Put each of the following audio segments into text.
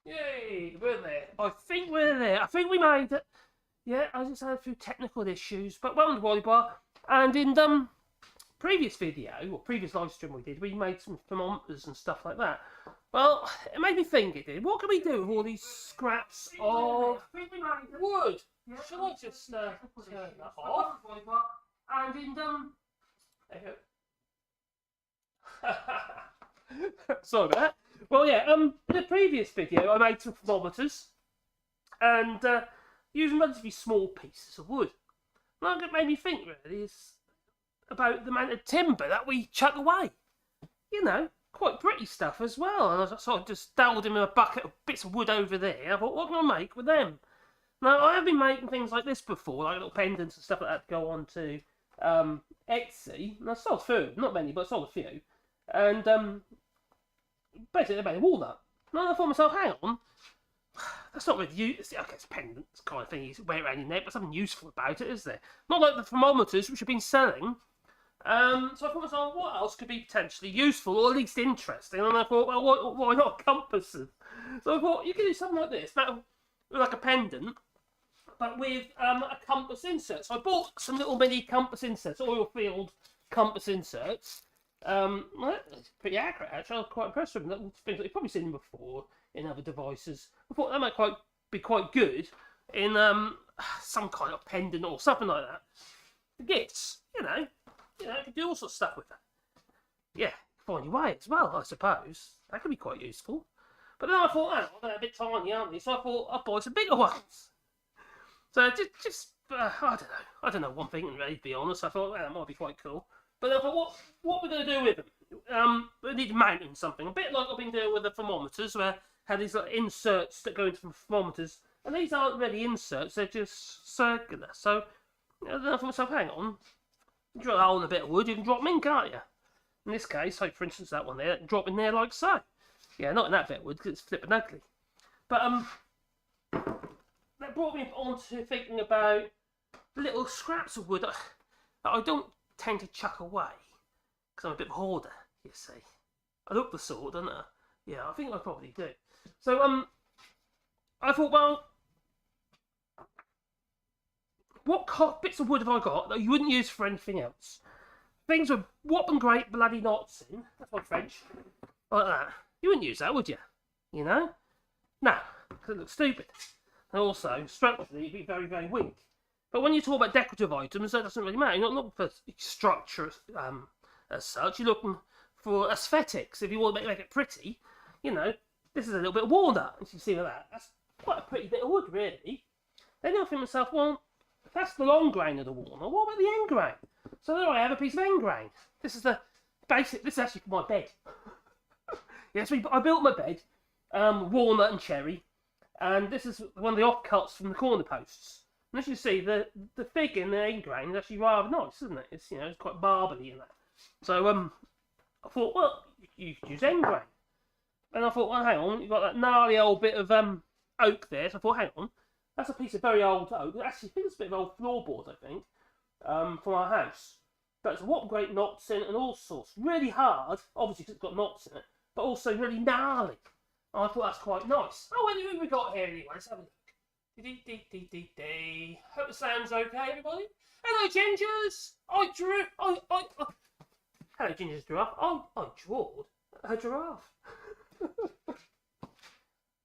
Yay, we're there. I think we're there. I think we made it. Yeah, I just had a few technical issues, but welcome to Wallybois. And in previous video, or previous live stream we did, we made some thermometers and stuff like that. Well, it made me think, it did. What can we do with all these scraps of wood? Shall I just turn that off? And in there you go. Sorry about that. Well, yeah, in the previous video I made some thermometers and using relatively small pieces of wood. Well, it made me think really is about the amount of timber that we chuck away. You know, quite pretty stuff as well. And I sort of just dabbled in a bucket of bits of wood over there. I thought, what can I make with them? Now, I have been making things like this before, like little pendants and stuff like that to go on to Etsy. And I sold a few, not many, but I sold a few. And basically they made of walnut. And I thought to myself, hang on, that's not really useful. Okay, it's pendants kind of thing, you wear it around your neck, but something useful about it, is there? Not like the thermometers, which have been selling. So I thought to myself, what else could be potentially useful, or at least interesting? And I thought, well, why not compasses? So I thought, you could do something like this, like a pendant, but with a compass insert. So I bought some little mini compass inserts, oil-filled compass inserts. Well, it's pretty accurate, actually. I was quite impressed with them. Things that you've probably seen them before in other devices. I thought that might be quite good in some kind of pendant or something like that. The gifts, you could do all sorts of stuff with that. Yeah, find your way as well, I suppose. That could be quite useful. But then I thought, oh, they're a bit tiny, aren't they? So I thought I'd buy some bigger ones. So I don't know one thing, really, to be honest. I thought, well, that might be quite cool. But I thought, what are we going to do with them? We need to mount them something. A bit like I've been doing with the thermometers, where I had these like inserts that go into the thermometers. And these aren't really inserts, they're just circular. So I thought to myself, hang on. You drill a hole in a bit of wood, you can drop them in, can't you? In this case, like for instance that one there, drop in there like so. Yeah, not in that bit of wood, because it's flipping ugly. But that brought me on to thinking about little scraps of wood that I don't tend to chuck away, because I'm a bit of a hoarder, you see. I look the sort, don't I? Yeah, I think I probably do. So, I thought, well, what bits of wood have I got that you wouldn't use for anything else? Things with whopping great bloody knots in, that's my French, like that. You wouldn't use that, would you? You know? No, because it looks stupid. And also, structurally, it'd be very, very weak. But when you talk about decorative items, that doesn't really matter. You're not looking for structure as such. You're looking for aesthetics. If you want to make it pretty, this is a little bit of walnut. As you see with that, that's quite a pretty bit of wood, really. Then I think to myself, well, if that's the long grain of the walnut, what about the end grain? So there I have a piece of end grain. This is the basic. This is actually my bed. Yes, I built my bed, walnut and cherry, and this is one of the offcuts from the corner posts. And as you see, the fig in the end grain is actually rather nice, isn't it? It's it's quite barbary in that. So I thought, well, you could use end grain. And I thought, well, hang on, you've got that gnarly old bit of oak there. So I thought, hang on, that's a piece of very old oak. Actually, I think it's a bit of old floorboard, I think, from our house. But it's what great knots in it and all sorts. Really hard, obviously because it's got knots in it, but also really gnarly. And I thought that's quite nice. Oh, anyway, we got here anyway. Let's have a look. Hope the sound's okay, everybody. Hello, Gingers. Hello, Ginger's giraffe. I drawed a giraffe.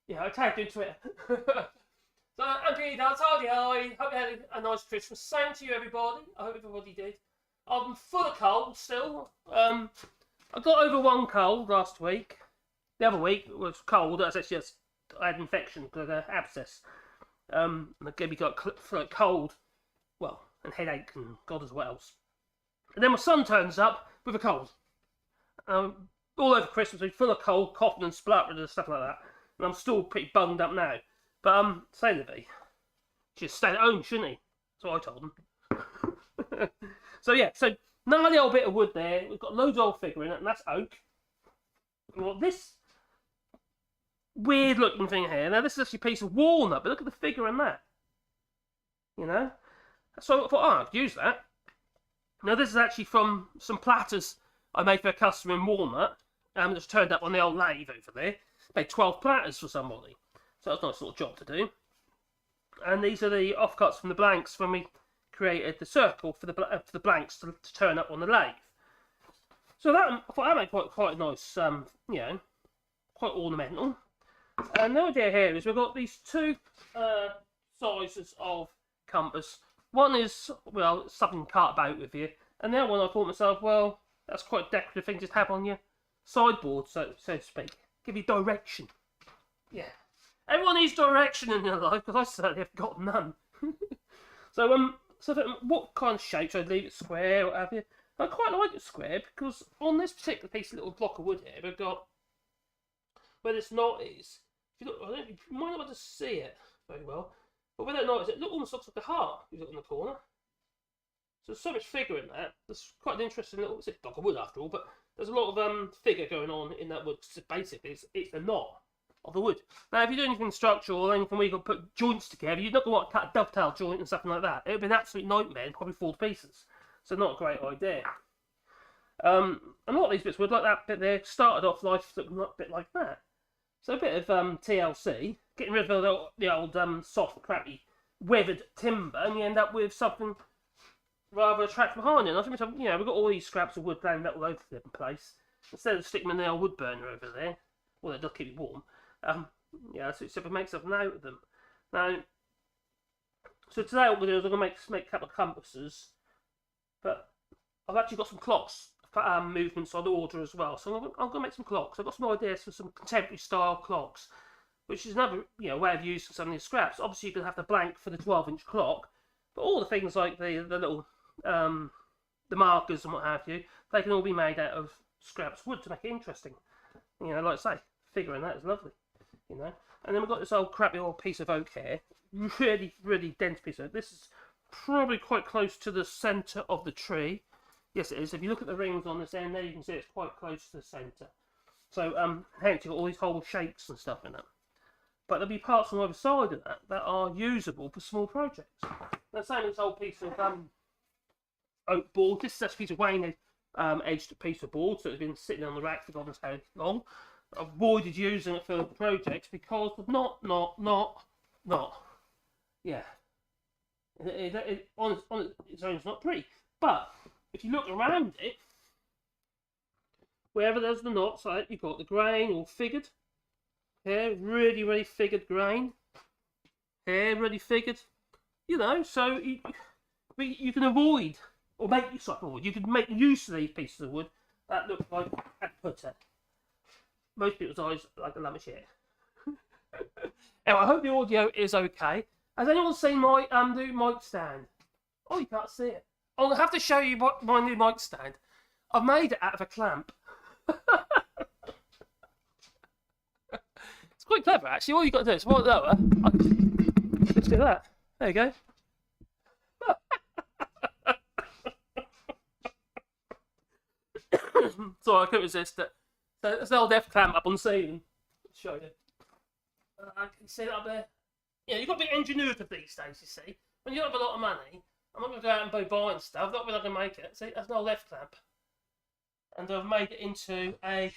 Yeah, I tagged into it. So, I'm Peter. I hope you had a nice Christmas. Same to you, everybody. I hope everybody did. I'm full of cold still. I got over one cold last week. The other week it was cold. That's actually just I had infection because of abscess. And again, we got cold, well, and headache, and God knows what else. And then my son turns up with a cold. All over Christmas, we're full of cold, coughing and spluttering and stuff like that. And I'm still pretty bunged up now. But say Livy, just stay at home, shouldn't he? That's what I told him. So yeah, so gnarly old bit of wood there. We've got loads of old figure in it, and that's oak. Well, this weird looking thing here. Now this is actually a piece of walnut, but look at the figure in that. So I thought, oh, I could use that. Now this is actually from some platters I made for a customer in walnut. Just turned up on the old lathe over there. Made 12 platters for somebody. So that's a nice little job to do. And these are the offcuts from the blanks when we created the circle for the blanks to turn up on the lathe. So that, I thought that made quite nice, you know, quite ornamental. And the idea here is we've got these two sizes of compass. One is, well, something to cart about with you, and the other one I thought to myself, well, that's quite a decorative thing to have on your sideboard, so to speak. Give you direction. Yeah. Everyone needs direction in their life, because I certainly have got none. So what kind of shape should I leave it square or what have you? I quite like it square because on this particular piece of little block of wood here, we've got where this knot is. If you look, you might not be able to see it very well, but where that knot is, it almost looks like a heart. You look in the corner. So there's so much figure in that. That's quite an interesting little. It's a block of wood after all, but there's a lot of figure going on in that wood. So basically, it's the knot of the wood. Now, if you do anything structural or anything where you've got to put joints together, you're not going to want to cut a dovetail joint and something like that. It would be an absolute nightmare and probably fall to pieces. So not a great idea. A lot of these bits would, like that bit there, started off life looking a bit like that. So a bit of TLC, getting rid of the old soft, crappy, weathered timber, and you end up with something rather attractive behind it. And I think, you know, we've got all these scraps of wood laying all over the place. Instead of sticking them in the old wood burner over there, well, it does keep you warm. Yeah, so it makes something out of them. Now, so today what we're going to do is I'm going to make a couple of compasses, but I've actually got some clocks movements on order as well. So I'm going to make some clocks. I've got some ideas for some contemporary style clocks, which is another way of using some of these scraps. Obviously, you can have the blank for the 12-inch clock, but all the things like the little the markers and what have you, they can all be made out of scraps of wood to make it interesting. Like I say, figuring that is lovely. And then we've got this old crappy old piece of oak here, really, really dense piece of oak. This is probably quite close to the centre of the tree. Yes, it is. If you look at the rings on this end there, you can see it's quite close to the centre. So, hence you've got all these whole shapes and stuff in it. But there'll be parts on either side of that are usable for small projects. Now, same this old piece of oak board. This is actually a piece of Wayne edged piece of board, so it's been sitting on the rack for God knows how long. I've avoided using it for projects because of not. Yeah. On its own, it's not pretty. But if you look around it, wherever there's the knots, like you've got the grain all figured. Here, really, really figured grain. Here, really figured. So you can avoid, or make use of wood. You can make use of these pieces of wood that look like a putter. Most people's eyes like a lump of shit. Anyway, I hope the audio is okay. Has anyone seen my new mic stand? Oh, you can't see it. I'll have to show you my new mic stand. I've made it out of a clamp. It's quite clever, actually. All you've got to do is walk lower. Let's do that. There you go. Sorry, I couldn't resist it. So there's an old F clamp up on the ceiling. Let's show you. Can you see that up there? Yeah, you've got to be ingenuitive these days, you see. When you don't have a lot of money, I'm not going to go out and buy buying stuff. Not when I can make it. See, that's an old F clamp. And I've made it into a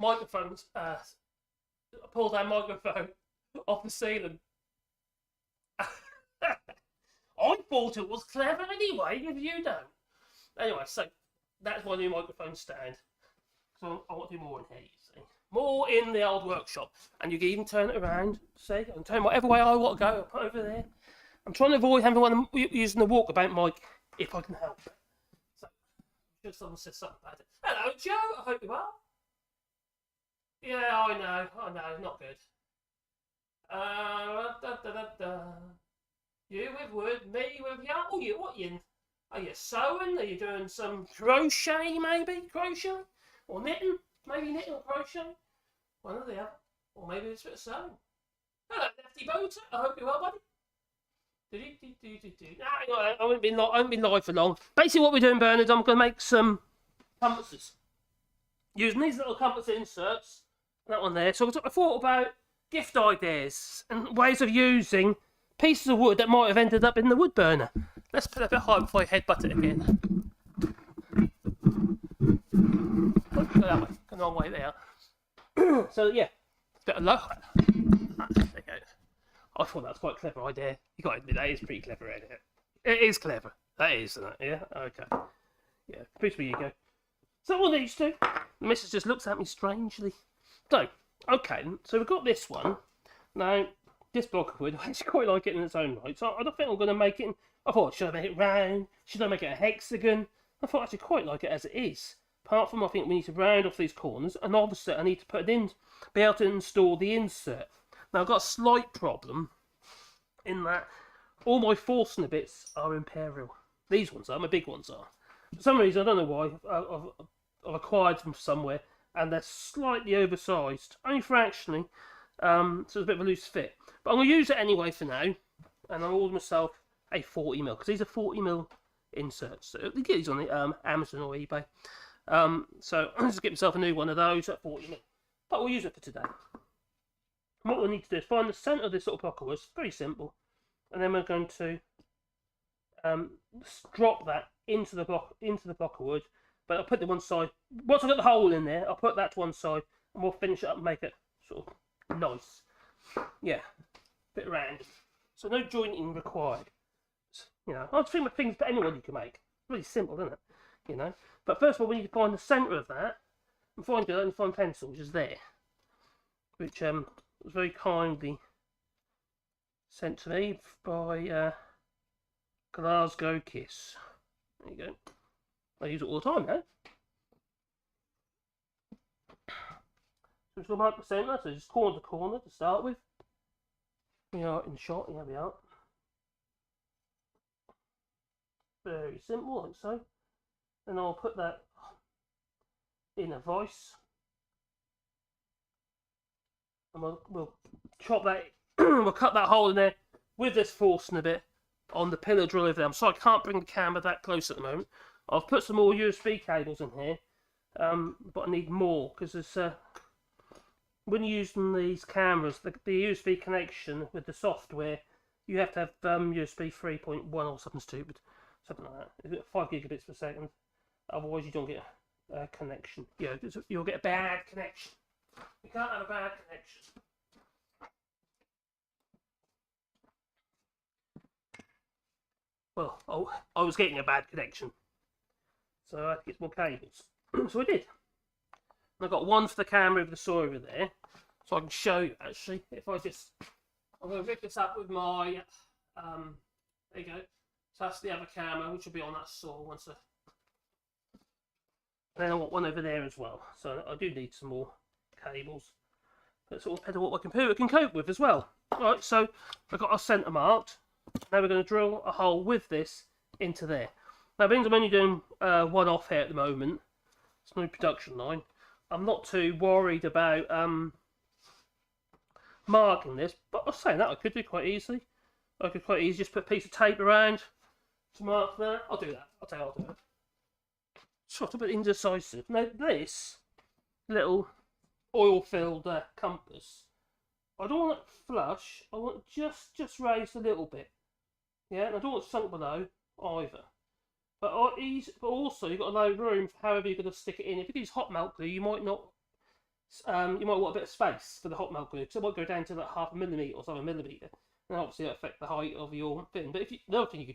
microphone, a pull down microphone off the ceiling. I thought it was clever anyway, if you don't. Anyway, so that's my new microphone stand. So I want to do more in here, you see. More in the old workshop. And you can even turn it around, see? I can turn whatever way I want to go, I'll put it over there. I'm trying to avoid having one using the walkabout mic if I can help it. So, I'm sure someone said something about it. Hello, Joe, I hope you're well. Yeah, I know, not good. You with wood, me with yarn. Oh, are you sewing? Are you doing some crochet, maybe? Crochet? Or knitting? Maybe knitting or crochet? One or the other. Or maybe it's a bit of sewing. Hello, Lefty Boater. I hope you're well, buddy. I won't be live for long. Basically, what we're doing, Bernard, I'm going to make some compasses. Using these little compass inserts. That one there. So I thought about gift ideas and ways of using pieces of wood that might have ended up in the wood burner. Let's put it a bit high before I headbutt it again. Go that way. Go the wrong way there. So yeah, it's a bit low. I thought that's quite a clever idea. You got to admit, that is pretty clever, isn't it? It is clever. That is, isn't it? Yeah? Okay. Yeah, boost my ego. So what these do? The missus just looks at me strangely. So, okay, so we've got this one. Now, this block of wood, I actually quite like it in its own right. So I don't think I'm going to make it... I thought, should I make it round? Should I make it a hexagon? I thought I actually quite like it as it is. Apart from, I think we need to round off these corners. And obviously, I need to put it in, be able to install the insert. Now, I've got a slight problem in that all my Forstner bits are Imperial. These ones are, my big ones are. For some reason, I don't know why, I've acquired them somewhere, and they're slightly oversized, only fractionally, so it's a bit of a loose fit. But I'm going to use it anyway for now, and I'll order myself a 40mm, because these are 40mm inserts. So you get these on the Amazon or eBay. So I'll just get myself a new one of those at 40mm. But we'll use it for today. What we'll need to do is find the centre of this little block of wood. It's very simple. And then we're going to drop that into the block of wood. But I'll put the one side. Once I've got the hole in there, I'll put that to one side, and we'll finish it up and make it sort of nice. Yeah, bit round. So no jointing required. You know, I just think with things that anyone you can make. Really simple, isn't it? You know. But first of all, we need to find the centre of that, and find it. And find pencil, which is there, which was very kindly sent to me by Glasgow Kiss. There you go. I use it all the time now. So it's 100%, so just corner to corner to start with. We are in shot, here we are. Very simple, like so. And I'll put that in a vise. And we'll chop that, we'll cut that hole in there with this Forstner bit on the pillar drill over there. I'm sorry I can't bring the camera that close at the moment. I've put some more USB cables in here, but I need more because it's when you're using these cameras, the USB connection with the software, you have to have USB 3.1 or something stupid, something like that. 5 gigabits per second. Otherwise, you don't get a connection. Yeah, you'll get a bad connection. You can't have a bad connection. Well, I was getting a bad connection, so I had to get more cables. So I did. And I got one for the camera over the saw over there, so I can show you actually. If I just, I'm going to rig this up with my, there you go. So that's the other camera, which will be on that saw once I. Then I want one over there as well. So I do need some more cables. That's all depends on what my computer can cope with as well. Right, so I've got our centre marked. Now we're going to drill a hole with this into there. Now, being I'm only doing one off here at the moment, it's no production line. I'm not too worried about marking this, but I was saying that I could do quite easily. I could quite easily just put a piece of tape around to mark that. I'll do that. I'll tell you, I'll do it. Sort of a bit indecisive. Now this little oil-filled compass, I don't want it flush. I want it just raised a little bit. Yeah, and I don't want it sunk below either. But also you've got a low room for however you're going to stick it in. If you use hot melt glue, you might not. You might want a bit of space for the hot melt glue because it might go down to like 0.5 millimetre or 1 millimetre, and obviously it'll affect the height of your thing. But the other thing you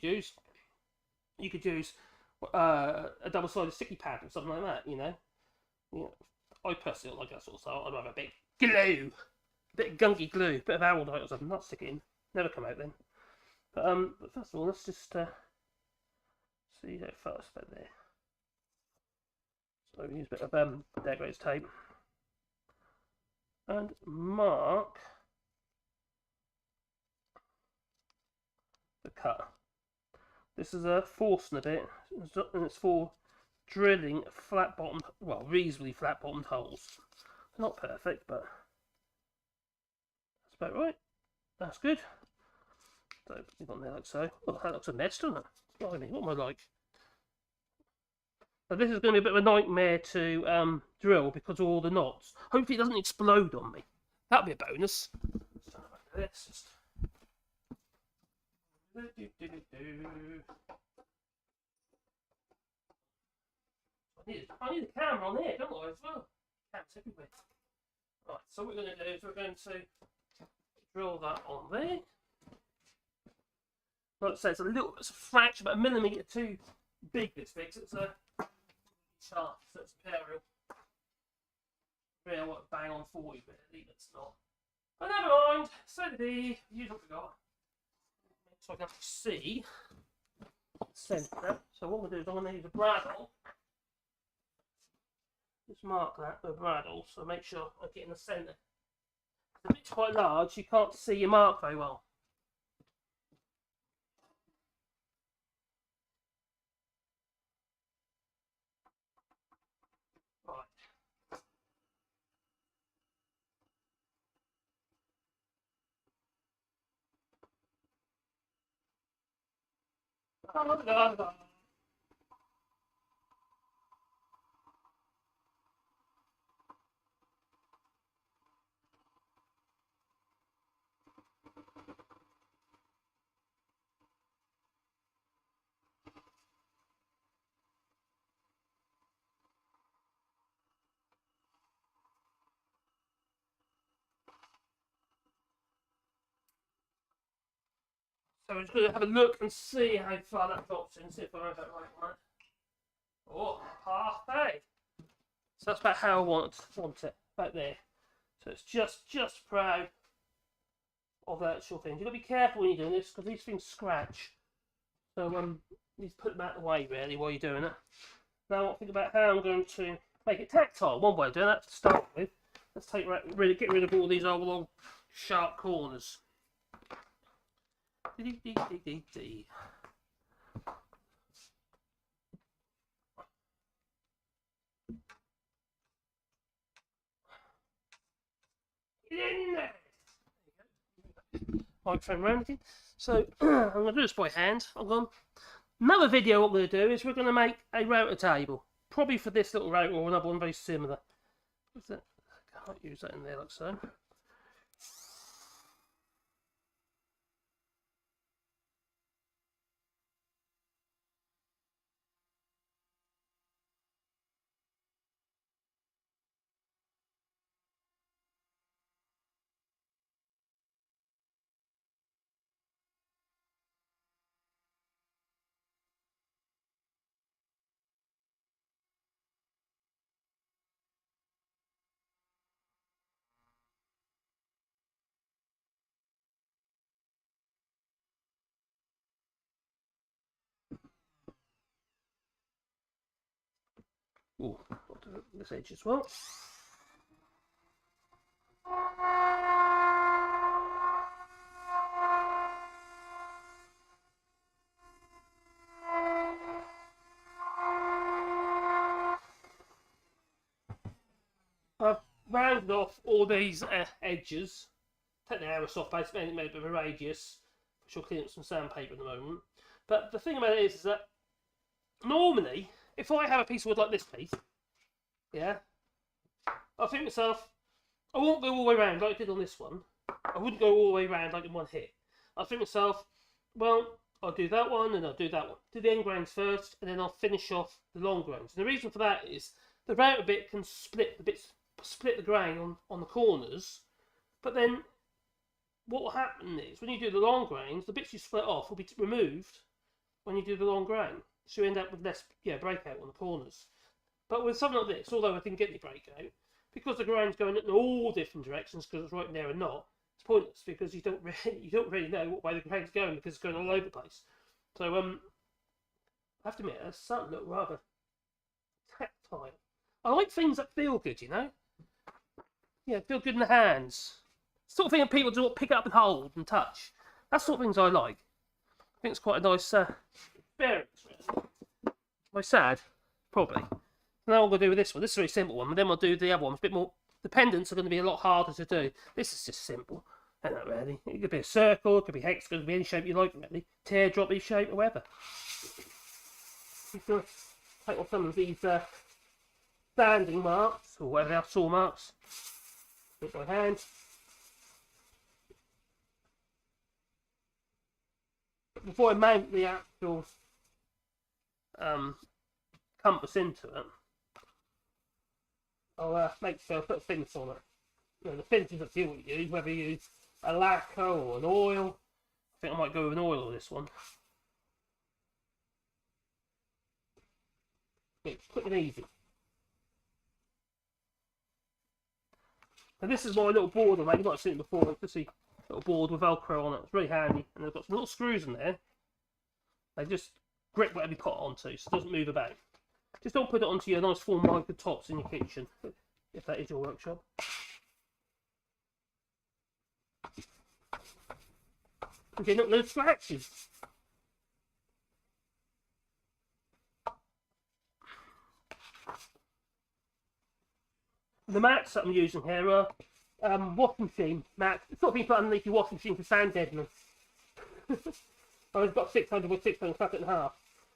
could use a double-sided sticky pad or something like that. You know, I personally don't like that sort of style. I'd rather a bit glue, a bit of gunky glue, a bit of araldite or something. Not stick it in. Never come out then. But first of all, let's just see how far it's there. So we use a bit of decorator's tape and mark the cut. This is a Forstner bit, and it's for drilling flat bottomed, well, reasonably flat bottomed holes. Not perfect, but that's about right. That's good. So you've got there like so. Oh, that looks a mess, doesn't it? Blimey, what am I like? So this is going to be a bit of a nightmare to drill because of all the knots. Hopefully it doesn't explode on me. That'll be a bonus. Let's I need the camera on here, don't I, as well? Cameras everywhere. Right, so what we're going to do is we're going to drill that on there. Like I say, it's a fraction, about a millimetre too big, this big, so it's a shaft, so it's imperial. Really, I want to bang on 40, but I think it's not. But never mind, so did he. You don't forgot. So I can actually see the centre. So what we'll do is I'm going to use a bradawl. Just mark that with a bradawl, so make sure I get in the centre. The bit's quite large, you can't see your mark very well. Right. So we're just going to have a look and see how far that drops in, see if I wrote that right on it. Oh, parfait. So that's about how I want it, about there. So it's just proud of that actual thing. You've got to be careful when you're doing this, because these things scratch. So you need to put them out of the way, really, while you're doing it. Now I want to think about how I'm going to make it tactile. One way of doing that, to start with, let's get rid of all these old long sharp corners. Get in there. Microphone round again. So I'm going to do this by hand. Another video what we're going to do is we're going to make a router table. Probably for this little router or another one very similar. I can't use that in there like so. Ooh, I'll do this edge as well. I've rounded off all these edges. Take the arrows off, basically made a bit of a radius, which will clean up some sandpaper at the moment. But the thing about it is that normally, if I have a piece of wood like this piece, yeah, I think to myself, I won't go all the way around like I did on this one. I wouldn't go all the way around like in one hit. I think to myself, well, I'll do that one and I'll do that one. Do the end grains first, and then I'll finish off the long grains. And the reason for that is the router bit can split the grain on the corners, but then what will happen is when you do the long grains, the bits you split off will be removed when you do the long grain, so you end up with less breakout on the corners. But with something like this, although I didn't get any breakout, because the grain's going in all different directions, because it's right there and not, it's pointless because you don't really know what way the grain's going because it's going all over the place. So I have to admit, it's starting to look rather tactile. I like things that feel good, you know. Yeah, feel good in the hands. Sort of thing that people do pick up and hold and touch. That's sort of things I like. I think it's quite a nice experience, really. Am I sad? Probably. Now what we'll do with this one. This is a very simple one, but then we'll do the other one. It's a bit more. The pendants are going to be a lot harder to do. This is just simple. I don't know, really. It could be a circle, it could be hexagon, it could be any shape you like, really. Teardrop-y shape, or whatever. Take off some of these standing marks, or whatever they are, saw marks. With my hand. Before I mount the actual compass into it, I'll make sure I put a fence on it. You know, the fence is up to you what you use, whether you use a lacquer or an oil. I think I might go with an oil on this one. It's quick and easy. And this is my little board I made. You might have seen it before. It's just a little board with Velcro on it. It's really handy. And they've got some little screws in there. They just grip whatever you put it onto, so it doesn't move about. Just don't put it onto your nice full mica tops in your kitchen, if that is your workshop. Okay, look, no scratches. The mats that I'm using here are washing machine mats. It's not being put underneath your washing machine for sand deadeners. I've got 600 by 600, cut it in half.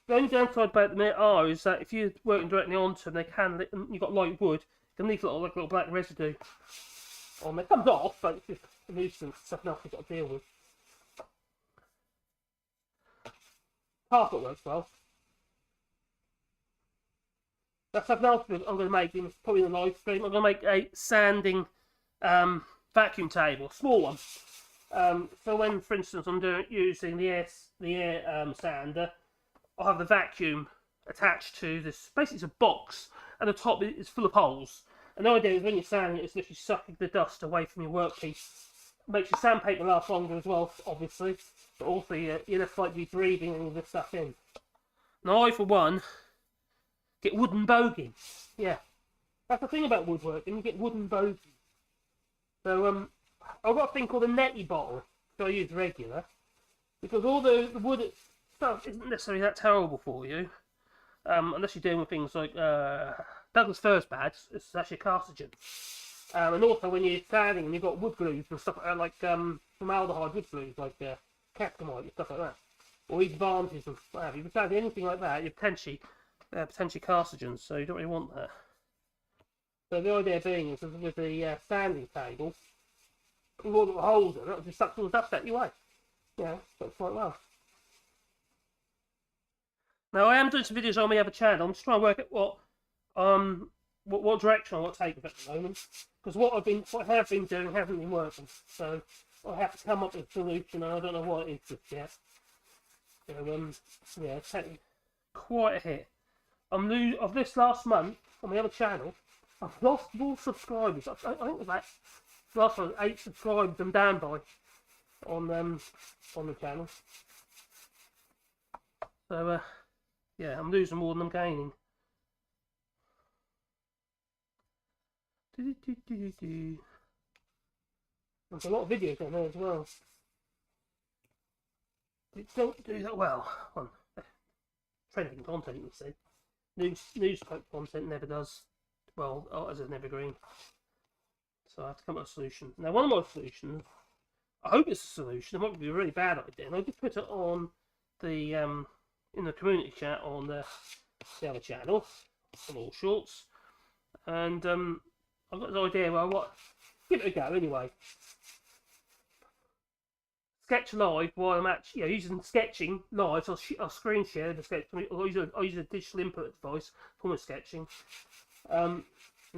The only downside about them is that if you're working directly onto them, they can, you've got light wood, they can leave little black residue on there. It comes off, but it's just a nuisance, something else you've got to deal with. Carpet works well. That's something else I'm going to make, probably in the live stream. I'm going to make a sanding vacuum table, a small one. So when, for instance, I'm using the air sander, I'll have the vacuum attached to this. Basically, it's a box, and the top is full of holes. And the idea is when you're sanding it, it's literally sucking the dust away from your workpiece. It makes your sandpaper last longer as well, obviously. But also, you're less likely to be breathing all this stuff in. Now, I, for one, get wooden bogey. Yeah, that's the thing about woodworking. You get wooden bogey. So I've got a thing called a netty bottle, which I use regular, because all the wood stuff isn't necessarily that terrible for you, unless you're dealing with things like Douglas fir's bad. It's actually a carcinogen. And also when you're sanding and you've got wood glues and stuff like formaldehyde wood glues, like Captamite and stuff like that, or advantages and what have you. If you're sanding anything like that, you're potentially carcinogens, so you don't really want that. So the idea being is with the sanding table, with all the holes in it, it'll just suck all the dust out your way. Yeah, works quite well. Now I am doing some videos on my other channel. I'm just trying to work out what direction I want to take with it at the moment, because what I have been doing hasn't been working. So I have to come up with a solution, and I don't know what it is just yet. So yeah, it's taking quite a hit. Of this last month on my other channel, I've lost more subscribers. I think it's like last one 8 subscribers I'm down by on the channel. So yeah, I'm losing more than I'm gaining. There's a lot of videos on there as well. It don't do that well. Trending content, you see. News type content never does well as an evergreen. So I have to come up with a solution. Now, one of my solutions, I hope it's a solution. It might be a really bad idea. And I just put it on the in the community chat on the other channel, on All Shorts, and I've got this idea. Well, give it a go anyway. Sketch live while I'm actually using sketching live. So I'll screen share the sketch. I'll use a digital input device for my sketching. And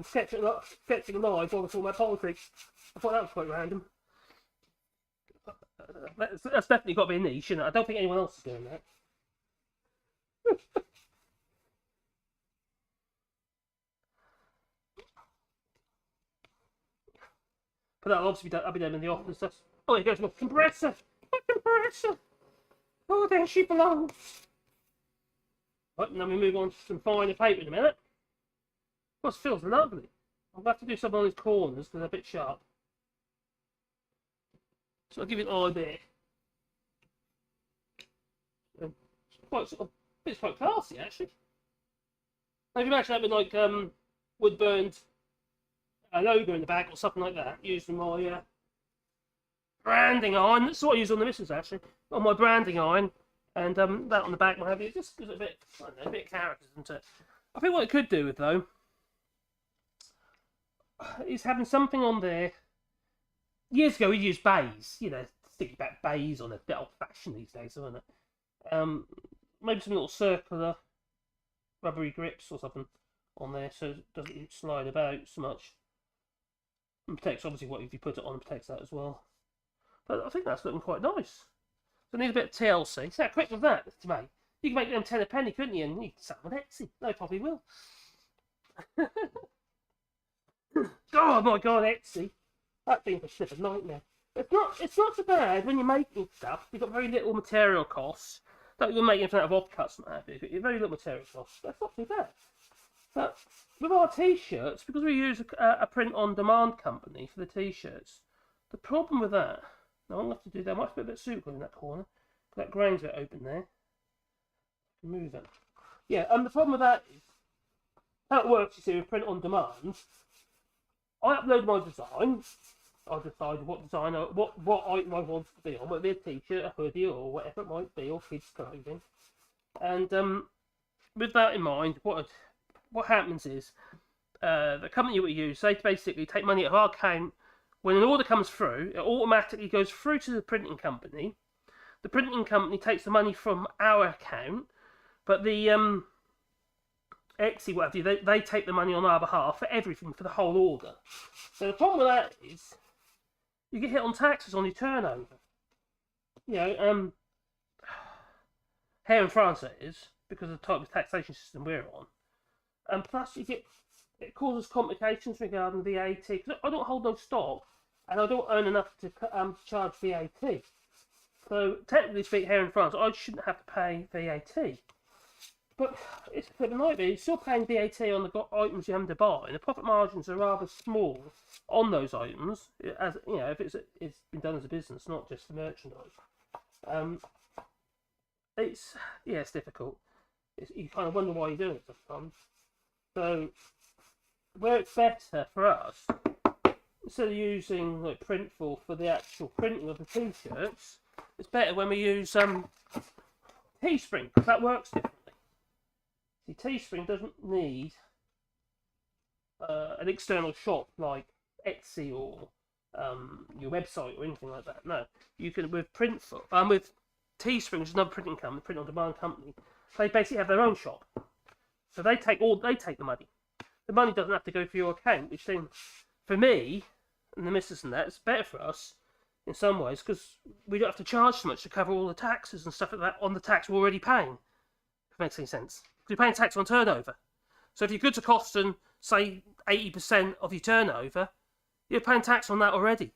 sketching live while we're talking about politics. I thought that was quite random. That's definitely got to be a niche, isn't it? I don't think anyone else is doing that. But that'll obviously I'll be down in the office. Oh, here goes my compressor. My compressor. Oh, there she belongs. Right, and then we move on to some finer paper in a minute. Well, it feels lovely. I'll have to do something on these corners because they're a bit sharp. So I'll give you an idea. It's quite classy, actually. Now, if you imagine having like wood burned logo in the back or something like that, using my branding iron. That's what I use on the missus, actually, on my branding iron, and that on the back might have it. Just gives it a bit, I don't know, a bit of character, isn't it? I think what it could do with though is having something on there. Years ago, we used bays, sticky back bays on a bit old fashioned these days, isn't it? Maybe some little circular rubbery grips or something on there so it doesn't slide about so much. And protects, obviously, what if you put it on, protects that as well. But I think that's looking quite nice. So I need a bit of TLC. See how quick was that to make? You can make them 10 a penny, couldn't you? And you can sell them on Etsy. They probably will. Oh my god, Etsy. That thing's a flippin' nightmare. It's not so bad when you're making stuff. You've got very little material costs. Like you're making something out of offcuts and that, you've very little material costs. That's not too bad. But with our t-shirts, because we use a print-on-demand company for the t-shirts, the problem with that, now I'm going to have to do that, I might put a bit of super glue in that corner, that grain's a bit open there. Move that. Yeah, and the problem with that is, how it works, you see, with print-on-demand, I upload my design, I decide what design, what item I want to be on, whether it be a t-shirt, a hoodie, or whatever it might be, or kids' clothing. And with that in mind, what happens is, the company we use, they basically take money out of our account. When an order comes through, it automatically goes through to the printing company. The printing company takes the money from our account, but the Etsy, whatever, they take the money on our behalf for everything, for the whole order. So the problem with that is, you get hit on taxes on your turnover. You know, here in France it is, because of the type of taxation system we're on. And plus it causes complications regarding VAT, because I don't hold no stock, and I don't earn enough to charge VAT. So technically speaking, here in France, I shouldn't have to pay VAT. But it's a bit of a nightmare. You're still paying VAT on the items you have to buy, and the profit margins are rather small on those items, as you know, if it's been done as a business, not just the merchandise. It's difficult. You kind of wonder why you're doing it sometimes. So where it's better for us, instead of using like Printful for the actual printing of the t-shirts, it's better when we use Teespring, because that works differently. See, Teespring doesn't need an external shop like Etsy or your website or anything like that. No, you can with Printful, with Teespring, which is another printing company, print-on-demand company. They basically have their own shop, so they take the money. The money doesn't have to go through your account, which then, for me and the missus and that, it's better for us in some ways because we don't have to charge so much to cover all the taxes and stuff like that on the tax we're already paying. If it makes any sense. You're paying tax on turnover. So if your goods are costing, say, 80% of your turnover, you're paying tax on that already.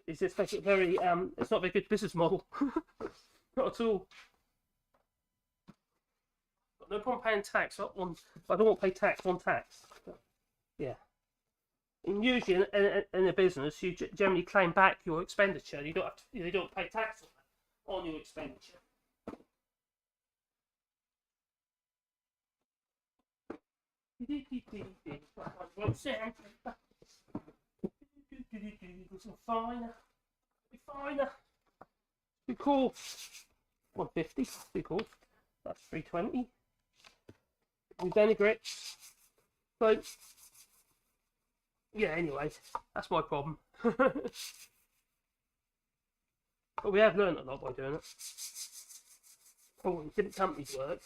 It's just make it very, it's not a very good business model. Not at all. Got no problem paying tax on, I don't want to pay tax on tax. But, yeah. And usually in a business, you generally claim back your expenditure. You don't have to, you don't pay tax on your expenditure. Finer. Be cool. 150. Be cool. That's 320. We denigrate. So yeah. Anyway, that's my problem. But we have learned a lot by doing it. Different companies work.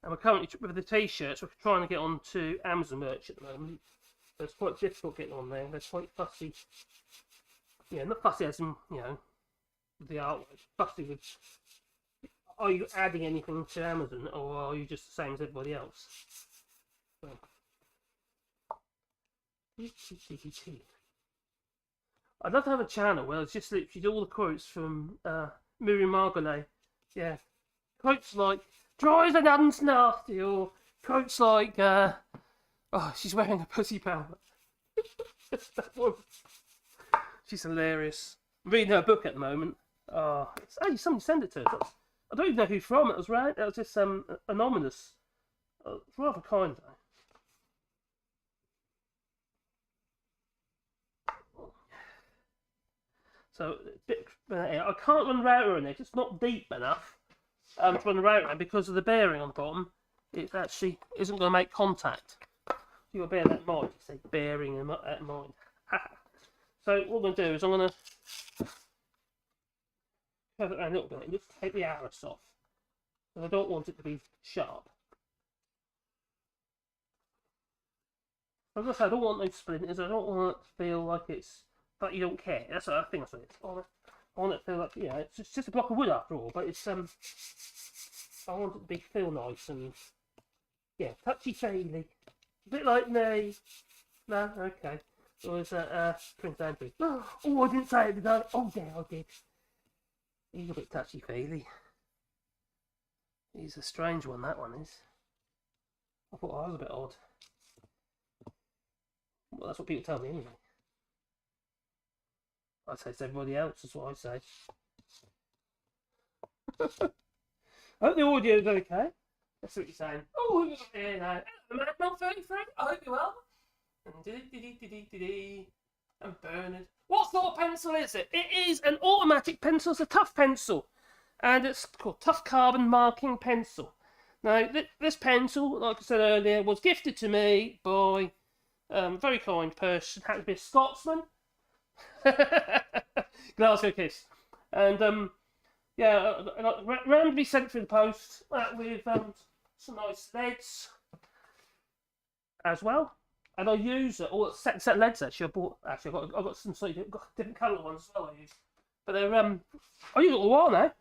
And we're currently, with the t-shirts, we're trying to get onto Amazon merch at the moment. So it's quite difficult getting on there. They're quite fussy. Yeah, not fussy as in, you know, the artwork. Fussy with, are you adding anything to Amazon, or are you just the same as everybody else? So. I'd love to have a channel where it's just literally all the quotes from Miriam Margolay. Yeah. Quotes like, dry as an onions nasty, or quotes like, oh, she's wearing a pussy powder. She's hilarious. I'm reading her book at the moment. Oh, somebody sent it to us. I don't even know who from. It was right. It was just anonymous. It's rather kind though. So I can't run the router in it. It's not deep enough to run the router in because of the bearing on the bottom. It actually isn't going to make contact. You've got to bear that in mind. Say bearing in mind. So what I'm going to do is I'm going to curve it around a little bit and just take the arrows off. Because I don't want it to be sharp. As I say, I don't want no splinters. I don't want it to feel like it's but you don't care. That's what I think. That's what it is. I want it to feel like, you know, it's just a block of wood after all, but it's I want it to feel nice and yeah, touchy feely, a bit like me. No, okay. It was Prince Andrew. Oh, I didn't say it, did I? Oh yeah, I did. He's a bit touchy feely. He's a strange one. That one is. I thought I was a bit odd. Well, that's what people tell me anyway. I say it's everybody else, that's what I say. I hope the audio is okay. That's what you're saying. Oh, who's here now? Hello, Madman 33. I hope you're well. And Bernard. What sort of pencil is it? It is an automatic pencil. It's a tough pencil. And it's called Tough Carbon Marking Pencil. Now, this pencil, like I said earlier, was gifted to me by a very kind person. Had to be a Scotsman. Glasgow Kiss. And yeah, randomly sent through the post with some nice leads as well. And I use all set leads actually. I got some slightly different colour ones as well. I use, but they're I use it all a while now.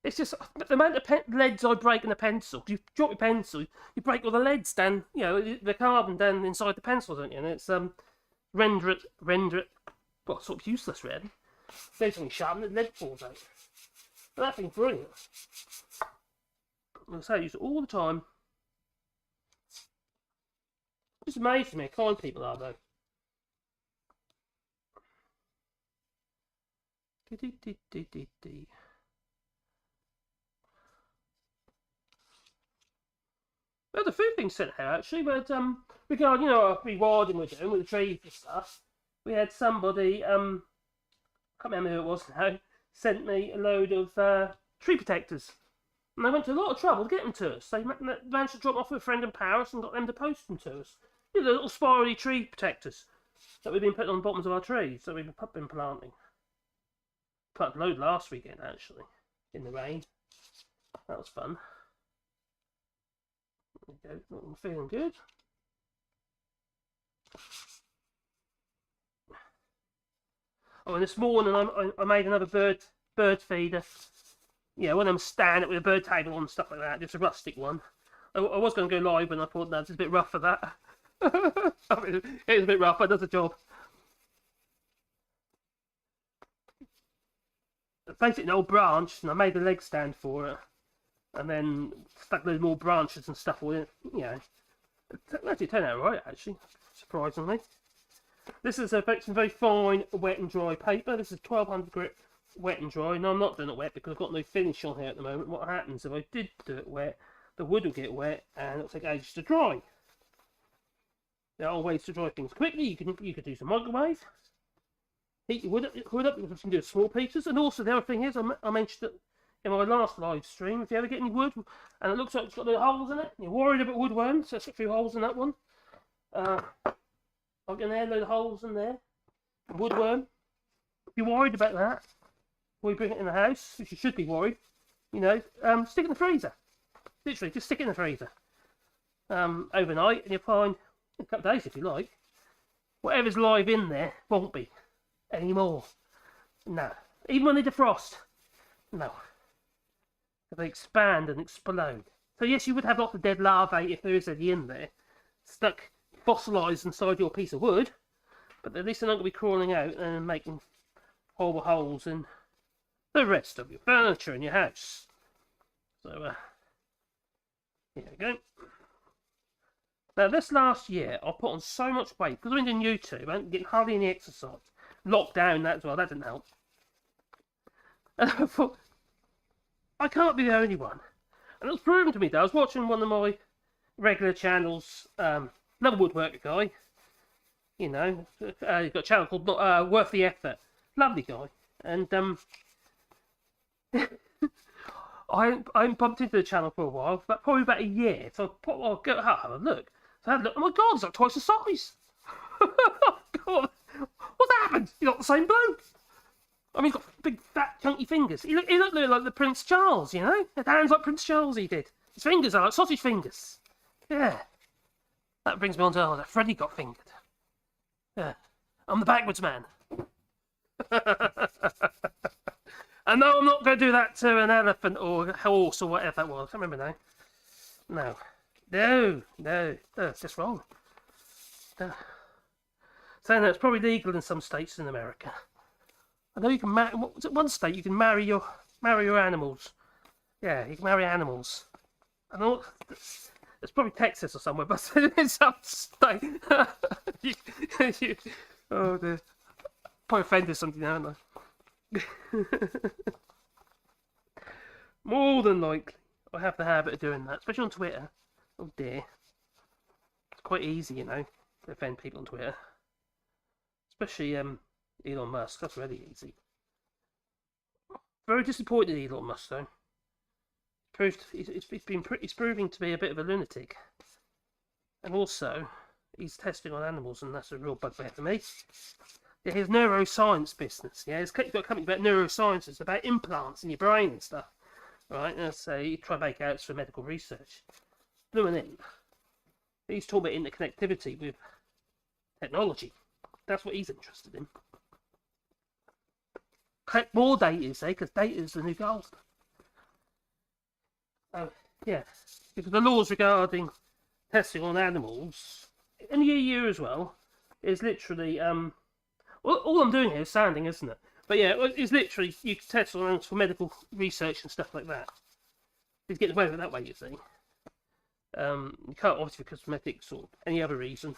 It's just the amount of leads I break in a pencil. You drop your pencil, you break all the leads down. You know, the carbon down inside the pencil, don't you? And it's render it, well, sort of useless really. There's something sharp and the lead falls out. But that thing's brilliant. I say I use it all the time. It's amazing me how kind people are though. Well, the food thing sent out actually, but regarding, you know, our rewarding we're doing with the trees and stuff, we had somebody, I can't remember who it was now, sent me a load of tree protectors. And they went to a lot of trouble to get them to us. They managed to drop off with a friend in Paris and got them to post them to us. You know, the little spirally tree protectors that we've been putting on the bottoms of our trees that we've been planting. Planted a load last weekend actually, in the rain. That was fun. There we go, I'm feeling good. Oh, and this morning I made another bird feeder. Yeah, one of them stand it with a bird table on and stuff like that. Just a rustic one. I was going to go live, but I thought that's a bit rough for that. I mean, it is a bit rough, but it does the job. Basically, an old branch, and I made a leg stand for it, and then stuck those more branches and stuff with it. You know, it turned out right actually, surprisingly. This is some very fine wet and dry paper. This is 1200 grit wet and dry. No, I'm not doing it wet because I've got no finish on here at the moment. What happens if I did do it wet? The wood will get wet and it'll take ages to dry. There are ways to dry things quickly. You could use a microwave. Heat your wood up because you can do small pieces. And also the other thing is, I mentioned it in my last live stream. If you ever get any wood and it looks like it's got little holes in it, and you're worried about woodworms, so there's a few holes in that one. Like in there, load of holes in there. Woodworm. If you're worried about that, before you bring it in the house, which you should be worried, you know, stick it in the freezer. Literally, just stick it in the freezer. Overnight, and you'll find, a couple of days if you like, whatever's live in there won't be anymore. No. Even when they defrost. No. They expand and explode. So yes, you would have lots of dead larvae if there is any in there, stuck fossilised inside your piece of wood, but at least they're not going to be crawling out and making horrible holes in the rest of your furniture in your house. So, here we go. Now, this last year, I put on so much weight because I've been doing YouTube, I ain't getting hardly any exercise. Lockdown, that as well, that didn't help. And I thought, I can't be the only one. And it was proven to me that I was watching one of my regular channels, another woodworker guy, you know, he's got a channel called Worth the Effort. Lovely guy. And I haven't bumped into the channel for a while, but probably about a year. So I'll go have a look. So I had a look. Oh my God, it's like twice the size. God, what's happened? He's not the same bloke. I mean, he's got big, fat, chunky fingers. He looked like the Prince Charles, you know? His hands like Prince Charles, he did. His fingers are like sausage fingers. Yeah. That brings me on to, that Freddie got fingered. Yeah. I'm the backwards man. And no, I'm not going to do that to an elephant or a horse or whatever that was. I can't remember now. No, it's just wrong. No. Saying that it's probably legal in some states in America. I know you can marry. What was it? One state you can marry your animals. Yeah, you can marry animals. I know it's probably Texas or somewhere, but in some state. Oh dear. Probably offended something now, haven't I? More than likely, I have the habit of doing that, especially on Twitter. Oh dear. It's quite easy, you know, to offend people on Twitter. Especially Elon Musk. That's really easy. Very disappointed in Elon Musk, though. He's proving to be a bit of a lunatic. And also, he's testing on animals, and that's a real bugbear for me. Yeah, his neuroscience business. Yeah, he's got a company about neuroscience. It's about implants in your brain and stuff. Right, and so you try to make out it's for medical research. Blooming. He's talking about interconnectivity with technology. That's what he's interested in. Collect more data, you say, because data is the new gold. Oh, yeah. Because the laws regarding testing on animals, in the EU as well, is literally, all I'm doing here is sounding, isn't it? But yeah, it's literally, you can test on animals for medical research and stuff like that. He's getting away with it that way, you see. You can't, obviously, for cosmetics or any other reason.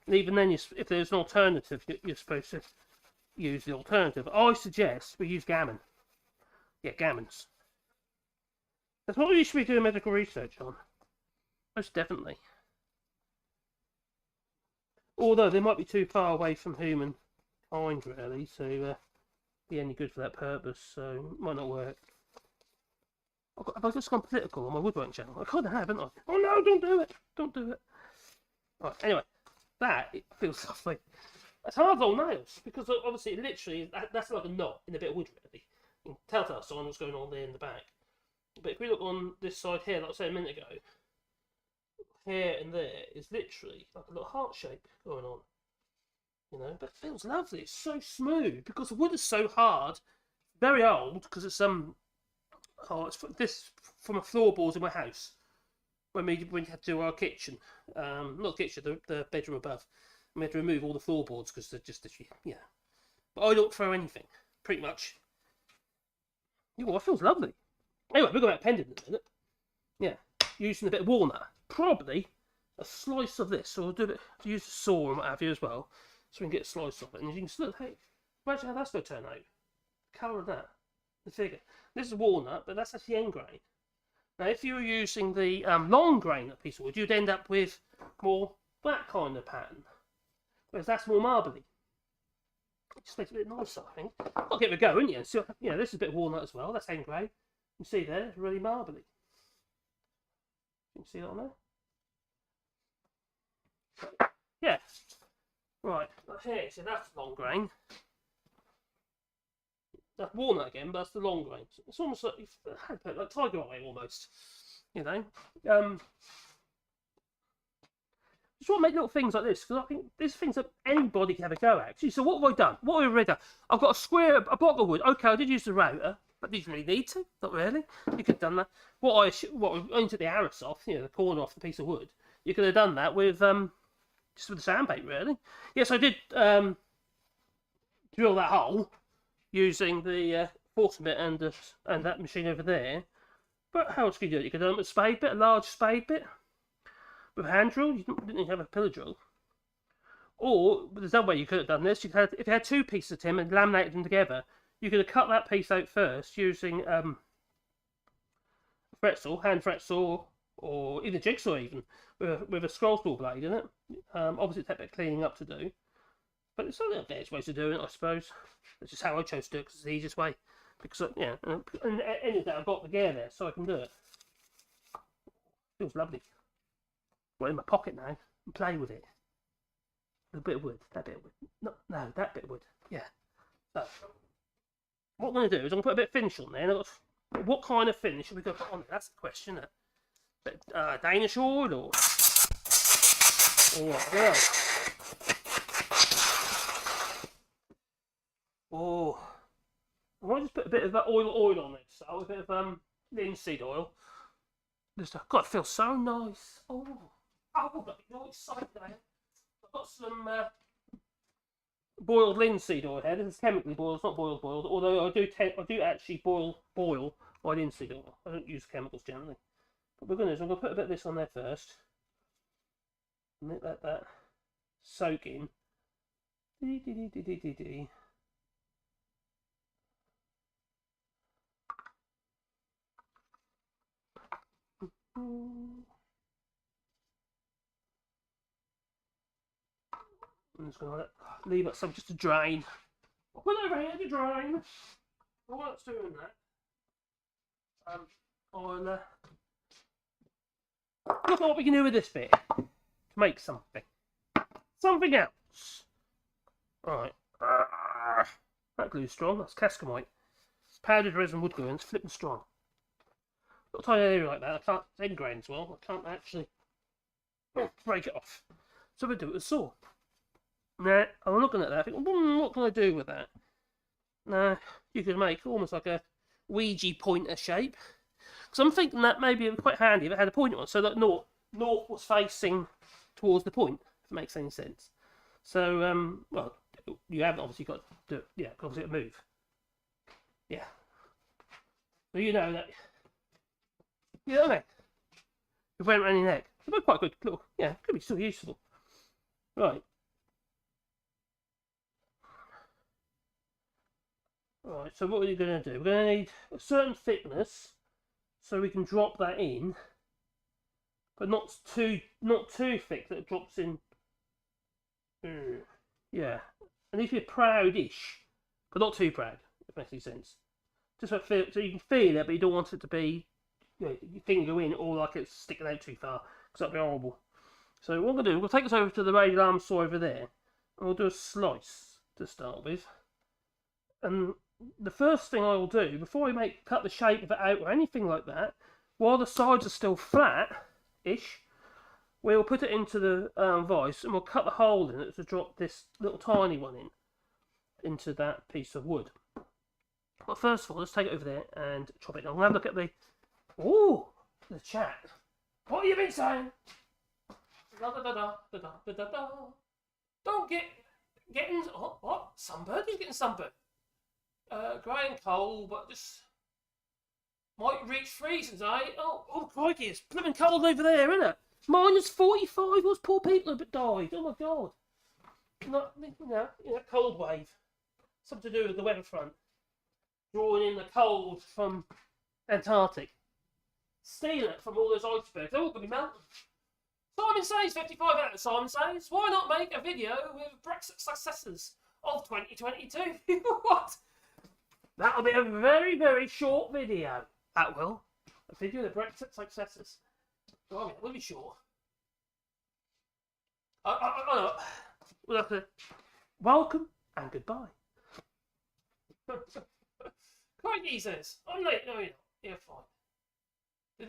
And even then, if there's an alternative, you're supposed to use the alternative. I suggest we use gammon. Yeah, gammons. That's what we should be doing medical research on. Most definitely. Although they might be too far away from humankind, really, to be any good for that purpose, so it might not work. Have I just gone political on my woodworking channel? I kind of have, haven't I? Oh no, don't do it! Don't do it! Right, anyway, it feels lovely. It's hard on nails, because obviously, literally, that's like a knot in a bit of wood, really. You can telltale sign what's going on there in the back. But if we look on this side here, like I said a minute ago, here and there is literally like a little heart shape going on. You know, but it feels lovely. It's so smooth because the wood is so hard, very old. Because it's this from a floorboards in my house when we had to do our kitchen, not kitchen, the bedroom above. We had to remove all the floorboards because they're just yeah. But I don't throw anything, pretty much. Oh, it feels lovely. Anyway, we're going to pendant in a minute. Yeah, using a bit of walnut. Probably a slice of this. So we'll do it. Use a saw and what have you as well, so we can get a slice of it. And you can still, hey, imagine how that's going to turn out. The colour of that, the figure. This is walnut, but that's actually end grain. Now, if you were using the long grain piece of wood, you'd end up with more that kind of pattern, whereas that's more marbly. It just makes it a bit nicer, I think. I'll give it a go, wouldn't you? So, yeah, this is a bit of walnut as well. That's end grain. You see there, it's really marbly. You can see that on there? Yeah. Right, here, so that's long grain. That's walnut again, but that's the long grain. It's almost like tiger eye, almost. You know? Just want to make little things like this, because I think there's things that anybody can have a go at. Actually, so what have I done? What have I already done? I've got a block of wood. Okay, I did use the router. But you didn't really need to, not really. You could have done that. What I only took the arrows off, you know, the corner off the piece of wood. You could have done that with just with the sandpaper, really. Yes, I did drill that hole using the forcing bit and that machine over there. But how else could you do it? You could have done it with a spade bit, a large spade bit, with a hand drill. You didn't even have a pillar drill. Or there's another way you could have done this. If you had two pieces of timber and laminated them together. You could have cut that piece out first using a fret saw, hand fret saw, or even jigsaw even, with a scroll saw blade in it. Obviously, it takes a bit of cleaning up to do. But it's not the best way to do it, I suppose. That's just how I chose to do it, because it's the easiest way. Because, yeah, and any of that, I've got the gear there, so I can do it. Feels lovely. Got it in my pocket now, and play with it. A bit of wood, that bit of wood. No, that bit of wood, yeah. So, what I'm going to do is I'm going to put a bit of finish on there. And what kind of finish are we going to put on there? That's the question, isn't it? Danish wood or what? Yeah. I just put a bit of that oil on it. So a bit of linseed oil. Just God, it feels so nice. Oh, I've got so excited. I've got some boiled linseed oil here. This is chemically boiled. It's not boiled. Although I do actually boil my linseed oil. I don't use chemicals generally. But we're gonna. I'm gonna put a bit of this on there first. And let that soak in. I'm just going to leave it some just to drain. I'll put it over here to drain. While it's doing that, I'll look at what we can do with this bit to make something. Something else. Right. That glue's strong. That's Cascamite. It's powdered resin wood glue and it's flipping strong. Got a tiny area like that. I can't end grains well. I can't actually break it off. So we do it with a saw. Now, I'm looking at that, I think, what can I do with that? Now, you could make almost like a Ouija pointer shape. Because I'm thinking that maybe it would be quite handy if it had a pointer on, so that north was facing towards the point, if it makes any sense. So, well, you haven't obviously got to do it, yeah, obviously it'll move. Yeah. So you know that, you know what I mean? If it went around your neck, it'd be quite good, little, yeah, could be still useful. Right. Right, so what are you going to do? We're going to need a certain thickness so we can drop that in, but not too thick that it drops in. Yeah, it needs to be proud-ish, but not too proud, if that makes any sense. Just so you can feel it, but you don't want it to be, you know, your finger in or like it's sticking out too far, because that'd be horrible. So what we're going to do, we'll take this over to the radial arm saw over there, and we'll do a slice to start with. And the first thing I will do, before I cut the shape of it out or anything like that, while the sides are still flat-ish, we'll put it into the vise and we'll cut the hole in it to drop this little tiny one into that piece of wood. But first of all, let's take it over there and chop it. I'm going to have a look at the chat. What have you been saying? Don't getting what? Sunbird? Who's getting sunbird? Grey and cold, but just might reach freezing, eh? Oh, crikey, it's blooming cold over there, isn't it? -45. Those poor people have died. Oh my God! Not, cold wave. Something to do with the weather front, drawing in the cold from Antarctic, stealing it from all those icebergs. They're all going to be melting. Simon Says 55 out of Simon Says. Why not make a video with Brexit successors of 2022? What? That'll be a very, very short video. That will. A video of the Brexit successors. Oh, yeah, we'll be short. We'll have to welcome and goodbye. Quite easy. I'm late. No, you're not. You're fine. I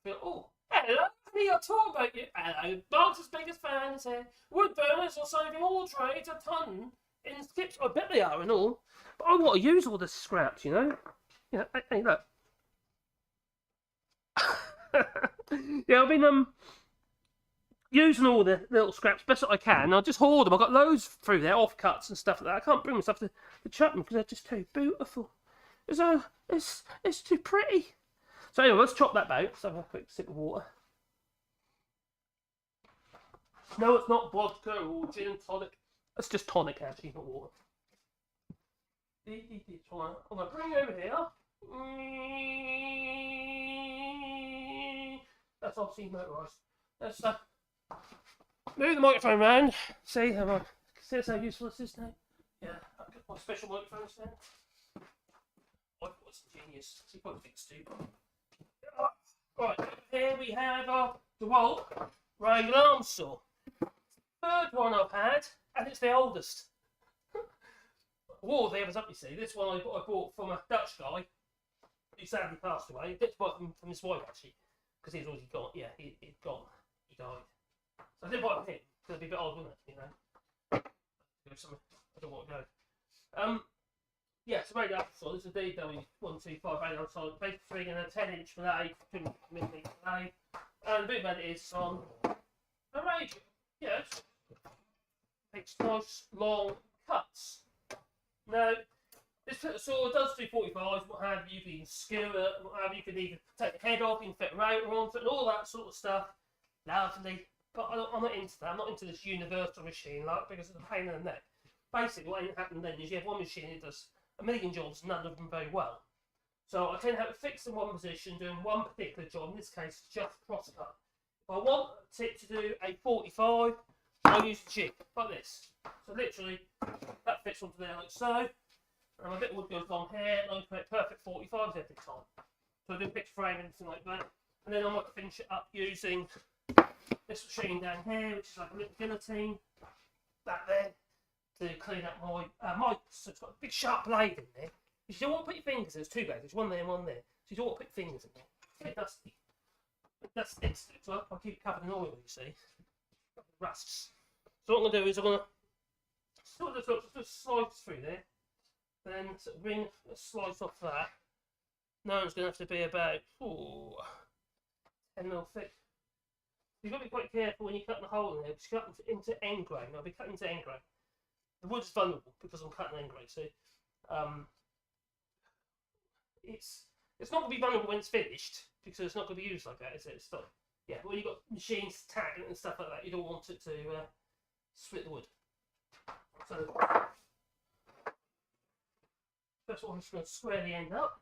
feel, oh, hello. I'll talk about you. Hello. Barnes' biggest fans here. Wood burners are saving all trades a ton in skips. I bet they are and all. But I want to use all the scraps, you know. Yeah, hey, look. Yeah, I've been using all the little scraps best that I can. I just hoard them. I've got loads through there, offcuts and stuff like that. I can't bring myself to chuck them because they're just too beautiful. It's too pretty. So anyway, let's chop that out. Let's have a quick sip of water. No, it's not vodka or gin and tonic. It's just tonic, actually, not water. I'm going to bring it over here. That's obviously motorised. Let's move the microphone round. See how useful this is now? Yeah, I've got my special microphone stand. I thought it's genius. See what I think Right, here we have our DeWalt radial arm saw. Third one I've had, and it's the oldest. War of the others up, you see. This one I bought from a Dutch guy who sadly passed away. I did buy it from his wife, actually, because he's already gone. Yeah, he'd gone. He died. So I didn't buy it from him, because it'd be a bit odd, wouldn't it? You know? I don't want to go. it's made up so this is a DW1258 on solid, basically in a 10-inch fillet, 2mm fillet, and the bit about it is on a radio. Yes, makes nice long cuts. Now, this saw does do 45s, what have you, you can skewer it, what have you, can even take the head off, you can fit a rotor onto it, and all that sort of stuff. Lovely. But I'm not into that. I'm not into this universal machine, like, because it's a pain in the neck. Basically, what happens then is you have one machine that does a million jobs, none of them very well. So I tend to have it fixed in one position, doing one particular job, in this case, just cross-cut. If I want it to do a 45, I use a jig, like this. So literally, that fits onto there like so. And my bit of wood goes along here, and I create perfect 45s every time. So I do pitch frame and anything like that. And then I might finish it up using this machine down here, which is like a little guillotine. That there, to clean up my mic. So it's got a big sharp blade in there. You don't want to put your fingers, there's two blades, there's one there and one there. So you don't want to put your fingers in there. It's a bit dusty. That sticks, so I'll keep it covered in oil, you see. Rusts. So what I'm going to do is I'm going to just slide through there. Then sort of bring a slice off that. Now it's going to have to be about 10mm thick. You've got to be quite careful when you're cutting a hole in there, because you're cutting into end grain. I'll be cutting into end grain. The wood's vulnerable because I'm cutting end grain, so it's not going to be vulnerable when it's finished, because it's not going to be used like that, is it? It's not, yeah, when you've got machines tagging it and stuff like that, you don't want it to split the wood. So first of all, I'm just going to square the end up.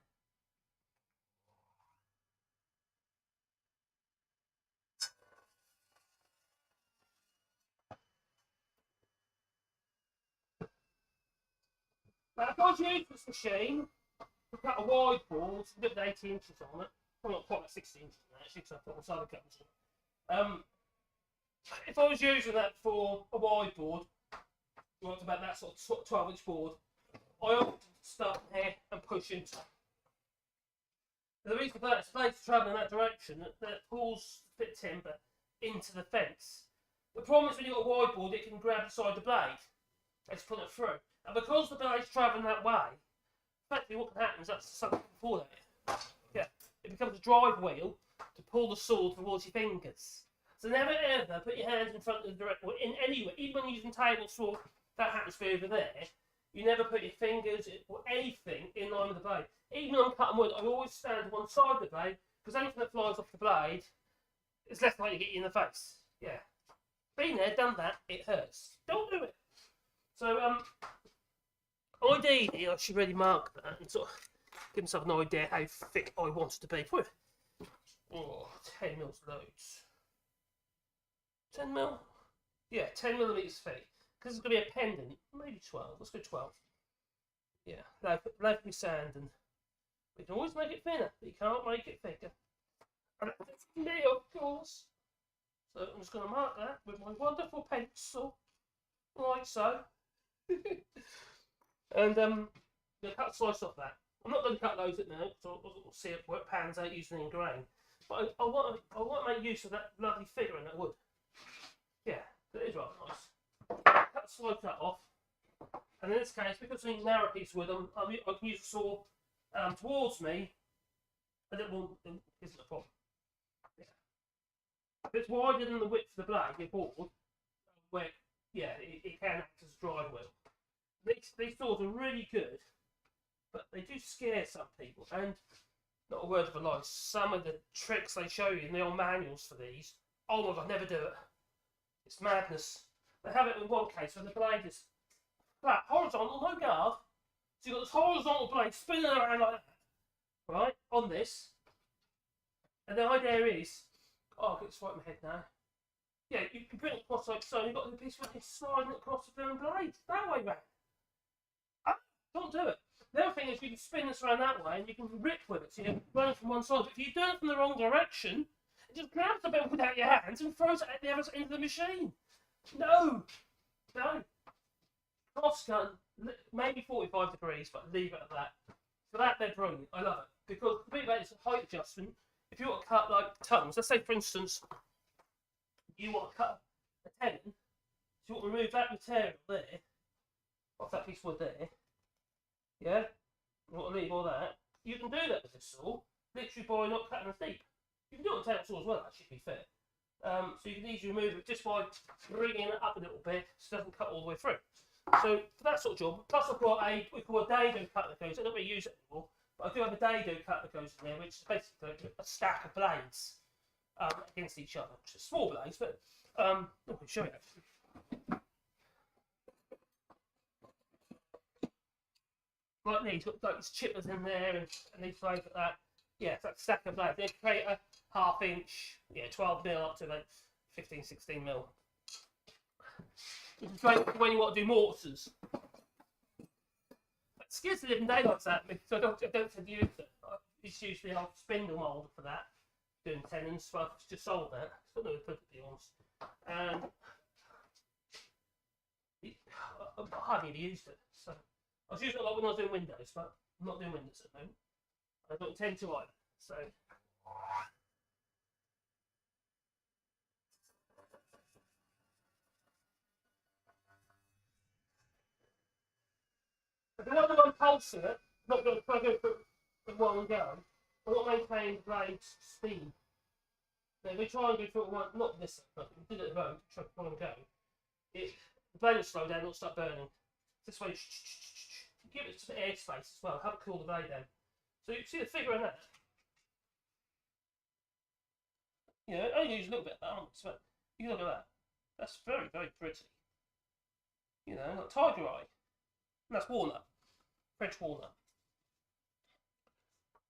Now, if I was using this machine, I've got a wide board, it's a bit 80 inches on it. Probably not quite like 60 inches actually, because I've put my solid cutters in. If I was using that for a wide board, right about that sort of 12-inch board, I often start here and push into it. The reason for that is the blades travel in that direction, that pulls the bit of timber into the fence. The problem is when you've got a wide board, it can grab the side of the blade and just pull it through. And because the blade's travelling that way, effectively what can happen is that's something before that. Yeah, it becomes a drive wheel to pull the sword towards your fingers. So never ever put your hands in front of the direct, or in anywhere, even when you're using table saw, that happens for over there. You never put your fingers or anything in line with the blade. Even when I'm cutting wood, I always stand to one side of the blade, because anything that flies off the blade is less likely to get you in the face. Yeah. Been there, done that, it hurts. Don't do it. So, ideally, I should really mark that and sort of give myself an idea how thick I want it to be. Oh, 10mm loads. 10mm? Yeah, 10mm thick. Because it's going to be a pendant, maybe 12. Let's go 12. Yeah, let me sand, and we can always make it thinner, but you can't make it thicker. And that's me, of course. So I'm just going to mark that with my wonderful pencil, like so. And I'm going to cut a slice off that. I'm not going to cut those at now, because I'll see it where it pans out using in grain. But I want to make use of that lovely figure in that wood. Yeah, it is rather nice. Cut slice that off, and in this case, because I need a narrow piece of wood, I can use the saw towards me, and it isn't a problem. Yeah. If it's wider than the width of the blade, your board, where it can act as a drive wheel. These saws are really good, but they do scare some people. And not a word of a lie, some of the tricks they show you in the old manuals for these, oh my god, never do it. It's madness. They have it in one case where the blade is flat, horizontal, no guard. So you've got this horizontal blade spinning around like that, right, on this. And the idea is, I'll get this right in my head now. Yeah, you can bring it across like so, and you've got the piece of it sliding across the blooming blade. That way round. Don't do it. The other thing is you can spin this around that way and you can rip with it. So you're running from one side. But if you do it from the wrong direction, it just grabs the bit without your hands and throws it at the other side into the machine. No. No. Cross cut, maybe 45 degrees, but leave it at that. For that, they're brilliant. I love it. Because the big about it is a height adjustment. If you want to cut like tongues, let's say for instance, you want to cut a tenon, so you want to remove that material there, off that piece of wood there. Yeah, You want to leave all that. You can do that with this saw, literally by not cutting as deep. You can do it on a table saw as well, actually, to be fair. So you can easily remove it just by bringing it up a little bit so it doesn't cut all the way through. So for that sort of job, plus I've got we call a dado cut that goes, I don't really use it anymore, but I do have a dado cut that goes in there, which is basically a stack of blades against each other, which is small blades, but I'll show you actually. Like these, got like these chippers in there and these blades like that. Yeah, it's like a stack of blades. They create a 1/2 inch, 12mm up to like 15, 16mm. It's great when you want to do mortars. It scares the living daylights out of me, so I don't tend to use it. It's usually an old spindle moulder for that, doing tenons, so I've just sold that. It's got no good to be honest. And I've hardly ever used it. So I was using it a lot when I was doing windows, but I'm not doing windows at the moment. I don't intend to either. So if I want to unpulse it, not going to go for one go. I'm not maintaining the blade's speed. Now, if we try and go through one, not this, but we did it at the road, try one and go. The blade will slow down, it'll start burning. This way, give it some air space as well. Have it cool the blade down. So you can see the figure in that. You know, I only use a little bit of that, but you can look at that. That's very, very pretty. You know, like tiger eye. And that's walnut. French walnut.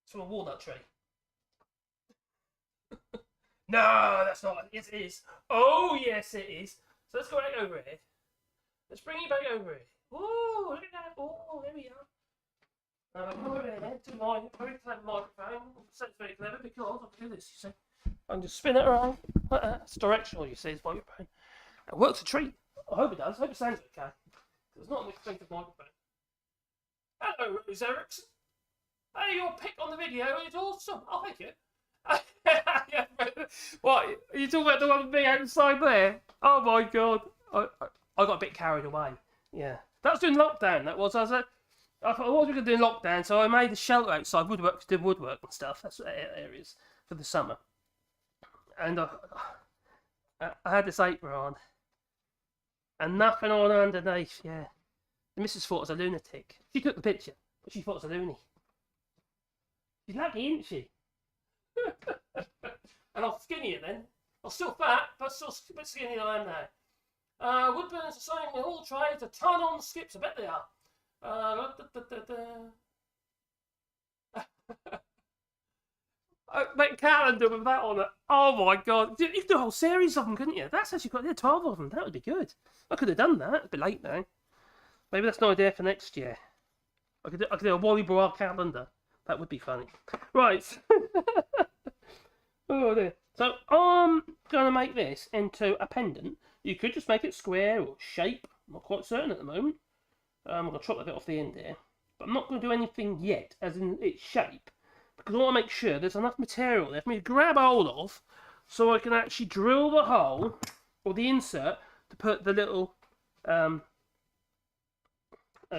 It's from a walnut tree. No, that's not. Yes, it is. Oh, yes, it is. So let's go back over here. Let's bring you back over here. Oh, look at that. Oh, there we are. Now, I'll go over there to my very clever microphone. So it's very clever because I can do this, you see. I can just spin it around. It's directional, you see, it's microphone. It works a treat. I hope it does. I hope it sounds okay. It's not an expensive microphone. Hello, Rose Erickson. Hey, your pic on the video is awesome. Oh, thank you. What? Are you talking about the one with me outside there? Oh my god. I got a bit carried away. Yeah. That was during lockdown, that was. I thought, what was we going to do in lockdown? So I made a shelter outside, did woodwork and stuff. That's what areas for the summer. And I had this apron on. And nothing on underneath, yeah. The missus thought I was a lunatic. She took the picture, but she thought I was a loony. She's lucky, isn't she? And I'm skinnier then. I'm still fat, but still a bit skinnier than I am now. Woodburners are saying in all trades, a ton on the skips. I bet they are. That calendar with that on it. Oh my god. You could do a whole series of them, couldn't you? That's actually got 12 of them. That would be good. I could have done that. It's a bit late now. Maybe that's an idea for next year. I could do a Wallybois calendar. That would be funny. Right. Oh dear. So I'm going to make this into a pendant. You could just make it square or shape. I'm not quite certain at the moment. I'm going to chop a bit off the end there. But I'm not going to do anything yet, as in its shape. Because I want to make sure there's enough material there for me to grab hold of so I can actually drill the hole or the insert to put the little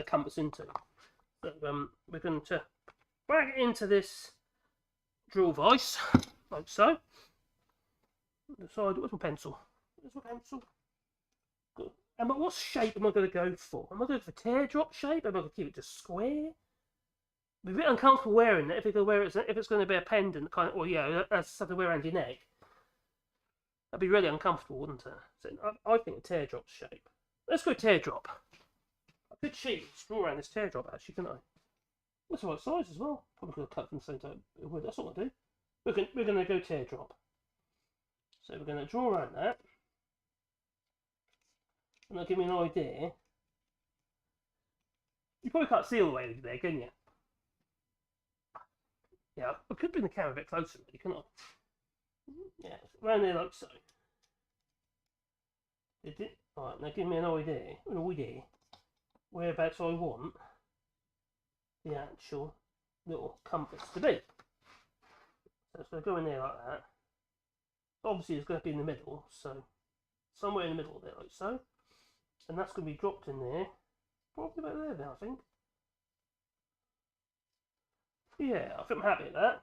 compass into. So we're going to drag it into this drill vise, like so. The side, where's my pencil? Where's my pencil? Good. And what shape am I going to go for? Am I going for teardrop shape? Am I going to keep it just square? Be a bit uncomfortable wearing it if it's going to be a pendant kind of, or something to wear around your neck. That'd be really uncomfortable, wouldn't it? So I think a teardrop shape. Let's go teardrop. I could cheat, draw around this teardrop actually, couldn't I? That's the right size as well. Probably could have cut from the same type of wood. That's what I'll do. We're going to go teardrop. So we're going to draw around that, and that'll give me an idea. You probably can't see all the way there, can you? Yeah, I could bring the camera a bit closer, really, couldn't I? Yeah, around there like so. Alright, now give me an idea whereabouts I want the actual little compass to be. So it's going to go in there like that. Obviously it's going to be in the middle, so somewhere in the middle there, like so. And that's going to be dropped in there, probably about there now, I think. Yeah, I think I'm happy with that.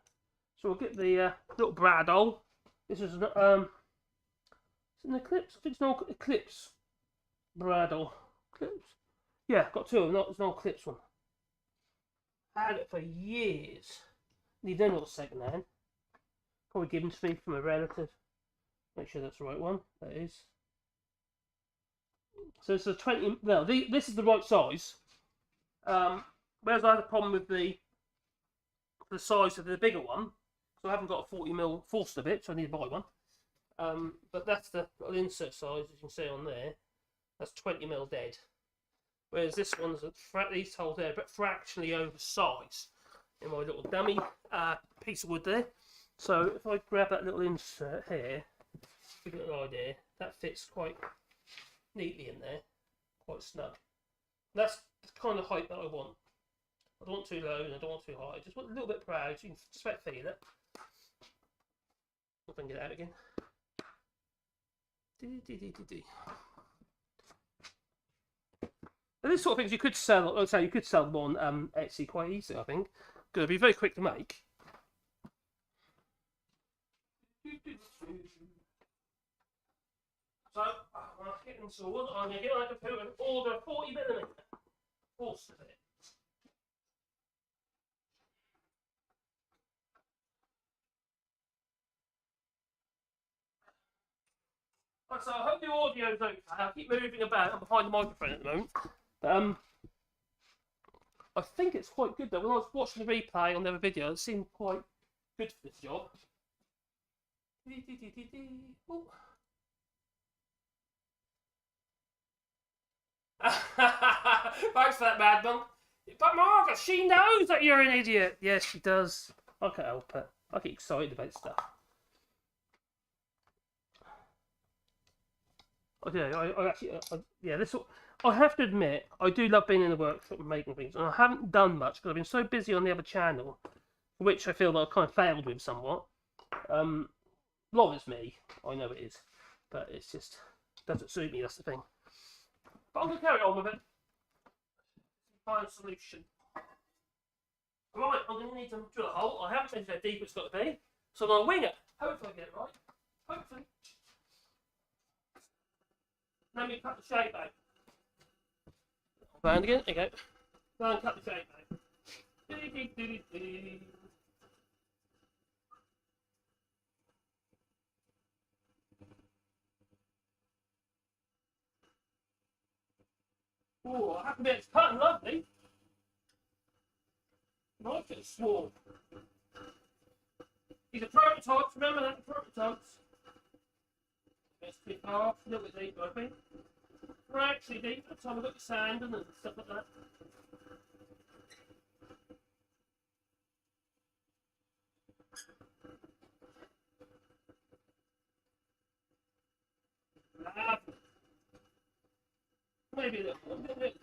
So we'll get the little bradawl. This is an Eclipse. I think it's an Eclipse bradawl. Eclipse. Yeah, got two of them. It's an Eclipse one. Had it for years. Need them little second hand. Probably given to me from a relative. Make sure that's the right one. That is. So it's a 20. No, this is the right size. Whereas I had a problem with the size of the bigger one, so I haven't got a 40mm Forster bit, so I need to buy one. But that's the insert size, as you can see on there. That's 20mm dead. Whereas this one's these holes there, but fractionally oversized in my little dummy piece of wood there. So if I grab that little insert here, you get an idea. That fits quite neatly in there, quite snug. That's the kind of height that I want. I don't want too low and I don't want too high. I just want a little bit proud, so you can just about feel it. If I can get it out again. And this sort of things you could sell. Let's say you could sell them on Etsy quite easily. I think because it'd be very quick to make. So when I get installed, I'm going to get on a computer and order 40mm. Forster bit. So I hope the audio is okay. I keep moving about. I'm behind the microphone at the moment. But, I think it's quite good though. When I was watching the replay on the other video, it seemed quite good for this job. Oh. Thanks for that, Mad Monk. But Margaret, she knows that you're an idiot. Yes, she does. I can't help it. I get excited about stuff. I actually, yeah, this. I have to admit, I do love being in the workshop and making things, and I haven't done much because I've been so busy on the other channel, which I feel that I've kind of failed with somewhat. A lot of it's me, I know it is, but it's just doesn't suit me. That's the thing. But I'm gonna carry on with it. Find a solution. Right, I'm gonna need to drill a hole. I haven't measured how deep it's got to be, so I'm gonna wing it. Hopefully I get it right. Hopefully. Let me cut the shape out. Round again, there you go. Go and cut the shape out. Oh, I have to admit, it's cutting lovely. Nice bit of small. These are prototypes, remember that, the prototypes. Let's click off, a little bit deeper, I think. We're actually deep, by the time I've got the sand and stuff like that. Maybe a little bit.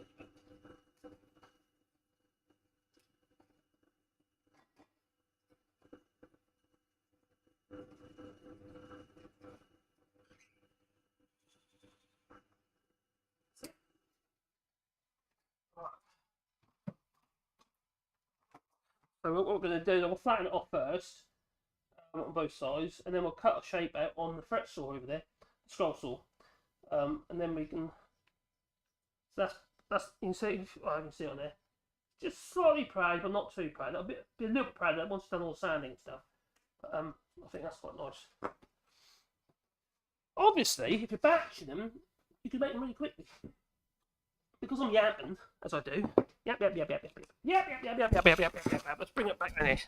So what we're going to do is we'll flatten it off first on both sides, and then we'll cut a shape out on the fret saw over there, scroll saw, and then we can. So that's you can see. I can see on there. Just slightly proud, but not too proud. I'll be a little bit proud of that once it's done all the sanding and stuff. But I think that's quite nice. Obviously, if you're batching them, you can make them really quickly. Because I'm yapping, as I do. Yap. Let's bring it back in here.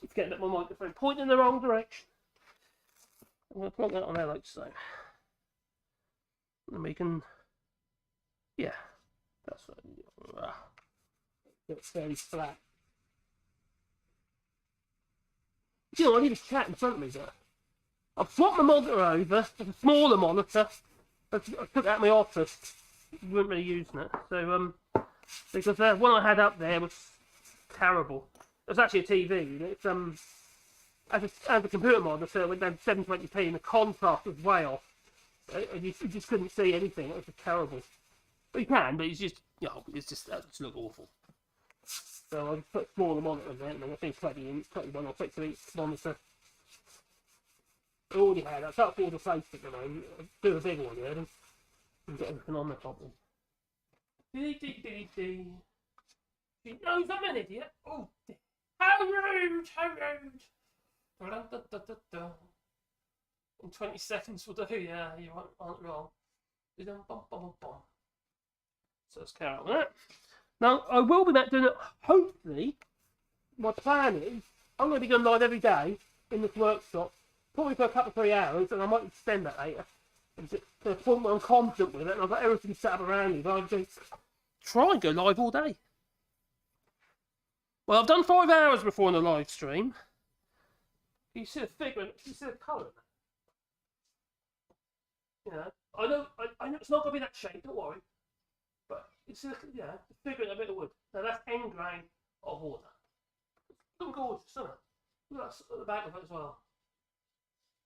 Keep getting at my microphone, pointing in the wrong direction. I'm going to plug that on there like so. And we can, yeah, that's what it's fairly flat. You know, I need a cat in front of me there. I've swapped my monitor over to a smaller monitor. I took it out of my office. We weren't really using it. So, because the one I had up there was terrible. It was actually a TV. It's as a computer monitor, it went down to 720p and the contrast was way off. You just couldn't see anything. It was terrible. But you can, but it's just, you know, it's just look awful. So I just put a smaller monitor in there, and I think 20 inch, 21 or 22 inch monitor. I already had. I can't afford to replace it at the moment. I'll do a big one really, and get everything on the problem. She knows I'm an idiot. Oh, how rude! How rude! In 20 seconds we'll do. Yeah, you aren't wrong. So let's carry on with that. Now I will be back doing it. Hopefully, my plan is I'm going to be going live every day in this workshop, probably for a couple of 3 hours, and I might extend that later. To the point where I'm confident with it, and I've got everything set up around me, but I'll just try and go live all day. Well, I've done 5 hours before in a live stream. Can you see the figure? Can you see the colour in that? Yeah, I know it's not going to be that shape, don't worry. But it's the figure in a bit of wood. Now that's end grain of water. It's looking gorgeous, isn't it? Look at the back of it as well.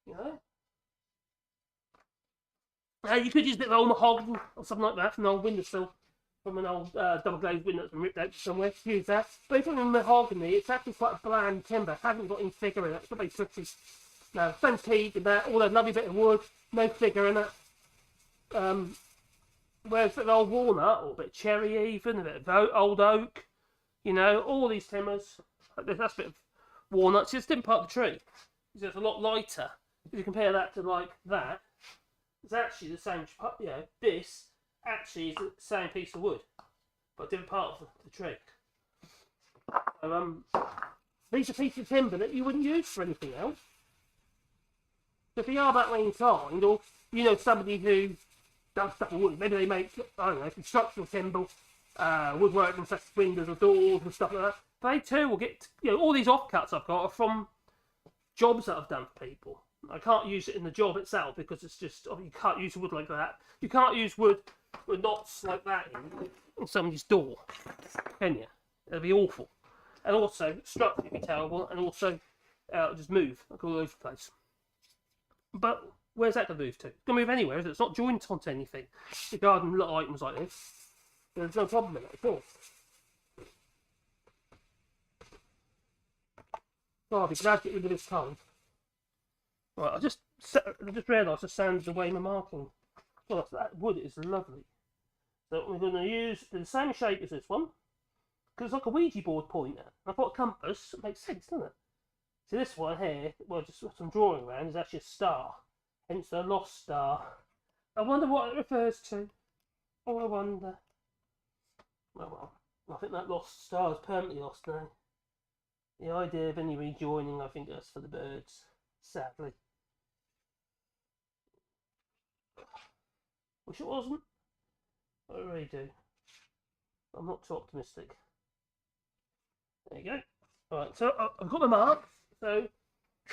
You know? You could use a bit of old mahogany or something like that from an old windowsill, from an old double glazed window that's been ripped out somewhere. Use that. But if it's mahogany, it's actually quite a bland timber. It hasn't got any figure in it. It's not very pretty. No, same teak and that, all that lovely bit of wood, no figure in it. Whereas an old walnut, or a bit of cherry even, a bit of old oak, you know, all these timbers, that's a bit of walnut, it's just a different part of the tree. It's a lot lighter. If you compare that to like that, it's actually the same, you know, this actually is the same piece of wood, but a different part of the tree. So, these are pieces of timber that you wouldn't use for anything else. So if you are that way inclined, or you know somebody who does stuff with wood, maybe they make, I don't know, constructional timber, woodworking such as windows or doors and stuff like that. They too will get, you know, all these offcuts I've got are from jobs that I've done for people. I can't use it in the job itself because it's just, you can't use wood like that. You can't use wood with knots like that in somebody's door, can you? It'll be awful. And also, structure will be terrible, and also, it'll just move like all over the place. But where's that going to move to? It's going to move anywhere, is it? It's not joined onto anything regarding little items like this. There's no problem in it at all. Oh, I'll be glad to get rid of this cold. Right, I just realised I sanded away my marking. Well, that wood is lovely. So we're going to use the same shape as this one, because it's like a Ouija board pointer. I've got a compass. It makes sense, doesn't it? So this one here, well, just what I'm drawing around, is actually a star. Hence the lost star. I wonder what it refers to. Oh, I wonder. Well, I think that lost star is permanently lost now. The idea of any rejoining, I think that's for the birds, sadly. Wish it wasn't. I really do. I'm not too optimistic. There you go. Alright, so I've got my marks, so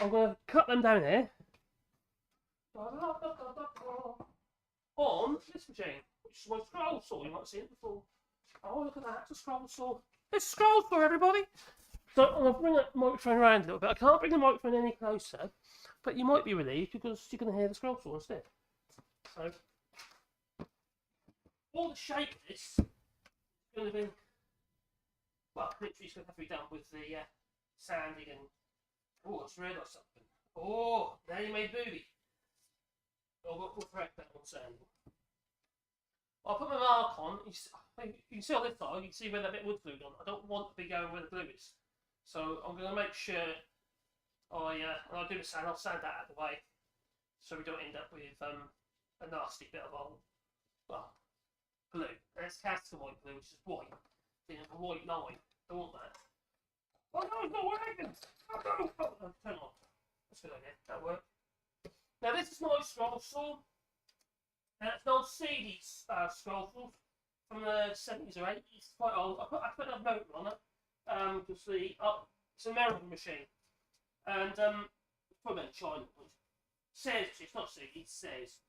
I'm going to cut them down here. On this machine, which is my scroll saw. You might have seen it before. Oh, look at that, it's a scroll saw. It's a scroll saw, everybody! So I'm going to bring that microphone around a little bit. I can't bring the microphone any closer, but you might be relieved because you're going to hear the scroll saw instead. So, all the shape of this is going to be, well, literally it's going to have to be done with the sanding and, oh, I just realised something. Oh, now you made booby. We'll correct that on sanding. I'll put my mark on. You can see on this side, you can see where that bit of wood glued on. I don't want to be going where the glue is. So I'm going to make sure when I do the sand, I'll sand that out of the way so we don't end up with a nasty bit of old, well, glue. And it's castor white glue, which is white. Then a white line. Don't want that. Oh no, it's not working! Oh no! Oh, turn on. That's a good idea. That'll work. Now this is my scroll saw. Now it's an old seedy scroll saw from the 70s or 80s. It's quite old. I put another motor on it because it's an American machine, and it's probably made in China. It says it's not seedy. It says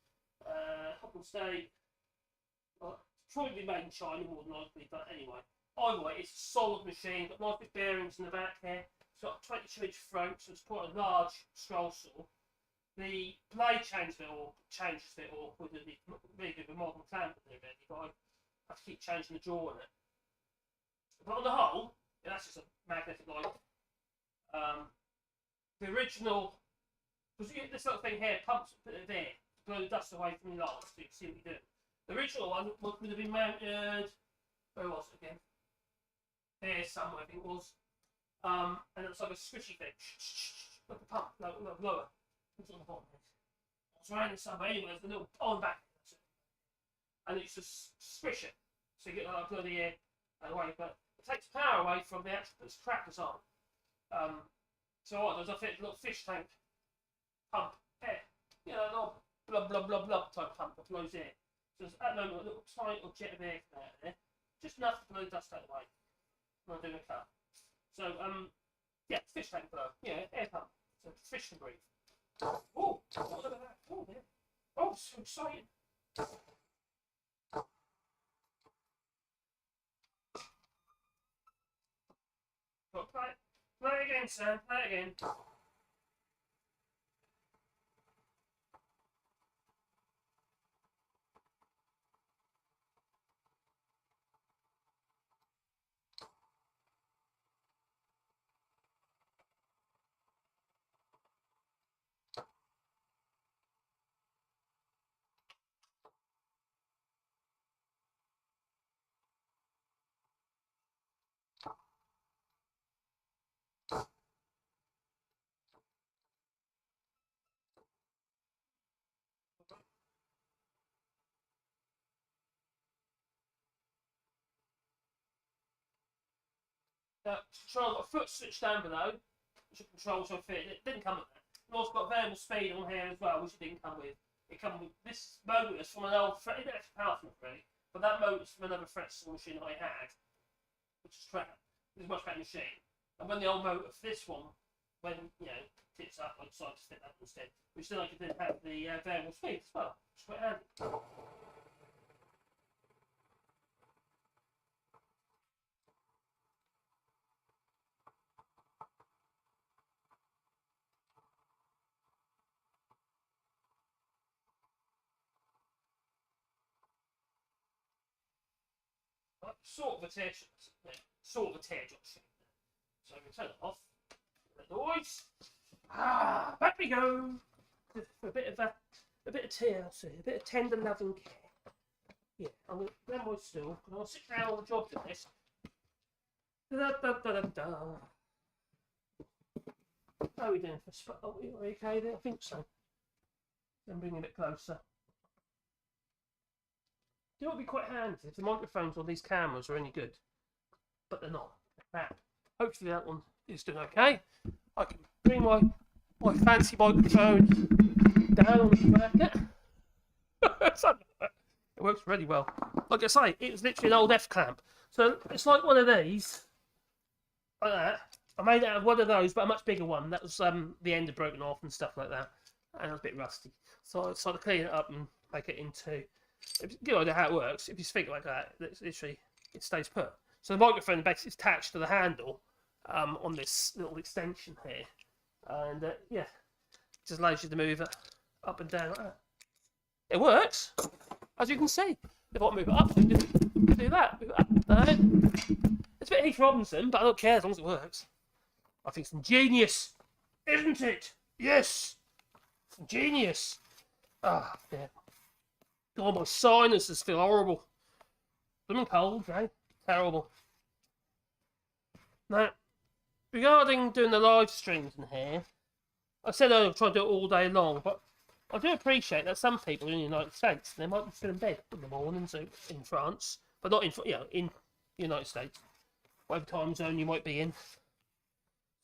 I can say it's probably made in China more than likely, but anyway. Either way, it's a solid machine. Got nice big bearings in the back here. It's got a 22-inch throat, so it's quite a large scroll saw. The blade changes a bit awkward with the really good modern clamp in there, really, but I have to keep changing the jaw on it. But on the whole, Yeah, that's just a magnetic light. The original, because you get this little thing here, pumps a bit of air to blow the dust away from your lights, so you can see what you're doing. The original one would have been mounted, where was it again? There somewhere, I think it was. And it was like a squishy thing. Like a pump, lower. It's on the bottom. I was around it somewhere anyway, there's a little on back. And it's just squish it. So you get like bloody air away, but it takes power away from the actual crackers on. So what does I fit a little fish tank pump air? You know, a little blah blah blah blah type pump that blows air. So there's at the moment a little tiny little jet of air out there. Just enough to blow the dust out of the way. When I'm doing a cut. So yeah, fish tank blow. Yeah, air pump. So fish can breathe. Oh, look at that. Oh yeah. Oh, so exciting. Play it again, Sam. Play it again. Control got a foot switch down below, which controls your fit. It didn't come with that. It's also got variable speed on here as well, which it didn't come with. It come with this motor is from an old it didn't have power from it really, but that motor is from another Fretzel machine I had, which is crap. It's a much better machine. And when the old motor for this one, when tits up, I decided to stick that instead. Which then I could then have the variable speed as well, which is quite handy. Sort of a teardrop shape. So we turn it off. The noise. Back we go. A bit of TLC, a bit of tender loving care. Yeah, I'm gonna grab my stool and I'll sit down on the job to this. Da da da da da. How are we doing for spot? Are we okay there? I think so. Then bring it a bit closer. You know what would be quite handy if the microphones on these cameras are any good, but they're not. Crap. Hopefully that one is doing okay. I can bring my fancy microphone down on the bracket. It works really well. Like I say, it was literally an old F clamp. So it's like one of these, like that. I made it out of one of those, but a much bigger one. That was the end had broken off and stuff like that, and it was a bit rusty. So I decided to clean it up and make it into. If you know how it works, if you speak like that, literally it stays put. So the microphone basically is attached to the handle on this little extension here, and yeah, it just allows you to move it up and down like that. It works, as you can see. If I move it up, do that. Move it up and down. It's a bit Heath Robinson, but I don't care as long as it works. I think it's ingenious, isn't it? Yes, it's ingenious. Ah, yeah. God, my sinuses feel horrible. I'm cold, right? Terrible. Now, regarding doing the live streams in here, I said I'll try to do it all day long, but I do appreciate that some people in the United States, they might be still in bed in the mornings in France, but not in in the United States, whatever time zone you might be in.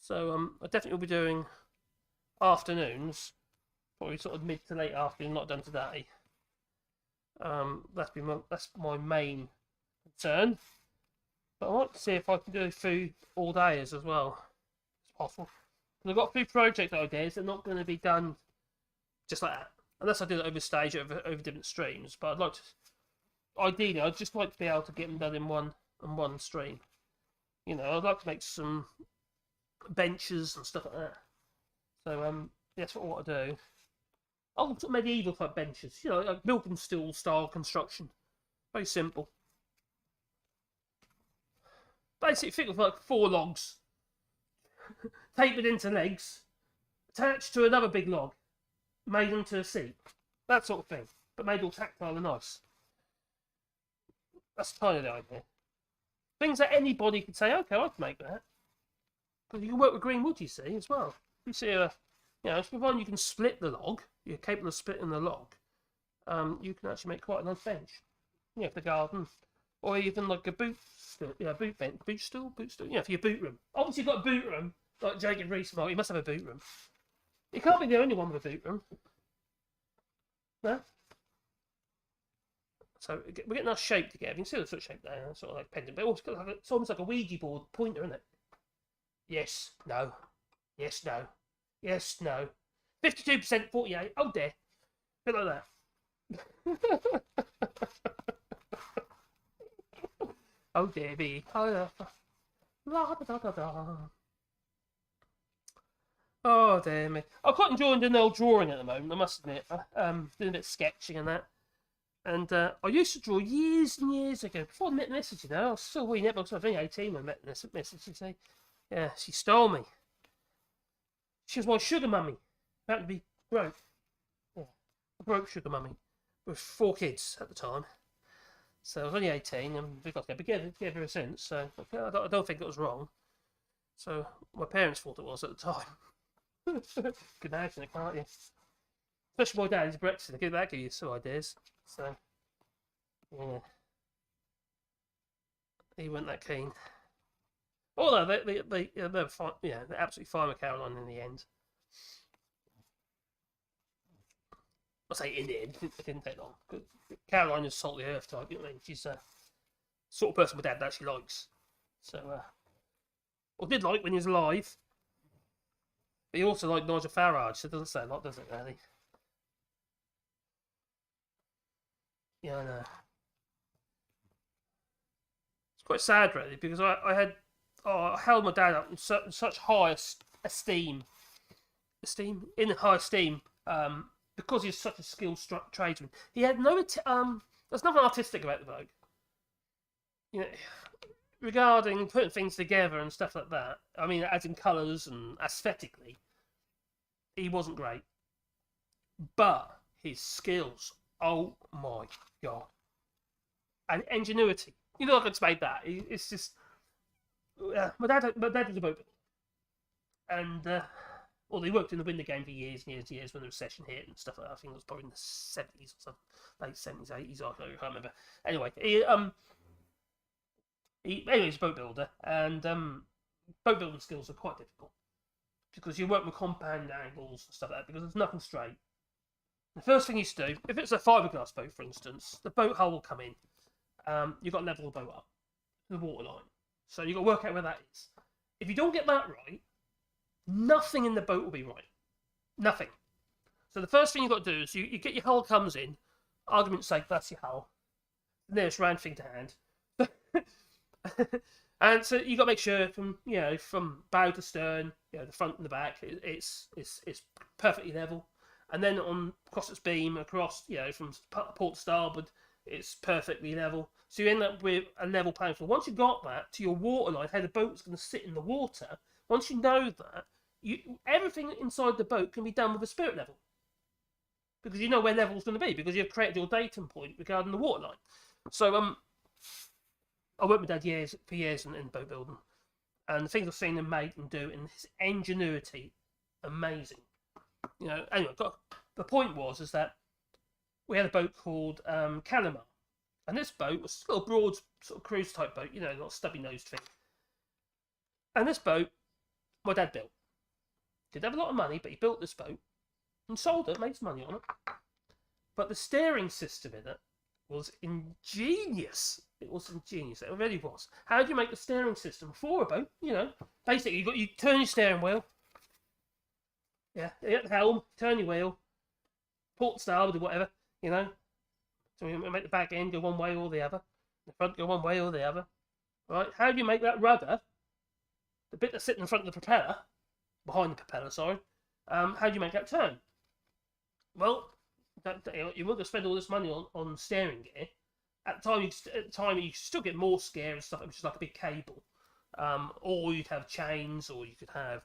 So I definitely will be doing afternoons, probably sort of mid to late afternoon. Not done today. That's my main concern. But I want to see if I can do food all day as well. It's possible. I've got a few project ideas that are not going to be done just like that, unless I do it over stage over different streams. But I'd like to, ideally, I'd just like to be able to get them done in one stream. You know, I'd like to make some benches and stuff like that. So that's what I want to do. Oh, sort of medieval type benches, you know, like Milton style construction. Very simple. Basically, think of like 4 logs tapered into legs, attached to another big log, made into a seat. That sort of thing, but made all tactile and nice. That's kind of the idea. Things that anybody could say, okay, I can make that. Because you can work with green wood, you see, as well. You see, provided you can split the log, you're capable of splitting the log, you can actually make quite a nice bench. For the garden. Or even like a boot stool, boot stool, for your boot room. Obviously, you've got a boot room, like Jacob Rees-Mogg, you must have a boot room. You can't be the only one with a boot room. No? So we're getting our shape together. You can see the sort of shape there, sort of like pendant, but it's almost like a Ouija board pointer, isn't it? Yes, no. Yes, no. Yes, no. 52%, 48. Oh dear. A bit like that. Oh dear me. Oh dear me. I'm quite enjoying doing old drawing at the moment, I must admit. Doing a bit of sketching and that. And I used to draw years and years ago, before I met Mrs. I was still wee nip, I was only 18 when I met Mrs. You see. Yeah, she stole me. She was my sugar mummy. Happened to be broke. Yeah, a broke sugar mummy. With 4 kids at the time. So I was only 18 and we got together ever since. So I don't think it was wrong. So my parents thought it was at the time. Could imagine it, can't you? Especially my dad's Brexit. That give you some ideas. So yeah, he wasn't that keen. Although they were fine, they're absolutely fine with Caroline in the end. I say in the end, it didn't take long. Caroline is salt of the earth type, you know what I mean? She's a sort of person my dad actually likes. So, or did like when he was alive. But he also liked Nigel Farage, so it doesn't say a lot, does it, really? Yeah, I know. It's quite sad, really, because I held my dad up in such high esteem. In high esteem, because he's such a skilled tradesman. He had there's nothing artistic about the bloke. Regarding putting things together and stuff like that. I mean, as in colours and aesthetically, he wasn't great. But his skills, oh my god. And ingenuity. I could say that. It's just... my dad was a boat builder. And, he worked in the window game for years and years and years when the recession hit and stuff like that. I think it was probably in the 70s or something. Late 70s, 80s, I can't remember. Anyway, he's a boat builder. And boat building skills are quite difficult. Because you work with compound angles and stuff like that, because there's nothing straight. The first thing you do, if it's a fiberglass boat, for instance, the boat hull will come in. You've got to level the boat up to the water line. So you've got to work out where that is. If you don't get that right, nothing in the boat will be right. Nothing. So the first thing you've got to do is you get your hull comes in. Argument's sake, that's your hull. The nearest round thing to hand. And so you've got to make sure from bow to stern, the front and the back, it's perfectly level. And then across its beam, from port to starboard, it's perfectly level. So you end up with a level playing field. Once you've got that to your water line, how the boat's going to sit in the water, once you know that, everything inside the boat can be done with a spirit level. Because you know where level's going to be, because you've created your datum point regarding the water line. So, I worked with Dad for years in boat building. And the things I've seen him make and do, and his ingenuity, amazing. Anyway, the point is that we had a boat called Calamar. And this boat was a little broad sort of cruise type boat, not stubby nosed thing. And this boat, my dad built. Didn't have a lot of money, but he built this boat and sold it, made some money on it. But the steering system in it was ingenious. It was ingenious. It really was. How do you make the steering system for a boat? Basically, you turn your steering wheel. Yeah, you get the helm, turn your wheel, port starboard or whatever, So we make the back end go one way or the other, the front go one way or the other. Right? How do you make that rudder, the bit that's sitting in front of the propeller, behind the propeller, sorry, how do you make that turn? Well, you're not going to spend all this money on steering gear. At the time, you still get more scare and stuff, which is like a big cable. or you'd have chains, or you could have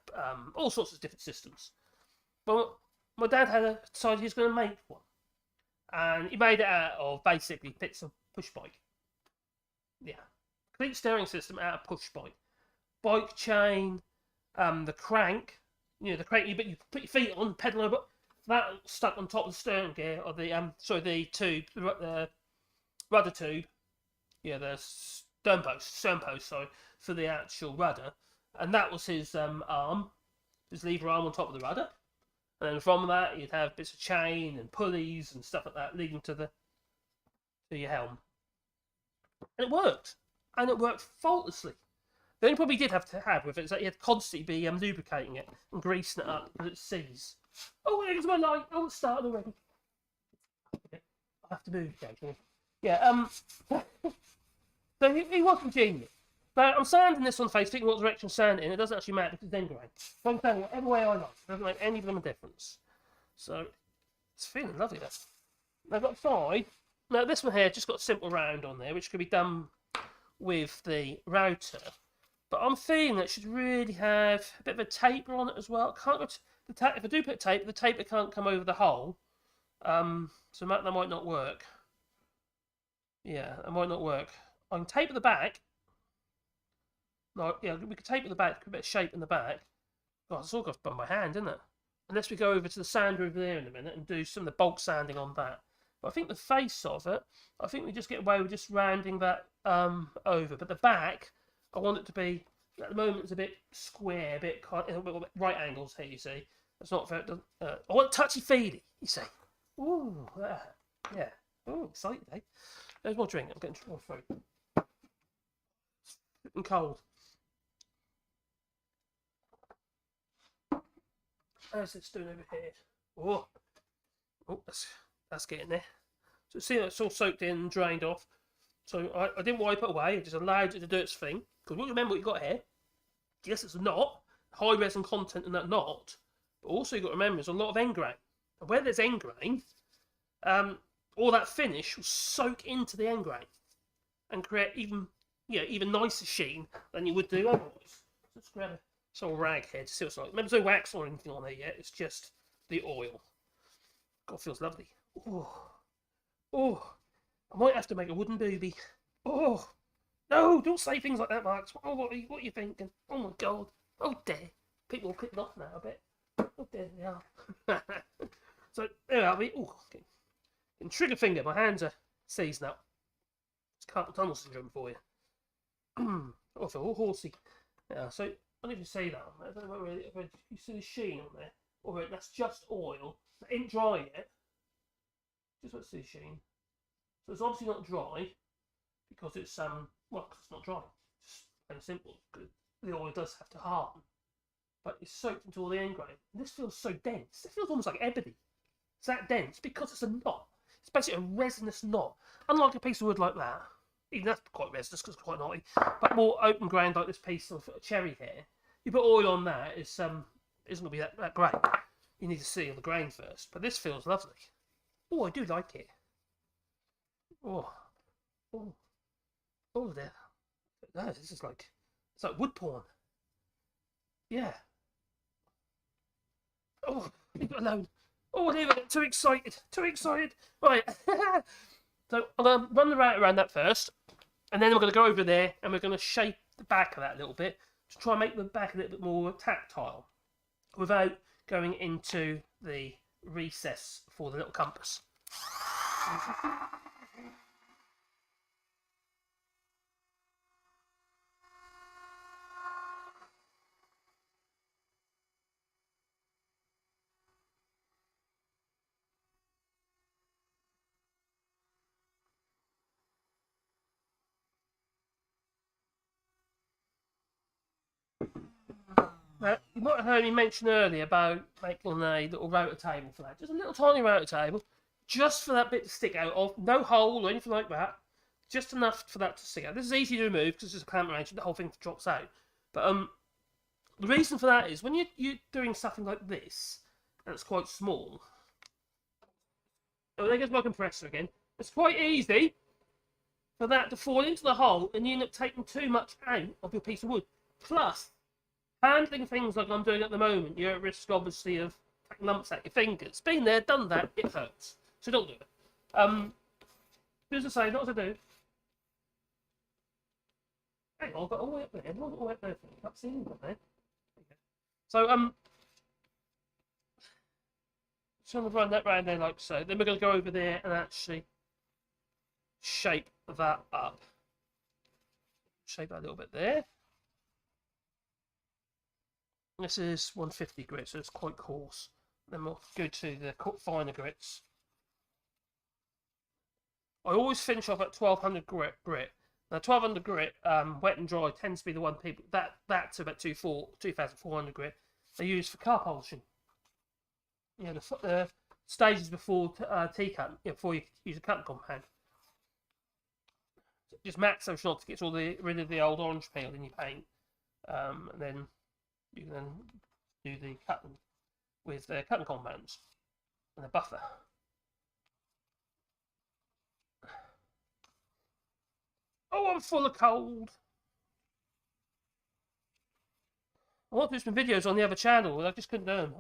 all sorts of different systems. But my dad had decided he was going to make one, and he made it out of basically bits of push bike. Yeah, complete steering system out of push bike chain, the crank. You know, the crank you put your feet on, pedal over. That stuck on top of the steering gear, or the the tube, the rudder tube. Yeah, the stern post, sorry, for the actual rudder, and that was his arm, his lever arm on top of the rudder, and then from that you'd have bits of chain and pulleys and stuff like that leading to your helm, and it worked faultlessly. The only problem he did have to have with it is that he had to constantly be lubricating it and greasing it up because it seized. Oh, there's my light. Oh, it's started already. I have to move again. Yeah, so he was ingenious. Now, I'm sanding this on the face, thinking what direction to sand it in. It doesn't actually matter because it's end grain. So I'm sanding whatever way I like. It doesn't make any of them a difference. So, it's feeling lovely, that. I've got 5. Now, this one here just got a simple round on there, which could be done with the router. But I'm feeling that it should really have a bit of a taper on it as well. Can't go if I do put tape, the taper can't come over the hole. So that might not work. Yeah, that might not work. I can taper the back. No, yeah, we could taper the back, a bit of shape in the back. God, it's all got by my hand, isn't it? Unless we go over to the sander over there in a minute and do some of the bulk sanding on that. But I think the face of it, I think we just get away with just rounding that over. But the back, I want it to be, at the moment, it's a bit square, a bit right angles here, you see. It's not very, I want touchy-feely, you see. Ooh, yeah. Ooh, excited, eh? There's more drink. I'm getting more throat. It's getting cold. How's this doing over here? Oh, that's getting there. So see, it's all soaked in and drained off. So I didn't wipe it away. I just allowed it to do its thing. Because remember what you got here. Yes, it's a knot, high resin content in that knot. But also you got to remember there's a lot of end grain. And where there's end grain, all that finish will soak into the end grain and create even nicer sheen than you would do otherwise. Let's grab a sort of rag here to see what it's like. Remember, there's no wax or anything on there yet. It's just the oil. God, it feels lovely. Oh, I might have to make a wooden booby. Oh, no, don't say things like that, Mark. Oh, what are you thinking? Oh my God. Oh dear. People are clicking off now a bit. Oh dear, they are. So there I'll be. Oh, okay. And trigger finger, my hands are seized now. It's carpal tunnel syndrome for you. Oh, I feel all horsey. Yeah, so I don't know if you see that. I don't know whether you see the sheen on there, or that's just oil. It ain't dry yet. Just want to see the sheen. So it's obviously not dry because it's well, cause it's not dry. Just plain simple. The oil does have to harden, but it's soaked into all the end grain. And this feels so dense. It feels almost like ebony. It's that dense because it's a knot. It's basically a resinous knot. Unlike a piece of wood like that, even that's quite resinous because it's quite knotty, but more open grain like this piece of cherry here. You put oil on that, it's isn't going to be that great. You need to seal the grain first. But this feels lovely. Oh, I do like it. Oh, there. No, this is like, it's like wood porn. Yeah. Oh, leave it alone. Oh, leave it. Too excited. Right. So I'm going to run the router around that first, and then we're going to go over there and we're going to shape the back of that a little bit to try and make the back a little bit more tactile without going into the recess for the little compass. Now, you might have heard me mention earlier about making a little router table for that. Just a little tiny router table, just for that bit to stick out of. No hole or anything like that. Just enough for that to stick out. This is easy to remove because it's a clamp arrangement. The whole thing drops out. But the reason for that is when you're doing something like this, and it's quite small. Oh, there goes my compressor again. It's quite easy for that to fall into the hole and you end up taking too much out of your piece of wood. Plus, handling things like I'm doing at the moment, you're at risk, obviously, of taking lumps at your fingers. Been there, done that, it hurts. So don't do it. As I say, not to do. Hang on, I've got all the way up there. All the way up there. I've seen it there. So, just going to run that round there like so. Then we're going to go over there and actually shape that up. Shape that a little bit there. This is 150 grit, so it's quite coarse. Then we'll go to the finer grits. I always finish off at 1200 grit. Now 1200 grit, wet and dry, tends to be the one people that's about 2400 grit they use for car polishing. You know, the stages before T-cut, before you use a cutting compound. So just max so not to get rid of the old orange peel in your paint, and then you can then do the cutting with the cutting compounds and the buffer. Oh, I'm full of cold. I want to do some videos on the other channel, but I just couldn't do them.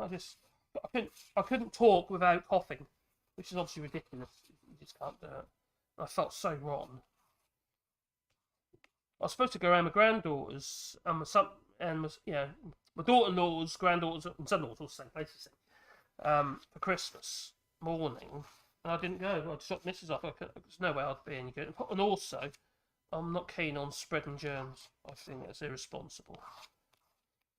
I couldn't talk without coughing, which is obviously ridiculous. You just can't do it. I felt so rotten. I was supposed to go around my granddaughters and my daughter-in-law's, granddaughters, and son-in-laws, all the same place, for Christmas morning, and I didn't go. I dropped Mrs. off. There's no way I'd be any good. And also, I'm not keen on spreading germs. I think that's irresponsible.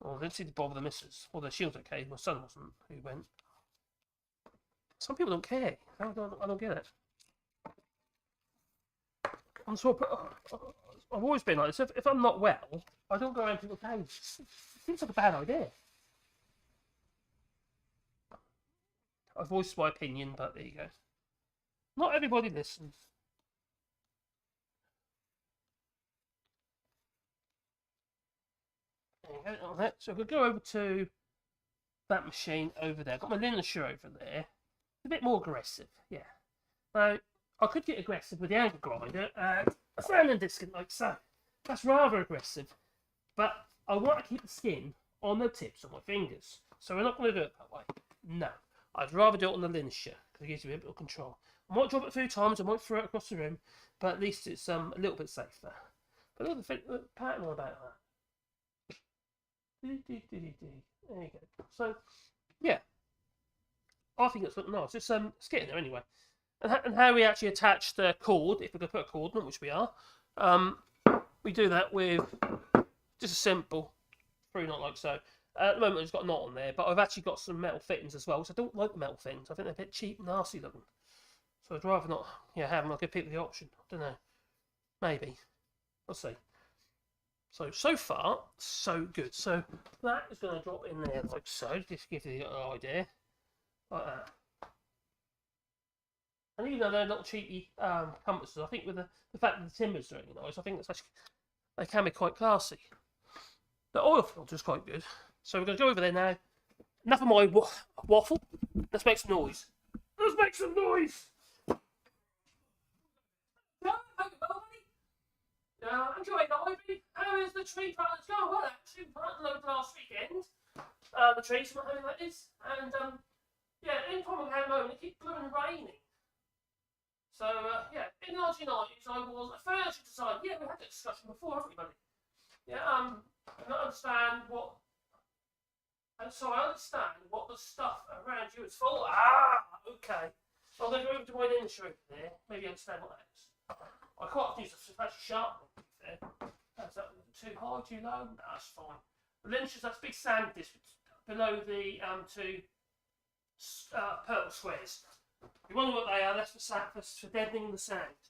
Well, I didn't seem to bother the missus. Although she was okay. My son wasn't, who went. Some people don't care. I don't get it. And so I've always been like this. If I'm not well, I don't go around people's houses. It seems like a bad idea. I've voiced my opinion, but there you go. Not everybody listens. So we'll go over to that machine over there. I've got my linisher over there. It's a bit more aggressive, yeah. Now, I could get aggressive with the angle grinder and a sanding disc like so. That's rather aggressive. But I want to keep the skin on the tips of my fingers. So we're not going to do it that way. No. I'd rather do it on the linisher because it gives you a bit of control. I might drop it a few times, I might throw it across the room, but at least it's a little bit safer. But look at the pattern about that. There you go. So, yeah, I think it's looking nice. It's getting there anyway. And how we actually attach the cord, if we're going to put a cord on, which we are, we do that with just a simple through knot like so. At the moment, it's got a knot on there, but I've actually got some metal fittings as well. So I don't like the metal fittings. I think they're a bit cheap and nasty looking. So I'd rather not, have them. I'll give people the option. I don't know. Maybe. We'll see. So far, so good. So that is going to drop in there like so, just to give you an idea. Like that. And even though they're not cheapy compasses, I think with the fact that the timber's really nice, I think it's actually, they can be quite classy. The oil filter is quite good. So we're going to go over there now. Enough of my waffle. Let's make some noise. Let's make some noise! Enjoy the hobby. How is the tree plants going? Well, actually, we planted loads last weekend. The trees, how that is. And, in Common Hand moment, it keeps blooming raining. So, in the 1990s, I was a furniture designer. Yeah, we had that discussion before, haven't we, buddy? Yeah, I understand what. So I understand what the stuff around you is for. Okay. So I'm going to go over to my industry over there. Maybe understand what that is. I quite use a special sharpening there. Is that too high, too low? No, that's fine. The linishes, that's big sand disc below the two purple squares. If you wonder what they are, that's for deadening the sound.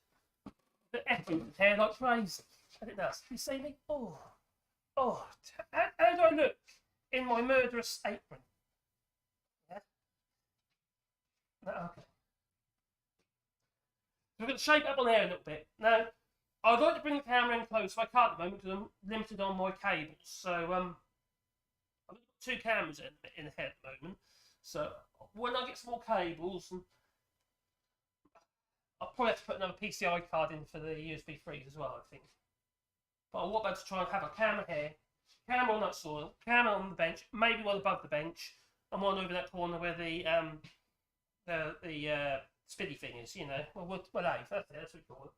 The echoing the hair like crazy. And it does. Can you see me? Oh. How do I look in my murderous apron? Yeah? No, okay. We're going to shape up on there a little bit. Now, I'd like to bring the camera in close, but I can't at the moment because I'm limited on my cables. So, I've got two cameras in the head at the moment. So, when I get some more cables, and I'll probably have to put another PCI card in for the USB 3s as well, I think. But I want to try and have a camera here Camera on that soil, camera on the bench, maybe one above the bench, and one over that corner where the spinny thing is, you know. Well, lathe, that's it, that's what we call it.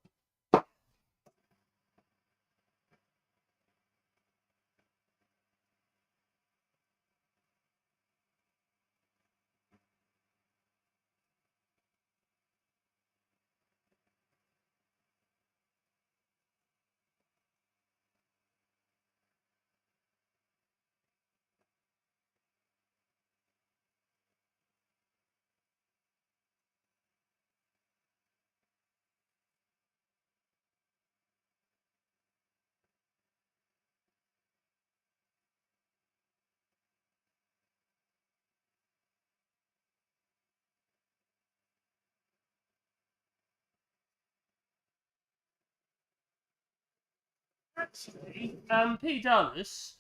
Actually, Peter Dallas,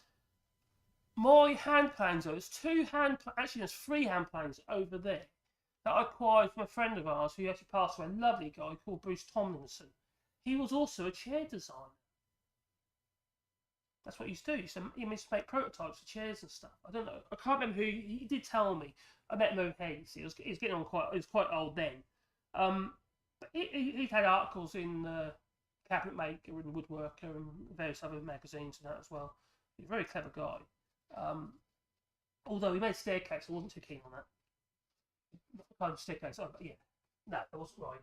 my hand plans, there's actually there's 3 hand plans over there that I acquired from a friend of ours who actually passed away, a lovely guy called Bruce Tomlinson. He was also a chair designer. That's what he used to do. He used to make prototypes of chairs and stuff. I don't know. I can't remember who. He did tell me. I met him over here. He was getting on quite. He was quite old then. But he had articles in Cabinet Maker and Woodworker and various other magazines and that as well. He's a very clever guy. Although he made a staircase, I wasn't too keen on that. Not the kind of staircase. Oh, but yeah, no, that wasn't right.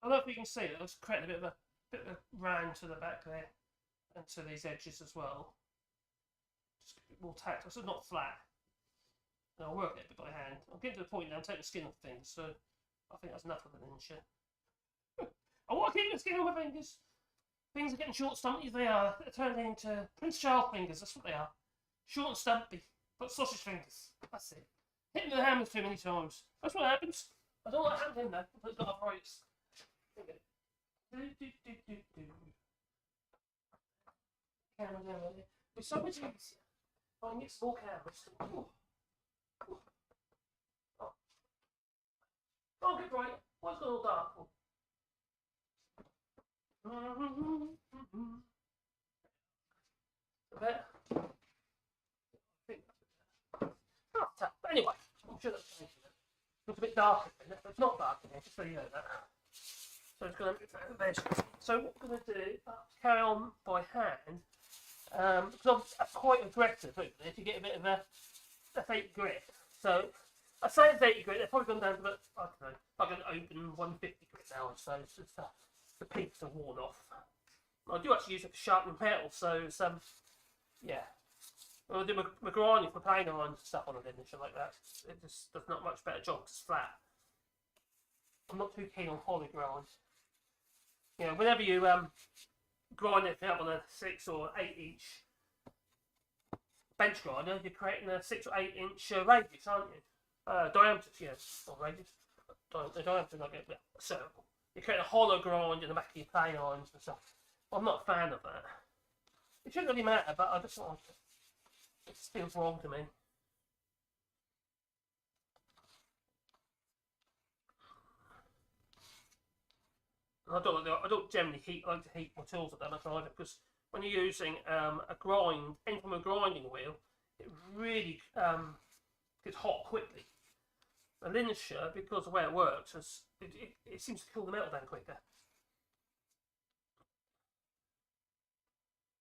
I don't know if you can see it. It's creating a bit of a round to the back there and to these edges as well. Just a bit more tactile, so it's not flat. And I'll work it a bit by hand. I'm getting to the point now. I'm taking the skin off things, so I think that's enough of an inch. I want to keep the skin off my fingers. Things are getting short, stumpy. They are. They're turning into Prince Charles fingers. That's what they are. Short and stumpy, but sausage fingers. That's it. Hitting the hammers too many times. That's what happens. I don't like hammering though. It's got arthritis. Camera down there. It's so much easier. I can get some more cameras. Oh. Oh, get bright. Why's it got all dark for? A bit. I think that's it. Looks a bit darker in it, but it's not dark in here, just so you know that. So it's going to So what we're going to do is carry on by hand, because I'm quite aggressive with this. You get a bit of a 80 grit. So I say it's 80 grit. They've probably gone down to about, I don't know, like an open 150 grit now. So it's just the peaks are worn off. I do actually use it for sharpening metal. So it's yeah. Well, I do my grinding for plain irons and stuff on it and shit like that. It just does not much better job because it's flat. I'm not too keen on hollow grinds. You know, whenever you grind it up on a 6 or 8 inch bench grinder, you're creating a 6 or 8 inch radius, aren't you? Diameter, yeah, or radius. The diameter, like a circle. You're creating a hollow grind in the back of your plain irons and stuff. I'm not a fan of that. It shouldn't really matter, but I just want it. It feels wrong to me. I don't generally like to heat my tools at that much either, because when you're using anything from a grinding wheel, it really gets hot quickly. A linisher, because of the way it works, it seems to cool the metal down quicker.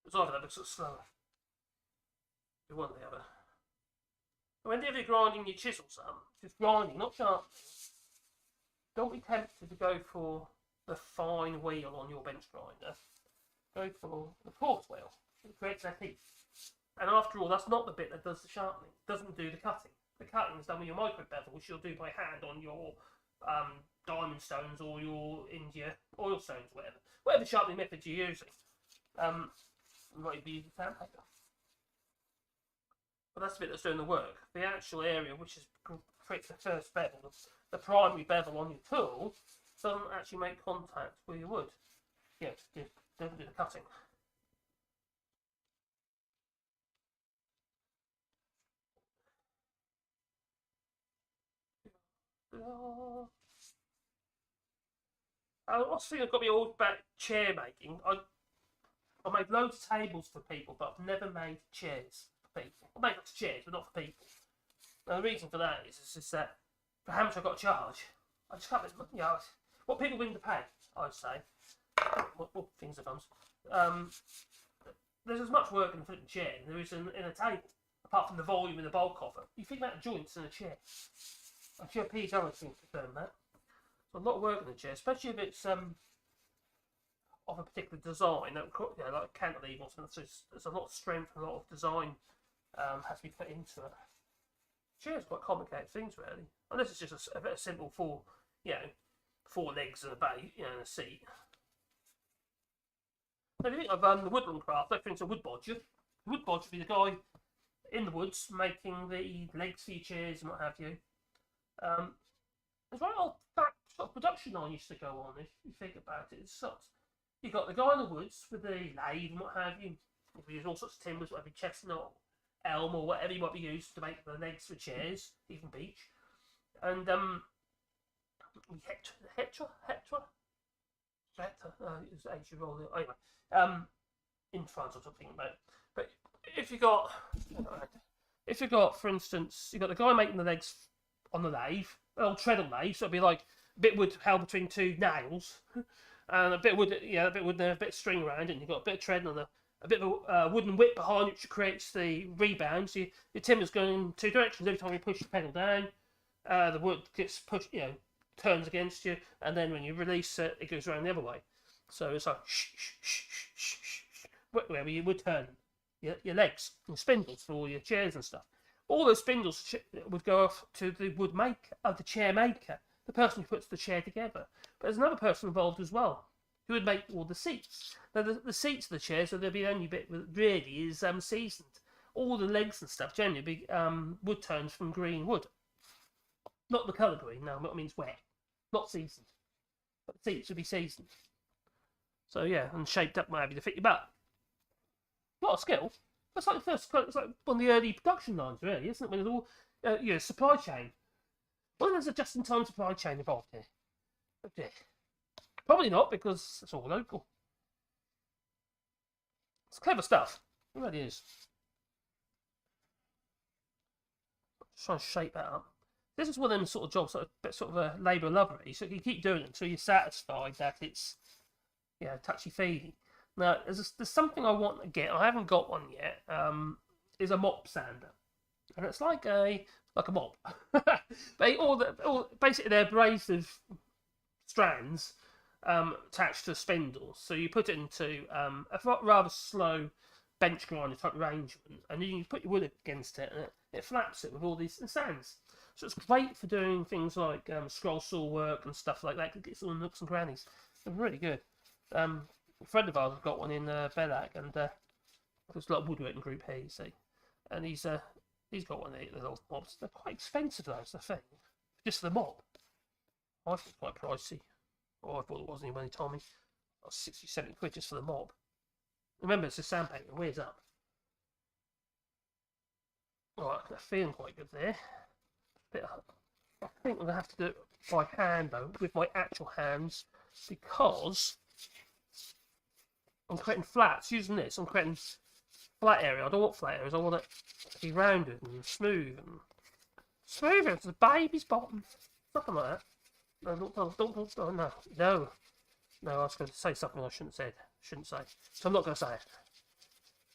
It's either that looks sort of slower. Do one or the other. Whenever you're grinding your chisels up, just grinding, not sharpening, don't be tempted to go for the fine wheel on your bench grinder. Go for the coarse wheel. It creates that heat. And after all, that's not the bit that does the sharpening. It doesn't do the cutting. The cutting is done with your micro bevel, which you'll do by hand on your diamond stones or your India oil stones, whatever sharpening method you're using. You might be using sandpaper. But that's the bit that's doing the work. The actual area, which is creates the first bevel, the primary bevel on your tool, doesn't actually make contact with your wood. Yeah, it doesn't do the cutting. I also think I've got my old back chair making. I made loads of tables for people, but I've never made chairs for people. I made lots of chairs, but not for people. And the reason for that is that for how much I've got to charge, I just can't, you know, what people willing to pay, I'd say. What things are thumbs. There's as much work in a flipping chair than there is in a table, apart from the volume and the bulk of it. You think about joints in a chair. I'm sure Pete's other things confirm that. So a lot of work in a chair, especially if it's of a particular design, that, you know, like a cantilever or something. So there's a lot of strength and a lot of design has to be put into it. Chair's quite complicated things, really. Unless it's just a bit of simple four legs and a base, you know, and a seat. Now, if you think of the woodland craft, like for instance, a wood bodger. The wood bodger would be the guy in the woods making the legs for your chairs and what have you. There's very old sort of production line used to go on if you think about it. It's sort of, you got the guy in the woods with the lathe and what have you. You use all sorts of timbers, whatever, chestnut, elm, or whatever you might be used to make the legs for chairs, even beech. And Hector, is actually rolling. Anyway, in France, I'm thinking about. But if you got, for instance, you got the guy making the legs on the lathe, an old treadle lathe, so it'd be like a bit of wood held between two nails, and a bit of wood, a bit of wood, and a bit of string around it, and you've got a bit of tread and a bit of a wooden whip behind which creates the rebound. So your timber's going in two directions. Every time you push the pedal down, the wood gets pushed, turns against you, and then when you release it, it goes around the other way. So it's like where you would turn your legs, your spindles for all your chairs and stuff. All those spindles would go off to the wood maker, the chair maker, the person who puts the chair together. But there's another person involved as well, who would make all the seats. Now the seats of the chairs, so there'll be the only bit that really is seasoned. All the legs and stuff generally be wood tones from green wood. Not the colour green, no, what means wet. Not seasoned. But the seats would be seasoned. So yeah, and shaped up maybe to fit your butt. A lot of skill. It's like one of the early production lines, really, isn't it? When it's all supply chain. Well, there's a just-in-time supply chain involved here. Okay. Probably not, because it's all local. It's clever stuff. It really is. Just trying to shape that up. This is one of them sort of jobs, sort of a labour of love, really. So you keep doing it until you're satisfied that it's, touchy feely. Now, there's something I want to get. I haven't got one yet. Is a mop sander, and it's like a mop. Basically they're abrasive strands attached to spindles. So you put it into a rather slow bench grinder type arrangement, and then you put your wood against it, and it flaps it with all these sands. So it's great for doing things like scroll saw work and stuff like that. It gets all the nooks and crannies. They're really good. A friend of ours has got one in Bellac, and there's a lot of woodworking group here, you see, and he's got one of the little mobs. They're quite expensive, though. It's the thing. Just the mob. I think it's quite pricey. Oh, I thought it wasn't when he told me. 60, 70 quid just for the mob. Remember, it's a sandpaper. It wears up. Alright, they're feeling quite good there. I think I'm going to have to do it by hand, though, with my actual hands, because I'm creating flats. Using this, I'm creating flat area. I don't want flat areas. I want it to be rounded and smooth as the baby's bottom. Something like that. No, no. I was going to say something I shouldn't say. So I'm not going to say it.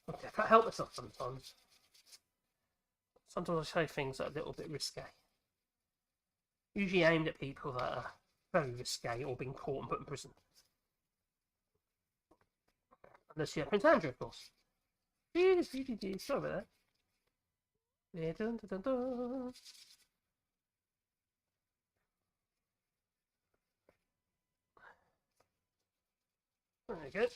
Okay, I can't help myself sometimes. Sometimes I say things that are a little bit risque. Usually aimed at people that are very risque or being caught and put in prison. Unless you're Prince Andrew, of course. Sorry about that. Dun, dun, dun, dun. There we go.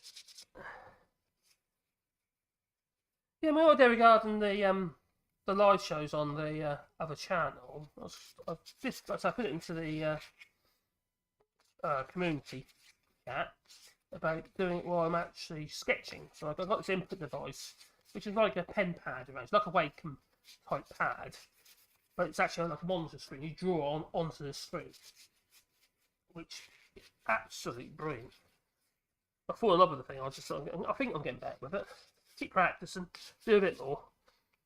Yeah, my idea regarding the live shows on the other channel, I put it into the community chat about doing it while I'm actually sketching. So I've got this input device, which is like a pen pad arranged, like a Wacom type pad, but it's actually like a monitor screen. You draw onto the screen, which is absolutely brilliant. I fall in love with the thing. I think I'm getting better with it. Keep practicing, do a bit more,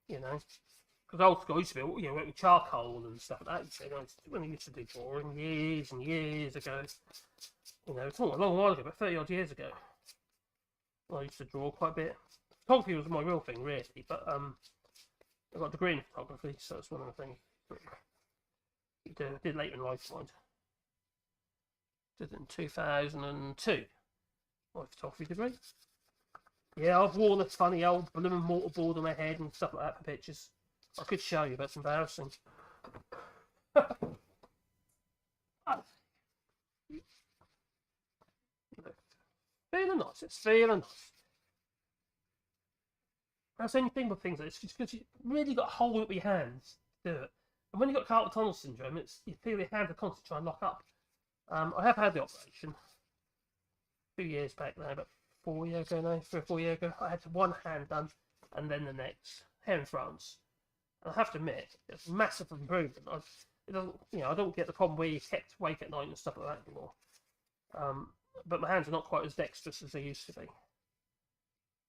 Because old school used to be, work with charcoal and stuff like that. When I used to do drawing years and years ago. It's not a long while ago, but 30 odd years ago. I used to draw quite a bit. Photography was my real thing, really, but I got a degree in photography, so it's one of the things I did later in life. Did it in 2002. My photography degree. Yeah, I've worn a funny old blooming mortarboard on my head and stuff like that for pictures. I could show you, but it's embarrassing. Feeling nice. It's feeling nice. That's the only thing with things like this, because you really got to hold up your hands to do it. And when you've got carpal tunnel syndrome, you feel your hands are constantly trying to lock up. I have had the operation 2 years back now, but 4 years ago now, 3 or 4 years ago. I had one hand done, and then the next here in France. And I have to admit, it's a massive improvement. I don't get the problem where you're kept awake at night and stuff like that anymore. But my hands are not quite as dexterous as they used to be. I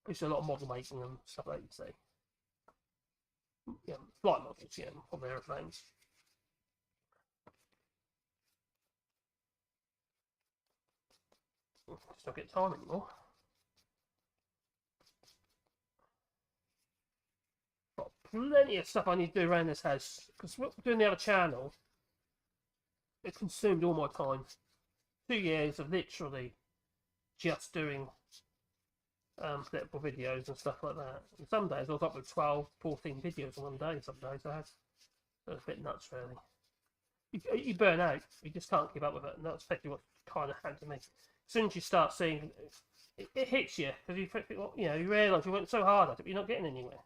used to do a lot of model making and stuff like that, you see. Flight models, on the aeroplanes. Just don't get time anymore. Got plenty of stuff I need to do around this house, because doing the other channel, it consumed all my time. 2 years of literally just doing collectible videos and stuff like that. And some days I was up with 12, 14 videos in one day. Some days I had. So it's a bit nuts, really. You burn out. You just can't keep up with it, and that's especially what kind of happened to me. As soon as you start seeing it hits you, because you realise you went so hard at it, but you're not getting anywhere.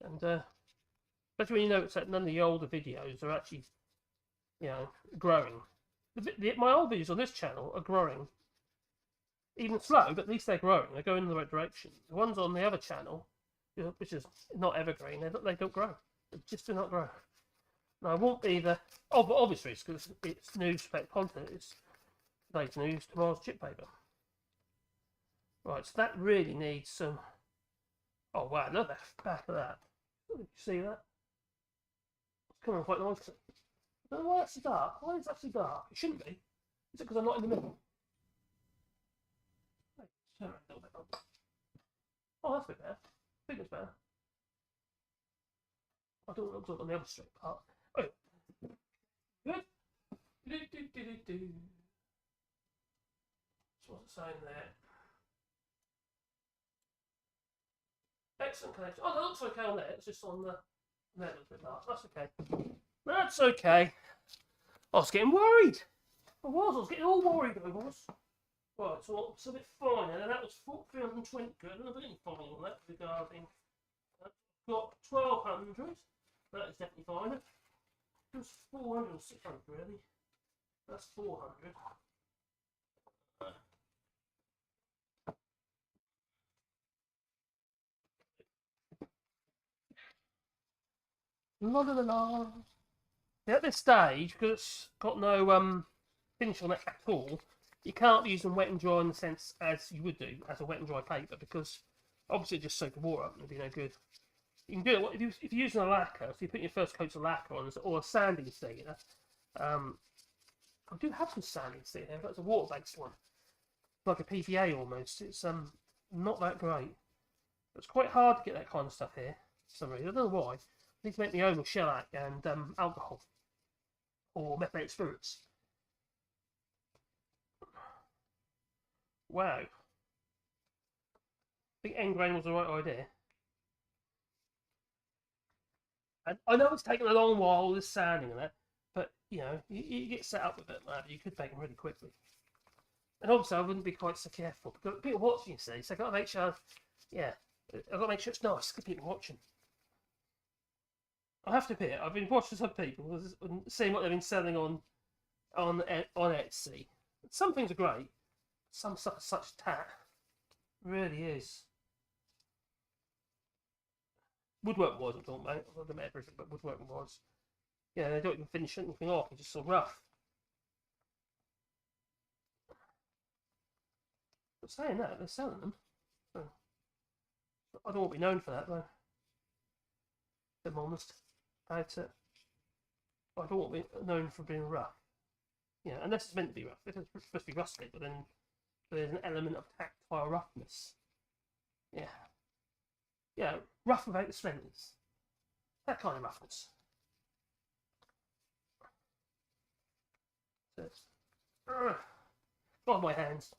And especially when you notice that none of the older videos are actually, growing. My old videos on this channel are growing. Even slow, but at least they're growing. They're going in the right direction. The ones on the other channel, which is not evergreen, they don't grow. They just do not grow. Now, I won't be the obvious risk, because it's news content. It's today's news, tomorrow's chip paper. Right, so that really needs some. Oh wow, look at the back of that. You see that? come on quite nicely. I don't know why that's so dark. Why is that so dark? It shouldn't be. Is it because I'm not in the middle? Hey, turn around a little bit. Oh, that's a bit better. I think it's better. I don't look like on the other straight part. Oh, good. Do. So what's it saying there? Excellent connection. Oh, that looks okay on there. It's just on the there a little bit dark. That's okay. That's okay. I was getting worried. I was getting all worried. I was. Right, so it's a bit fine, and that was 320 good. I don't have any fine on that regarding. Got 1200. That is definitely fine. It was 400 and 600 really. That's 400. La la la la. At this stage, because it's got no finish on it at all, you can't use them wet and dry in the sense as you would do as a wet and dry paper, because obviously it just soak the water up and it'll be no good. You can do it if you're using a lacquer, so you put your first coats of lacquer on, or a sanding sealer. I do have some sanding sealer, but it's a water-based one, like a PVA almost. It's not that great. It's quite hard to get that kind of stuff here for some reason. I don't know why. I need to make my own with shellac and alcohol or methylated spirits. Wow. I think end grain was the right idea. And I know it's taken a long while, this sanding and that, but you know, you get set up with it, man. You could make them really quickly. And also, I wouldn't be quite so careful because people watching, you see, so I've got to make sure, yeah, I've got to make sure it's nice for people watching. I have to admit, I've been watching some people and seeing what they've been selling on Etsy. Some things are great. Some stuff is such tat. It really is. Woodworking was, I'm talking about. I don't know everything, but woodworking was. Yeah, they don't even finish anything off. It's just so rough. But saying that, they're selling them. So, I don't want to be known for that, though. If I'm honest about it. I don't want to be known for being rough. Yeah, unless it's meant to be rough. It's supposed to be rustic, but then there's an element of tactile roughness. Yeah. Yeah, rough without the splendors. That kind of roughness. God, my hands.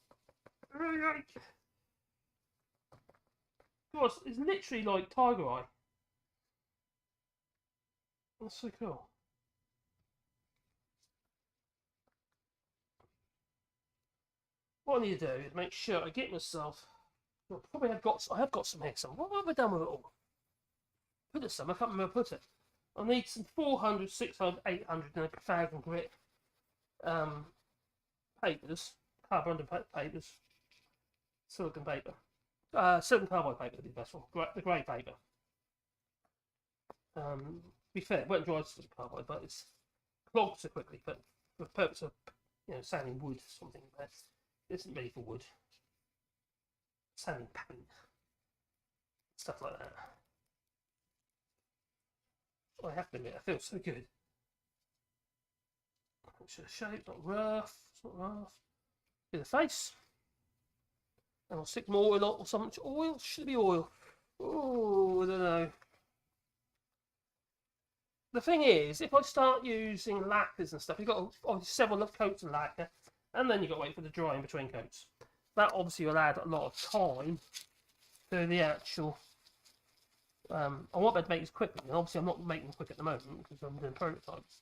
God, it's literally like Tiger Eye. That's so cool. What I need to do is make sure I get myself. I probably have got. I have got some here. What have I done with it all? Put it some. I can't remember where I put it. I need some 400, 600, 800, and 1,000 grit papers, carbon papers, silicon paper, silicon carbide paper would be the best one. The grey paper. To be fair, wet and dry silicon carbide, but it's clogged so quickly. But for the purpose of sanding wood, something that isn't ready for wood, sanding paint, stuff like that. I have to admit, I feel so good. It's a shape, not rough. It's not rough. Do the face. And I'll stick more oil or something. Oil? Should it be oil? Oh, I don't know. The thing is, if I start using lacquers and stuff, you've got obviously several coats of lacquer, and then you've got to wait for the dry in between coats. That obviously will add a lot of time to the actual. I want to make this quickly, and obviously I'm not making them quick at the moment because I'm doing prototypes.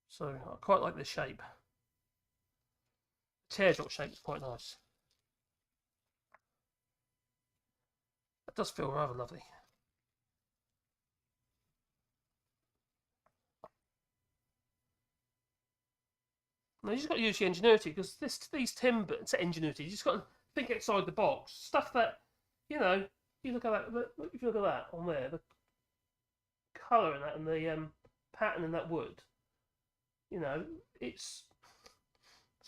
So I quite like this shape. The teardrop shape is quite nice. It does feel rather lovely. Now you just got to use your ingenuity because these timber ingenuity. You just got to think outside the box. Stuff that you look at that. If you look at that on there, the colour in that and the pattern in that wood. It's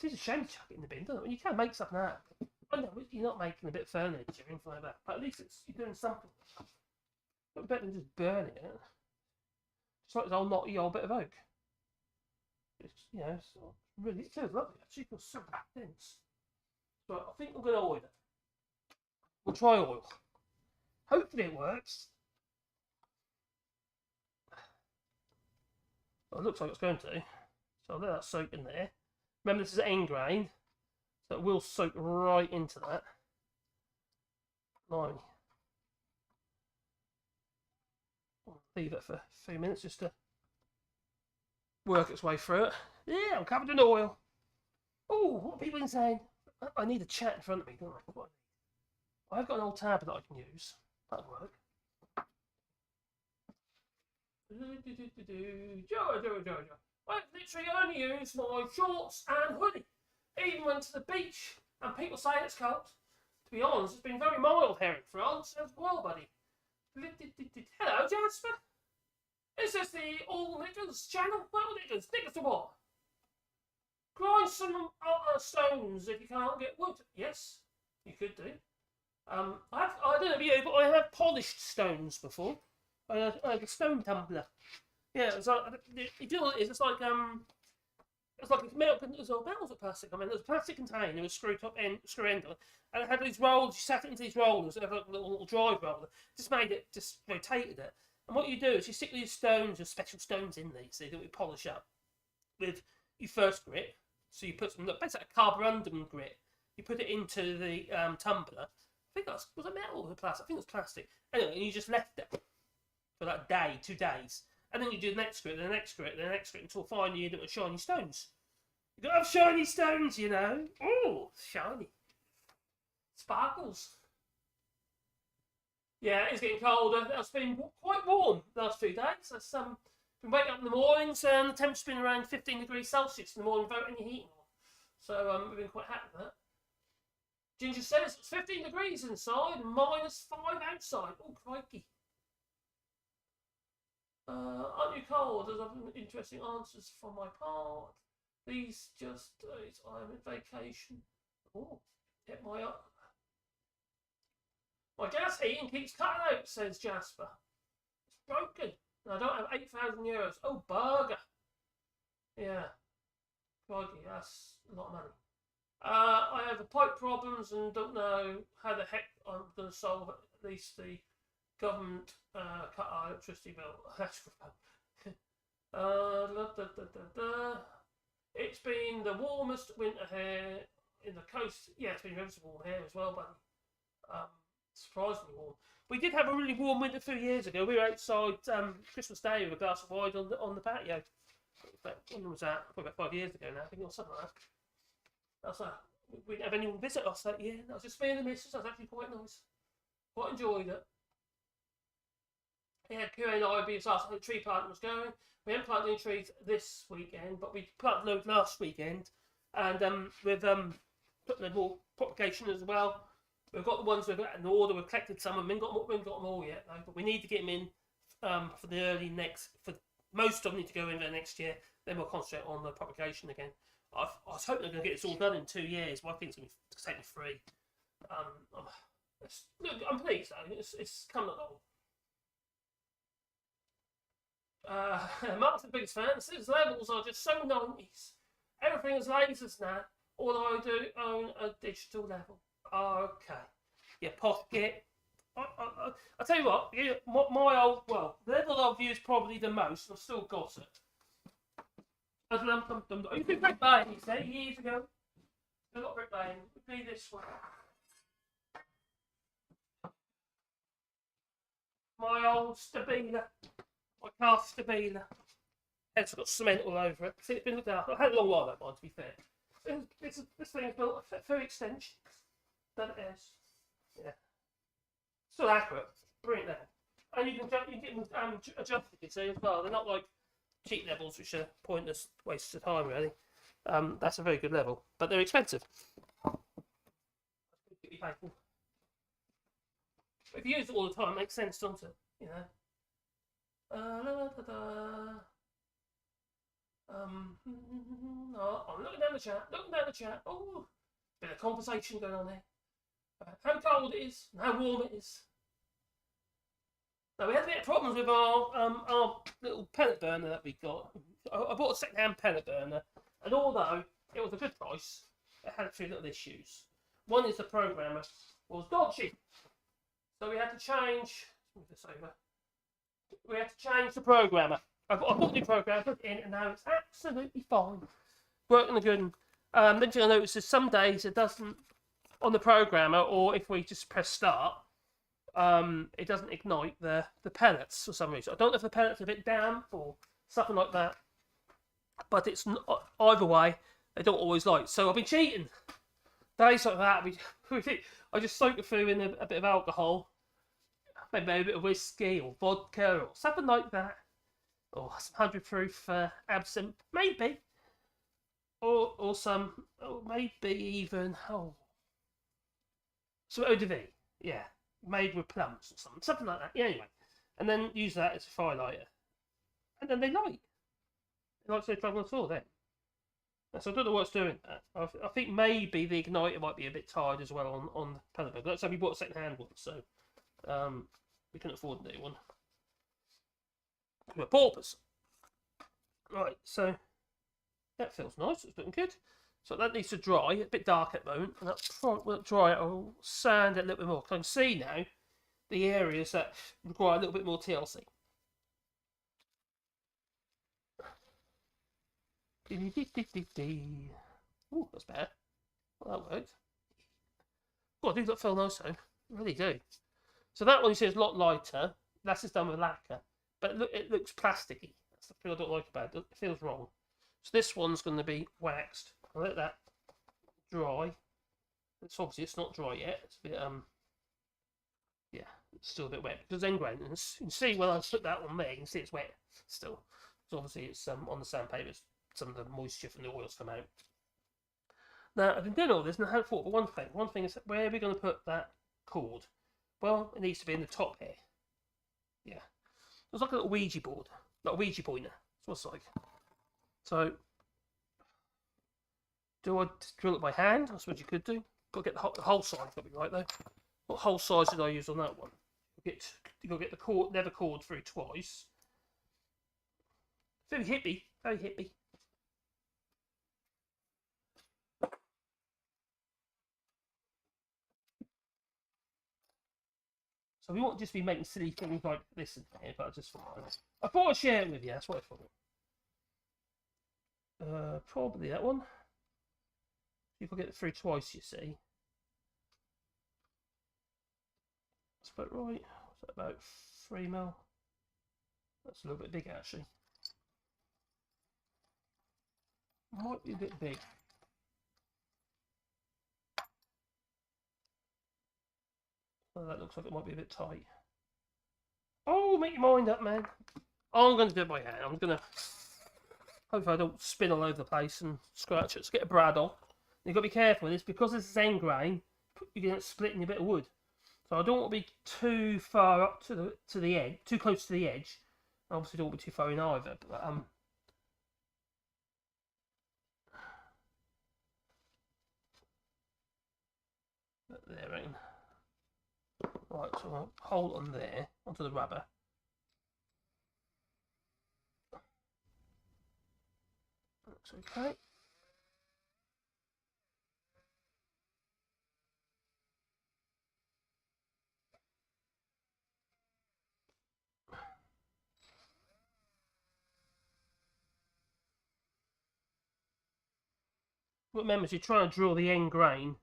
a shame to chuck it in the bin, doesn't it? You can make something out of it. I know you're not making a bit of furniture or anything like that, but at least you're doing something. But better than just burning it. It's like this old knotty old bit of oak. It's, you know, it's really, it feels lovely actually. It feels so dense. So I think I'm going to oil it. We'll try oil. Hopefully it works. Well, it looks like it's going to. So I'll let that soak in there. Remember, this is end grain, so it will soak right into that. Blimey. I'll leave it for a few minutes just to work its way through it. Yeah, I'm covered in oil. Oh, what have people been saying? I need a chat in front of me, don't I? What I need? I've got an old tab that I can use. That'll work. Joe. I've literally only used my shorts and hoodie. Even went to the beach, and people say it's cold. To be honest, it's been very mild here in France as well, buddy. Hello, Jasper. Is this the All Knickers channel? Well, Knickers to what? Grind some stones if you can't get wood. Yes, you could do. I don't know about you, but I have polished stones before. I had a stone tumbler. Yeah, it's like you do it. It's like it's like a metal. It was metal or plastic. I mean, it was a plastic container with a screw end on, and it had these rollers. You sat it into these rollers. It had like a little drive roller. Just made it, just rotated it. And what you do is you stick these stones, or special stones in these, so that we polish up with your first grit. So you put some, basically a carborundum grit. You put it into the tumbler. I think that was it metal or plastic? I think it was plastic. Anyway, and you just left it for that day, 2 days. And then you do the next grit, the next grit, the next grit, until finally you end up with shiny stones. You got to have shiny stones, you know. Oh, shiny. Sparkles. Yeah, it's getting colder. It's been quite warm the last few days. It's been waking up in the mornings and the temperature's been around 15 degrees Celsius in the morning without any heating on. So we've been quite happy with that. Ginger says it's 15 degrees inside and -5 outside. Oh, crikey. Aren't you cold? There's other interesting answers from my part. These just I'm on vacation. Oh, get my gas heating keeps cutting out, says Jasper. It's broken. And I don't have €8,000. Oh, burger. Yeah. Crikey, that's a lot of money. I have pipe problems and don't know how the heck I'm going to solve it. At least the government cut our electricity bill. It's been the warmest winter here in the coast. Yeah, it's been very warm here as well, buddy. Surprisingly warm. We did have a really warm winter a few years ago. We were outside Christmas Day with a glass of wine on the patio. When was that? Probably about 5 years ago now, I think, or something like that. We didn't have anyone visit us that year. That was just me and the missus. That was actually quite nice. Quite enjoyed it. Yeah, Kira and I, because the tree planting was going. We haven't planted any trees this weekend, but we planted loads last weekend. And we've put the more propagation as well. We've got the ones we've got in order. We've collected some of them. We haven't got them all yet, though. But we need to get them in for the early next. For most of them need to go in there next year. Then we'll concentrate on the propagation again. I was hoping they're going to get this all done in 2 years, but I think it's going to take me 3. Look, I'm pleased though. It's coming along. Mark's the biggest fan. His levels are just so 90s. Everything is lasers now. Although I do own a digital level. Okay. Yeah, pocket. I tell you what, my old, well, the level I've used probably the most, I've still got it. You did Brick Lane, you say, years ago. I got Brick Lane. It would be this one. My old Stabila. My car Stabila. It's got cement all over it. See, it's been looked after. I've had a long while, that one, to be fair. This thing is built for extensions. That it is. Yeah. Still accurate. Brilliant level. And you can get them adjusted, you see, as well. They're not like cheap levels, which are pointless wastes of time, really. That's a very good level. But they're expensive. If you use it all the time, it makes sense, doesn't it? You know. I'm looking down the chat. Oh, bit of conversation going on there. How cold it is, and how warm it is. Now we had a bit of problems with our little pellet burner that we got. I bought a second-hand pellet burner, and although it was a good price, it had a few little issues. One is the programmer was dodgy, so we had to change. Move this over. We had to change the programmer. I bought the new programmer, put it in, and now it's absolutely fine, working good. Then you'll notice is some days it doesn't on the programmer, or if we just press start, it doesn't ignite the pellets for some reason. I don't know if the pellets are a bit damp or something like that, but it's not, either way they don't always light. So I've been cheating days like that. I just soak the food in a bit of alcohol, maybe a bit of whiskey or vodka or something like that, or some 100 proof absinthe, maybe, or some, maybe even some eau de vie, yeah, made with plums or something like that. Yeah, anyway, and then use that as a fire lighter, and then they light. They light no trouble at all then. So I don't know what's doing that. I think maybe the igniter might be a bit tired as well on the pellet burner. That's how we bought a second-hand one, so we couldn't afford a new one. We're paupers. Right, so that feels nice. It's looking good. So that needs to dry. It's a bit dark at the moment, and when it dry, I'll sand it a little bit more. Because I can see now the areas that require a little bit more TLC. Ooh, that's better. Well, that worked. God, these look feel nice though. They really do. So that one you see is a lot lighter. That's just done with lacquer. But it looks plasticky. That's the thing I don't like about it. It feels wrong. So this one's going to be waxed. I'll let that dry. It's obviously it's not dry yet. It's a bit yeah, it's still a bit wet because then grain. You can see when I put that on there, you can see it's wet still. So obviously it's on the sandpaper. Some of the moisture from the oils come out. Now I've been doing all this and I had thought of one thing. One thing is where are we going to put that cord? Well, it needs to be in the top here. Yeah, it's like a little Ouija board, like a Ouija pointer. That's what it's like. So, do I drill it by hand? I suppose you could do. Got to get the hole size. Got to be right though. What hole size did I use on that one? You got to get the cord, leather cord through twice. Very hippie. Very hippie. So we won't just be making silly things like this in here, but I thought I'd share it with you. That's what I thought. Probably that one. You can get it through twice, you see. That's about right. Is that about 3 mil? That's a little bit big actually. Might be a bit big. Oh, that looks like it might be a bit tight. Oh, make your mind up, man. I'm going to do it by hand. I'm going to... Hopefully I don't spin all over the place and scratch it. Let's get a brad on. You've got to be careful with this. Because this is end grain, you're going to split in a bit of wood. So I don't want to be too far up to the edge, too close to the edge. I obviously don't want to be too far in either. But, there, in. Right, so I'll hold on there, onto the rubber. Looks okay. Remember, if you're trying to drill the end grain,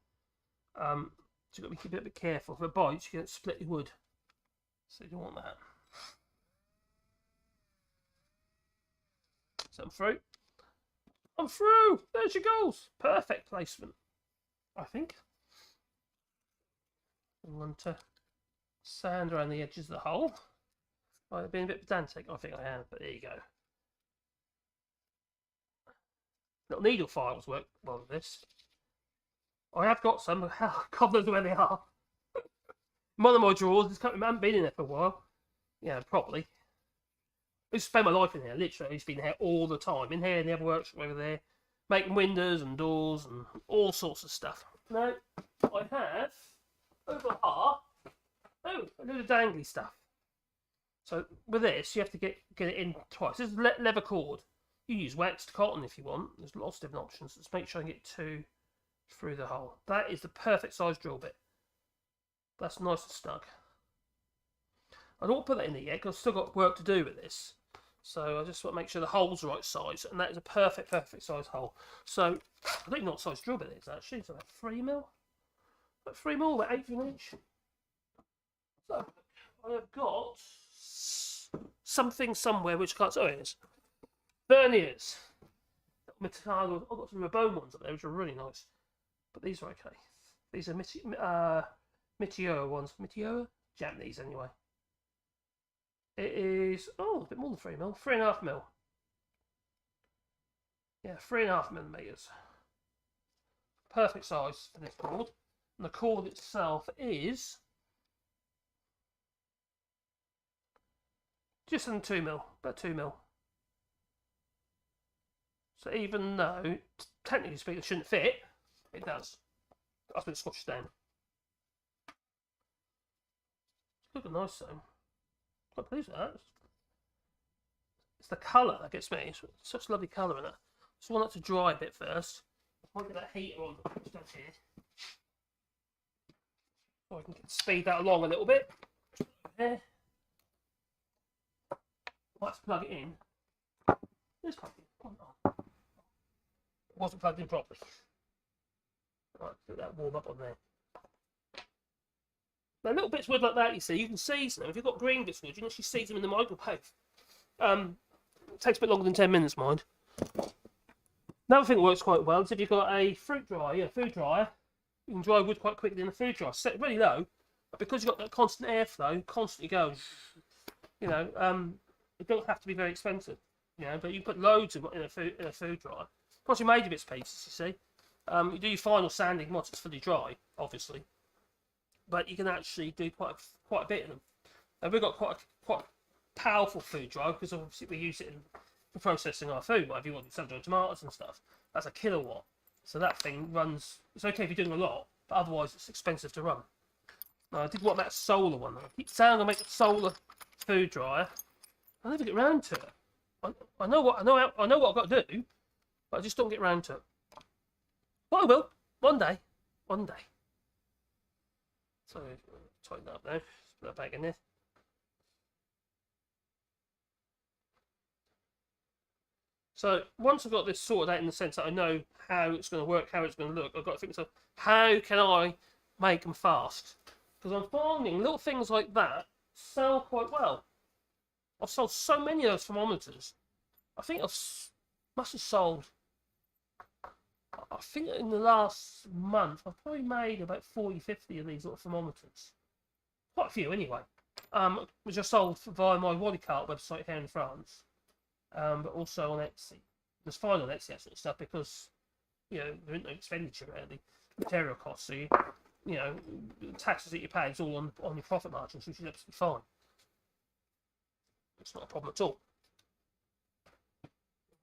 so you've got to be a bit careful. If it bites, you can split the wood. So you don't want that. So I'm through. I'm through! There she goes! Perfect placement, I think. I want to sand around the edges of the hole. I've been a bit pedantic, I think I am, but there you go. Little needle files work well with this. I have got some, God knows where they are. One of my drawers, I haven't been in there for a while. Yeah, probably. I used to spend my life in here, literally. I used to be in here all the time. In here, in the other workshop over there. Making windows and doors and all sorts of stuff. Now, I have, over half, a little dangly stuff. So with this, you have to get it in twice. This is leather cord. You use waxed cotton if you want. There's lots of different options. Let's make sure I get 2 through the hole. That is the perfect size drill bit. That's nice and snug. I don't want to put that in there yet because I've still got work to do with this. So I just want to make sure the hole's the right size, and that is a perfect size hole. So I don't even know what size drill bit it is actually. It's about 3 mil. About 3 mil, about 1/8 inch. So I have got something somewhere which I can't. Oh, it is. Verniers. I've got some Rabone ones up there which are really nice, but these are okay. These are Meteor ones. Meteor? Japanese anyway. It is, a bit more than 3 mil. 3.5 mil. Yeah, 3.5 millimeters. Perfect size for this cord. And the cord itself is just under 2 mil. About 2 mil. So even though, technically speaking, it shouldn't fit, it does. That's been scotched down. It's looking nice though. Quite pleased with that. It's the colour that gets me. It's such a lovely colour in it. Just want it to dry a bit first. I'll get that heater on just here. So I can speed that along a little bit. There. Let's plug it in. It's plugged in. It wasn't plugged in properly. Right, let that warm up on there. Now, little bits of wood like that, you can season them. If you've got green bits of wood, you can actually season them in the microwave. It takes a bit longer than 10 minutes, mind. Another thing that works quite well is if you've got a food dryer, you can dry wood quite quickly in the food dryer. Set it really low, but because you've got that constant airflow, constantly goes. It don't have to be very expensive, but you put loads in a food dryer. Once you made your bits and pieces, you see. You do your final sanding once it's fully dry, obviously. But you can actually do quite a bit in them. And we've got quite a powerful food dryer because obviously we use it for processing our food. Like if you want to sun-dry tomatoes and stuff, that's a kilowatt. So that thing runs. It's okay if you're doing a lot, but otherwise it's expensive to run. Now I did want that solar one. I keep saying I'm gonna make a solar food dryer. I never get round to it. I know what I've got to do, but I just don't get round to it. But I will one day. So tighten that up now. Put that back in there. So once I've got this sorted out in the sense that I know how it's going to work, how it's going to look, I've got to think to myself, how can I make them fast? Because I'm finding little things like that sell quite well. I've sold so many of those thermometers. I think must have sold. I think in the last month I've probably made about 40, 50 of these little thermometers. Quite a few anyway. Which I sold via my Wallybois website here in France. But also on Etsy. It's fine on Etsy, that sort of stuff, because there isn't no expenditure really. Material costs, so the taxes that you pay is all on your profit margins, which is absolutely fine. It's not a problem at all.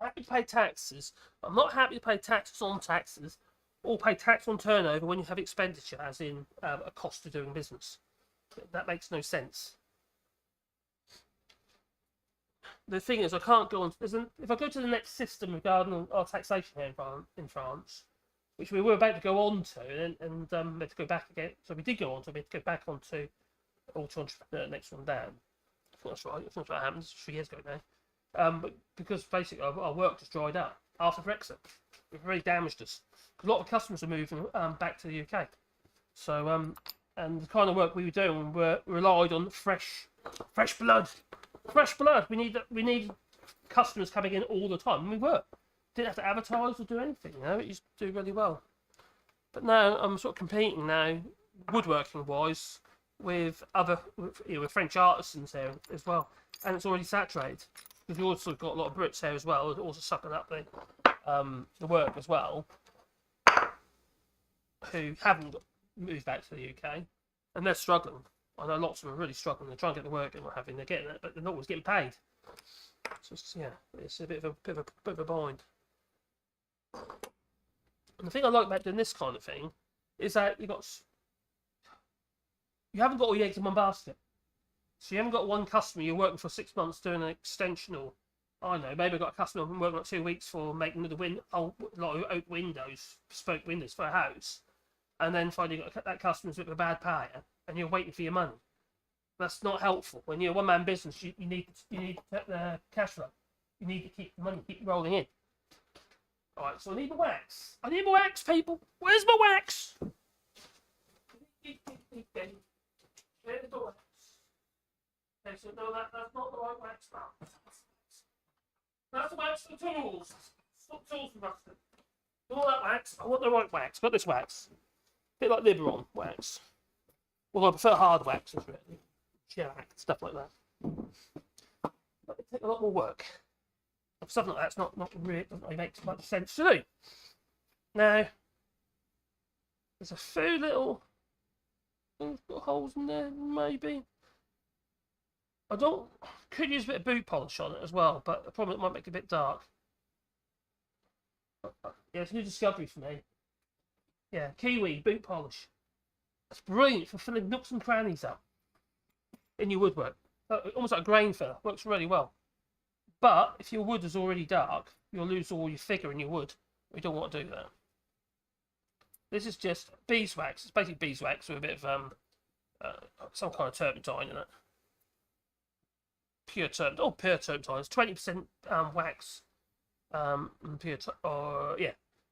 I'm happy to pay taxes. I'm not happy to pay taxes on taxes, or pay tax on turnover when you have expenditure, as in a cost of doing business. That makes no sense. The thing is, I can't go on. If I go to the next system regarding our taxation here in France, which we were about to go on to, and we had to go back again. So we did go on to. We had to go back on to the next one down. I think that's right. I think that's what happened. It's 3 years ago now. But because basically our work just dried up after Brexit, it really damaged us. A lot of customers are moving back to the UK. So and the kind of work we were doing relied on fresh blood. Fresh blood. We need customers coming in all the time. And we were. Didn't have to advertise or do anything. It used to do really well. But now I'm sort of competing now, woodworking wise, with French artisans here as well, and it's already saturated because you also got a lot of Brits here as well, also sucking up the work as well, who haven't moved back to the UK, and they're struggling. I know lots of them are really struggling. They're trying to get the work and what having. They're getting it, but they're not always getting paid. So it's a bit of a bind. And the thing I like about doing this kind of thing is that you haven't got all your eggs in one basket. So you haven't got one customer you're working for 6 months doing an extension, or I don't know, maybe I've got a customer I've been working like 2 weeks for making the oak windows, bespoke windows for a house, and then finally got that customer's with a bad payer, and you're waiting for your money. That's not helpful. When you're a one-man business, you need the cash flow. You need to keep the money keep rolling in. All right, so I need the wax. I need my wax, people. Where's my wax? Where's the wax? Okay, so no, that's not the right wax. That's the wax for the tools. Stop tools from rusting. All that wax. I want the right wax. Got this wax. A bit like Liberon wax. Well, I prefer hard waxes, really. Shellac, stuff like that. But it takes a lot more work. Something like that's not really doesn't really make much sense to do. Now, there's a few little things got holes in there, maybe. Could use a bit of boot polish on it as well, but the problem it might make it a bit dark. Yeah, it's a new discovery for me. Yeah, Kiwi boot polish. That's brilliant for filling nooks and crannies up in your woodwork. Almost like a grain filler. Works really well. But if your wood is already dark, you'll lose all your figure in your wood. We don't want to do that. This is just beeswax. It's basically beeswax with a bit of some kind of turpentine in it. Pure turpentine. Oh, pure turpentine. It's 20% wax. Pure.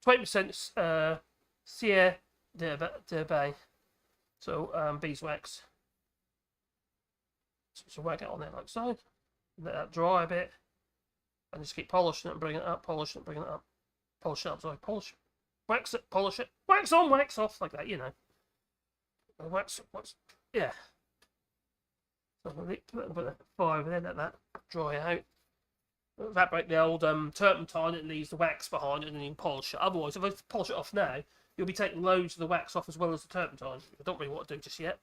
20% Cire de Bay. So beeswax. So whack it on there like so. Let that dry a bit. And just keep polishing it and bringing it up, polishing it, bringing it up. Polish it up, sorry, polish it. Wax it, polish it. Wax on, wax off, like that, you know. Wax, yeah. So I'm going to put the fire over there, let that dry out. Evaporate the old turpentine, it leaves the wax behind it, and then you can polish it. Otherwise, if I polish it off now, you'll be taking loads of the wax off as well as the turpentine. I don't really want to do just yet.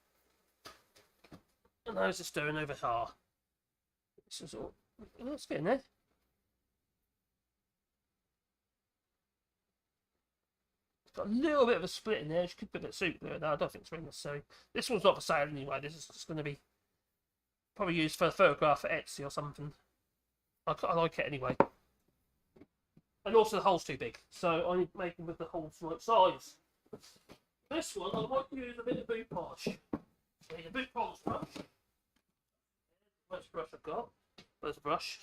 And how's the stirring over here? This is all. Let's get in there. It's got a little bit of a split in there. You could put a bit of soup there. No, I don't think it's really necessary. This one's not for sale anyway. This is just going to be probably used for a photograph for Etsy or something. I like it anyway. And also the hole's too big, so I need to make them with the holes the right size. This one, I might use a bit of boot polish. So a boot polish brush. Where's the brush I've got? Where's the brush?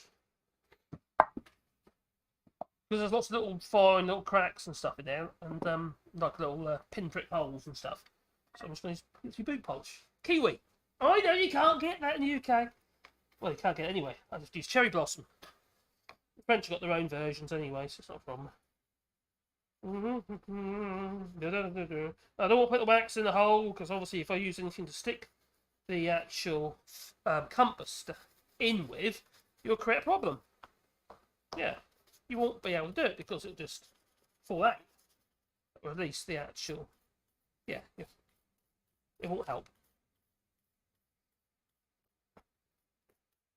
Because there's lots of little fine little cracks and stuff in there, and like little pinprick holes and stuff. So I'm just going to use some boot polish. Kiwi. I know you can't get that in the UK. Well, you can't get it anyway. I just use cherry blossom. The French have got their own versions anyway, so it's not a problem. I don't want to put the wax in the hole, because obviously if I use anything to stick the actual compass in with, you'll create a problem. Yeah, you won't be able to do it because it'll just fall out. Or at least the actual, yeah, it won't help.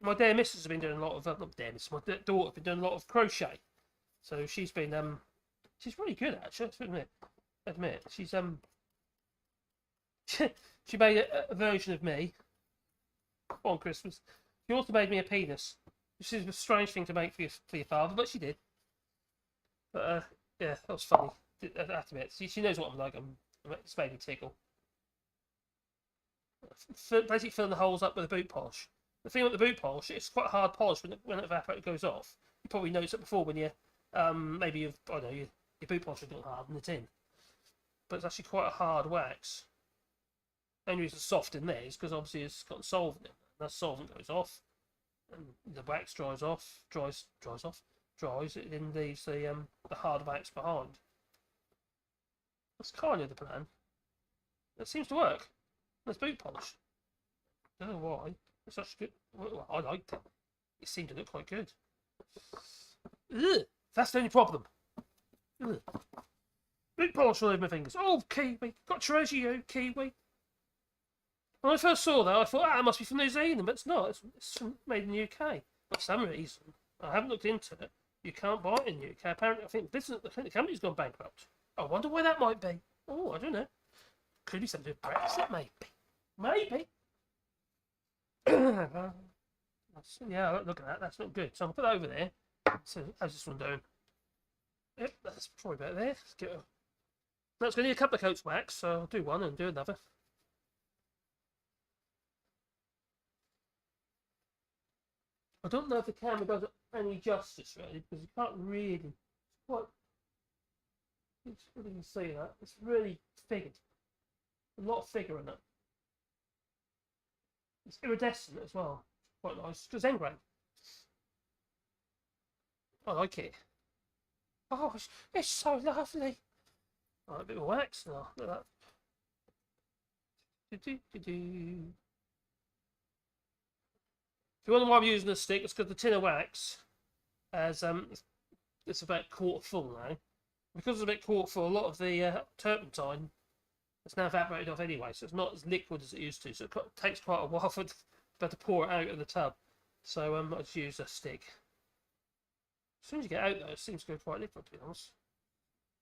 My dear missus has been doing a lot of, not dear missus, my daughter's been doing a lot of crochet. So she's been, she's really good actually, I admit. She's, she made a version of me on Christmas. She also made me a penis, which is a strange thing to make for your father, but she did. But, yeah, that was funny. I have to admit, she knows what I'm like. It's made me tickle. Basically filling the holes up with a boot polish. The thing with the boot polish, it's quite hard polish when it evaporates, goes off. You probably noticed it before when you, maybe your boot polish is not hard in the tin. But it's actually quite a hard wax. The only reason it's soft in there is because obviously it's got solvent in it. And that solvent goes off, and the wax dries, it then leaves the hard wax behind. That's kind of the plan. It seems to work. There's boot polish. I don't know why. It's such good. Well, I liked it. It seemed to look quite good. Ugh, that's the only problem. Ugh. Boot polish all over my fingers. Oh, Kiwi. Got treasure, you, Kiwi. When I first saw that, I thought, it must be from New Zealand, but it's not. It's made in the UK. For some reason. I haven't looked into it. You can't buy it in the UK. Apparently, I think the company's gone bankrupt. I wonder why that might be. Oh, I don't know. Could be something to do with Brexit, maybe. Maybe. Yeah, look at that. That's not good. So I'll put that over there. So how's this one doing? Yep, that's probably better there. Let's get a... That's going to need a couple of coats wax, so I'll do one and do another. I don't know if the camera does any justice really, because you can't really. It's quite. It's really, you can see that it's really figured. A lot of figure in it. It's iridescent as well. Quite nice. It's engrained. I like it. Oh, it's so lovely. Right, a bit of wax now. Look at that. If you wonder why I'm using the stick, it's because the tin of wax has it's about quarter full now. Because it's a bit quarter full, a lot of the turpentine it's now evaporated off anyway, so it's not as liquid as it used to. So it takes quite a while for it to pour it out of the tub. So I just use a stick. As soon as you get out though, it seems to go quite liquid, to be honest.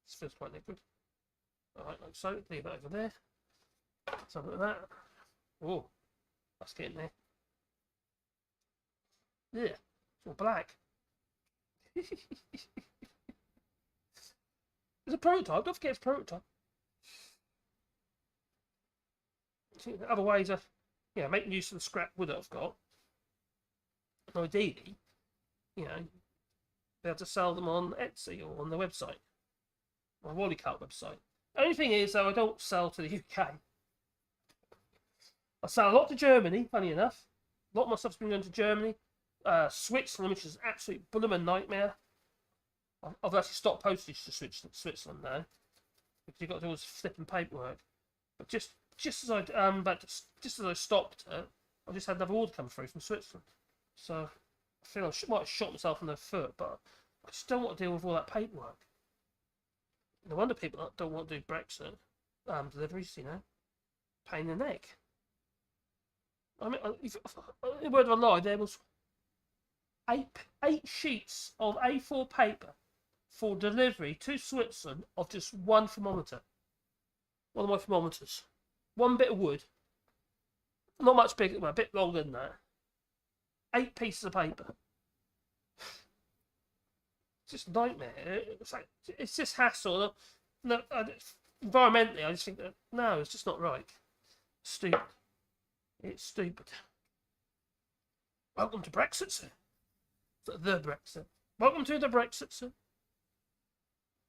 It feels quite liquid. Alright, like so, leave that over there. Something like that. Oh, that's getting there. Yeah, it's all black. It's a prototype, don't forget it's a prototype. Other ways of, making use of the scrap wood that I've got. And ideally, be able to sell them on Etsy or on the website, my Wallybois website. The only thing is, though, I don't sell to the UK. I sell a lot to Germany, funny enough. A lot of my stuff's been going to Germany. Switzerland, which is an absolute blooming nightmare. I've actually stopped postage to Switzerland now. Because you've got to do all this flipping paperwork. But just as I stopped it, I just had another order come through from Switzerland. So I feel I might have shot myself in the foot, but I just don't want to deal with all that paperwork. No wonder people don't want to do Brexit deliveries, pain in the neck. I mean, in a word of a lie, there was eight sheets of A4 paper for delivery to Switzerland of just one thermometer. One of my thermometers. One bit of wood. Not much bigger, well, a bit longer than that. 8 pieces of paper. It's just a nightmare. It's just hassle. No, environmentally, I just think that, no, it's just not right. Stupid. It's stupid. Welcome to Brexit, sir. The Brexit. Welcome to the Brexit, sir.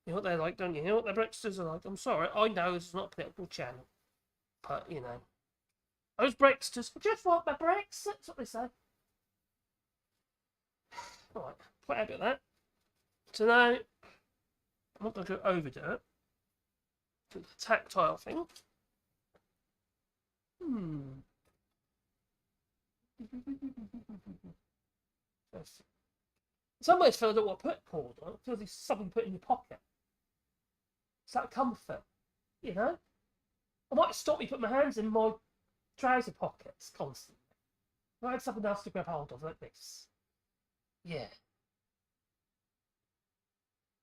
You know what they're like, don't you? You know what the Brexiters are like? I'm sorry, I know this is not a political channel. But, those Brexiters just want the Brexit. That's what they say. Alright, quite happy with that. So now, I'm not going to overdo it. Do the tactile thing. Some ways I feel I don't want to put cord on. It feels like something to put in your pocket. It's that comfort, I might stop me putting my hands in my trouser pockets constantly. I had something else to grab hold of like this. Yeah.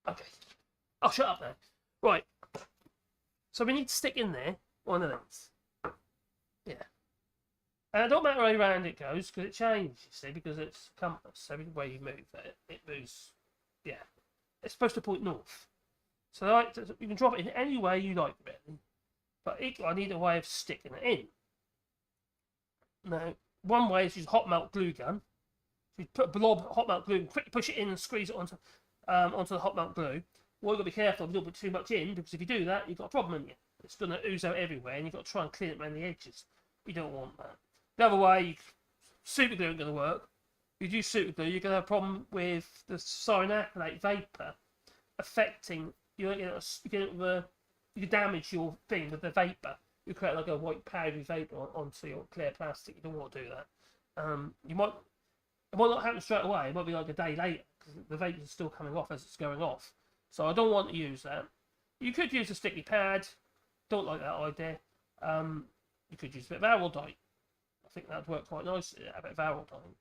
Okay. I'll shut up now. Right. So we need to stick in there one of these. Yeah. And it don't matter how round it goes, because it changes, you see, because it's compass. Every way you move it moves. Yeah. It's supposed to point north. So you can drop it in any way you like, really. But I need a way of sticking it in. Now, one way is use a hot melt glue gun. So you put a blob of hot melt glue and quickly push it in and squeeze it onto the hot melt glue. Well, you've got to be careful of not put too much in, because if you do that, you've got a problem, haven't you? It's going to ooze out everywhere, and you've got to try and clean it around the edges. You don't want that. The other way, super glue isn't going to work. If you use super glue, you're going to have a problem with the cyanide vapor affecting you can damage your thing with the vapor. You create like a white powdery vapor onto your clear plastic. You don't want to do that. It might not happen straight away. It might be like a day later because the vapor is still coming off as it's going off. So I don't want to use that. You could use a sticky pad. Don't like that idea. You could use a bit of araldite. I think that'd work quite nicely. A bit of araldite.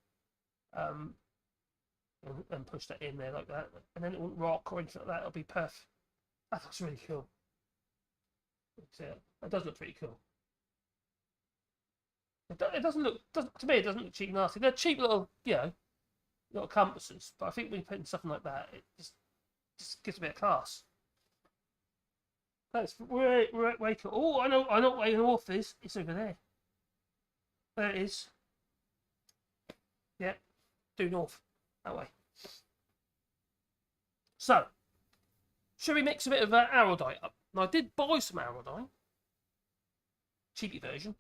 And push that in there like that, and then it won't rock or anything like that. It'll be perfect. That looks really cool. That does look pretty cool. It doesn't look, to me, it doesn't look cheap and nasty. They're cheap little, little compasses. But I think when you put in something like that, it just gives a bit of class. That's way cool. Oh, I know where your north is. It's over there. There it is. Yeah, due north. That way. So, should we mix a bit of araldite up? Now, I did buy some araldite. Cheapy version.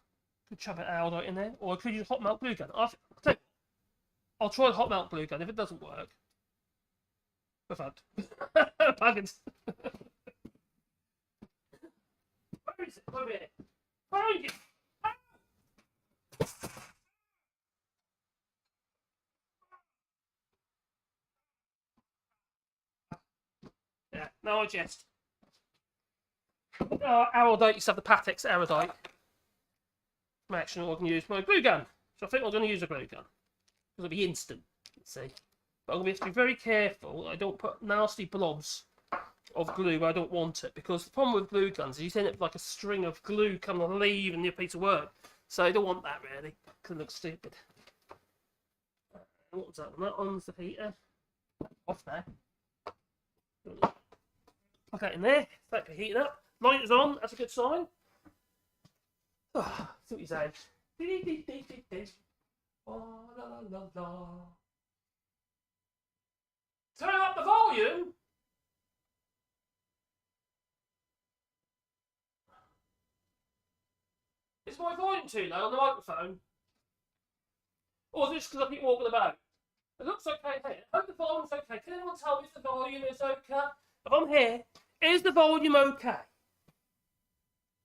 Could chuck an araldite in there. Or I could use hot melt glue gun. I'll try the hot melt glue gun. If it doesn't work, we're fucked. Buggins. Where is it? Over here. Find it. Yeah, no, I jest. Araldite used to have the Patex araldite. Action, or I can use my glue gun. So I think I'm going to use a glue gun. Because it'll be instant, let's see. But I'm going to have to be very careful that I don't put nasty blobs of glue where I don't want it. Because the problem with glue guns is you end up like a string of glue coming on leaving your piece of work. So I don't want that really, because it looks stupid. What was that one? That one's the heater. Off there. Plug that in there. That can heat it up. Light is on. That's a good sign. Oh, see what you're saying. Oh, la, la, la, la. Turn up the volume. Is my volume too low on the microphone? Or is this because I keep walking about? It looks okay here. I hope the volume's okay. Can anyone tell me if the volume is okay? If I'm here, is the volume okay?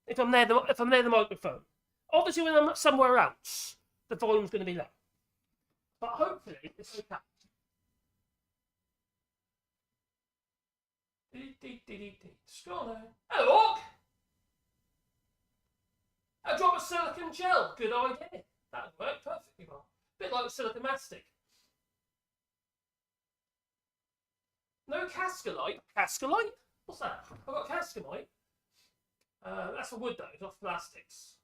If I'm near the microphone. Obviously, when I'm somewhere else, the volume's going to be low. But hopefully, it's okay. Scroll down. Hello, Hawk! A drop of silicone gel. Good idea. That would work perfectly well. A bit like silicone mastic. No cascolite. Cascolite? What's that? I've got cascolite. That's for wood though, it's not for plastics.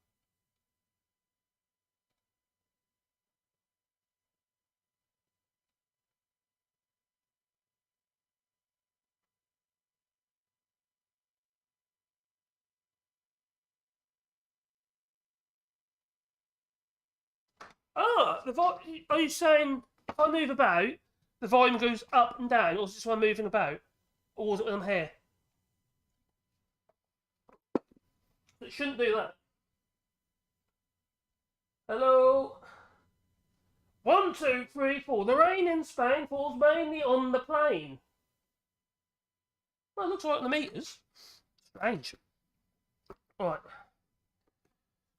Ah, are you saying if I move about, the volume goes up and down, or is it just when I'm moving about? Or is it when I'm here? It shouldn't do that. Hello? 1, 2, 3, 4. The rain in Spain falls mainly on the plain. Well, it looks right on the meters. Strange. Alright.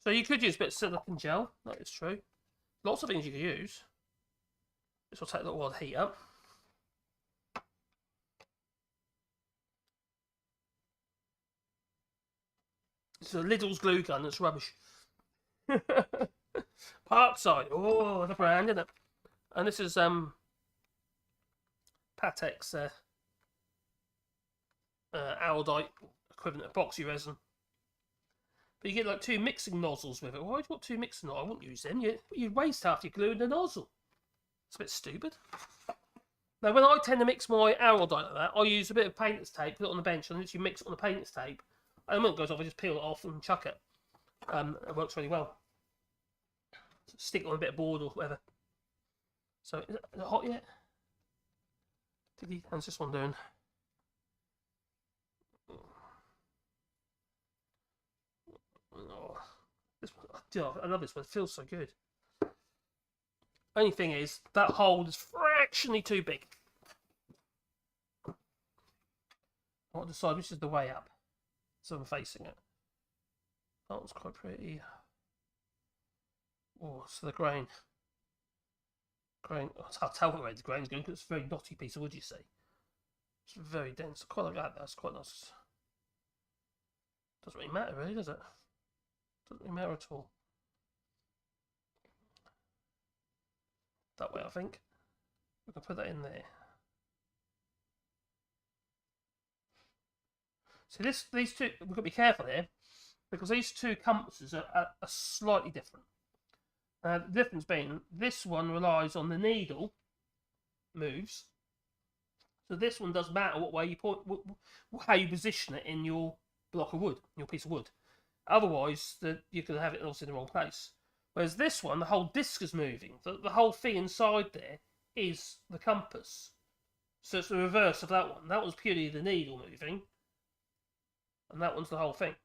So you could use a bit of silicone gel. That is true. Lots of things you could use. This will take a little while to heat up. It's a Lidl's glue gun that's rubbish. Parkside. Oh, the brand, isn't it? And this is Patex araldite equivalent of epoxy resin. But you get like 2 mixing nozzles with it. Why do you want 2 mixing nozzles? I wouldn't use them. You'd waste half your glue in the nozzle. It's a bit stupid. Now, when I tend to mix my araldite like that, I use a bit of painter's tape, put it on the bench, and literally mix it on the painter's tape. And when it goes off, I just peel it off and chuck it. It works really well. So stick it on a bit of board or whatever. So, is it hot yet? How's this one doing? Oh, I love this one. It feels so good. Only thing is, that hole is fractionally too big. I want to decide which is the way up. So I'm facing it. That one's quite pretty. Oh, so the grain. I'll tell where the grain's going because it's a very knotty piece of wood, you see. It's very dense. I quite like that. That's quite nice. Doesn't really matter, really, does it? Doesn't really matter at all. That way, I think. We can put that in there. So these two, we've got to be careful here, because these 2 compasses are slightly different. The difference being, this one relies on the needle moves. So this one doesn't matter what way you point, how you position it in your block of wood, your piece of wood. Otherwise, you could have it also in the wrong place. Whereas this one, the whole disc is moving. The whole thing inside there is the compass. So it's the reverse of that one. That one's purely the needle moving. And that one's the whole thing.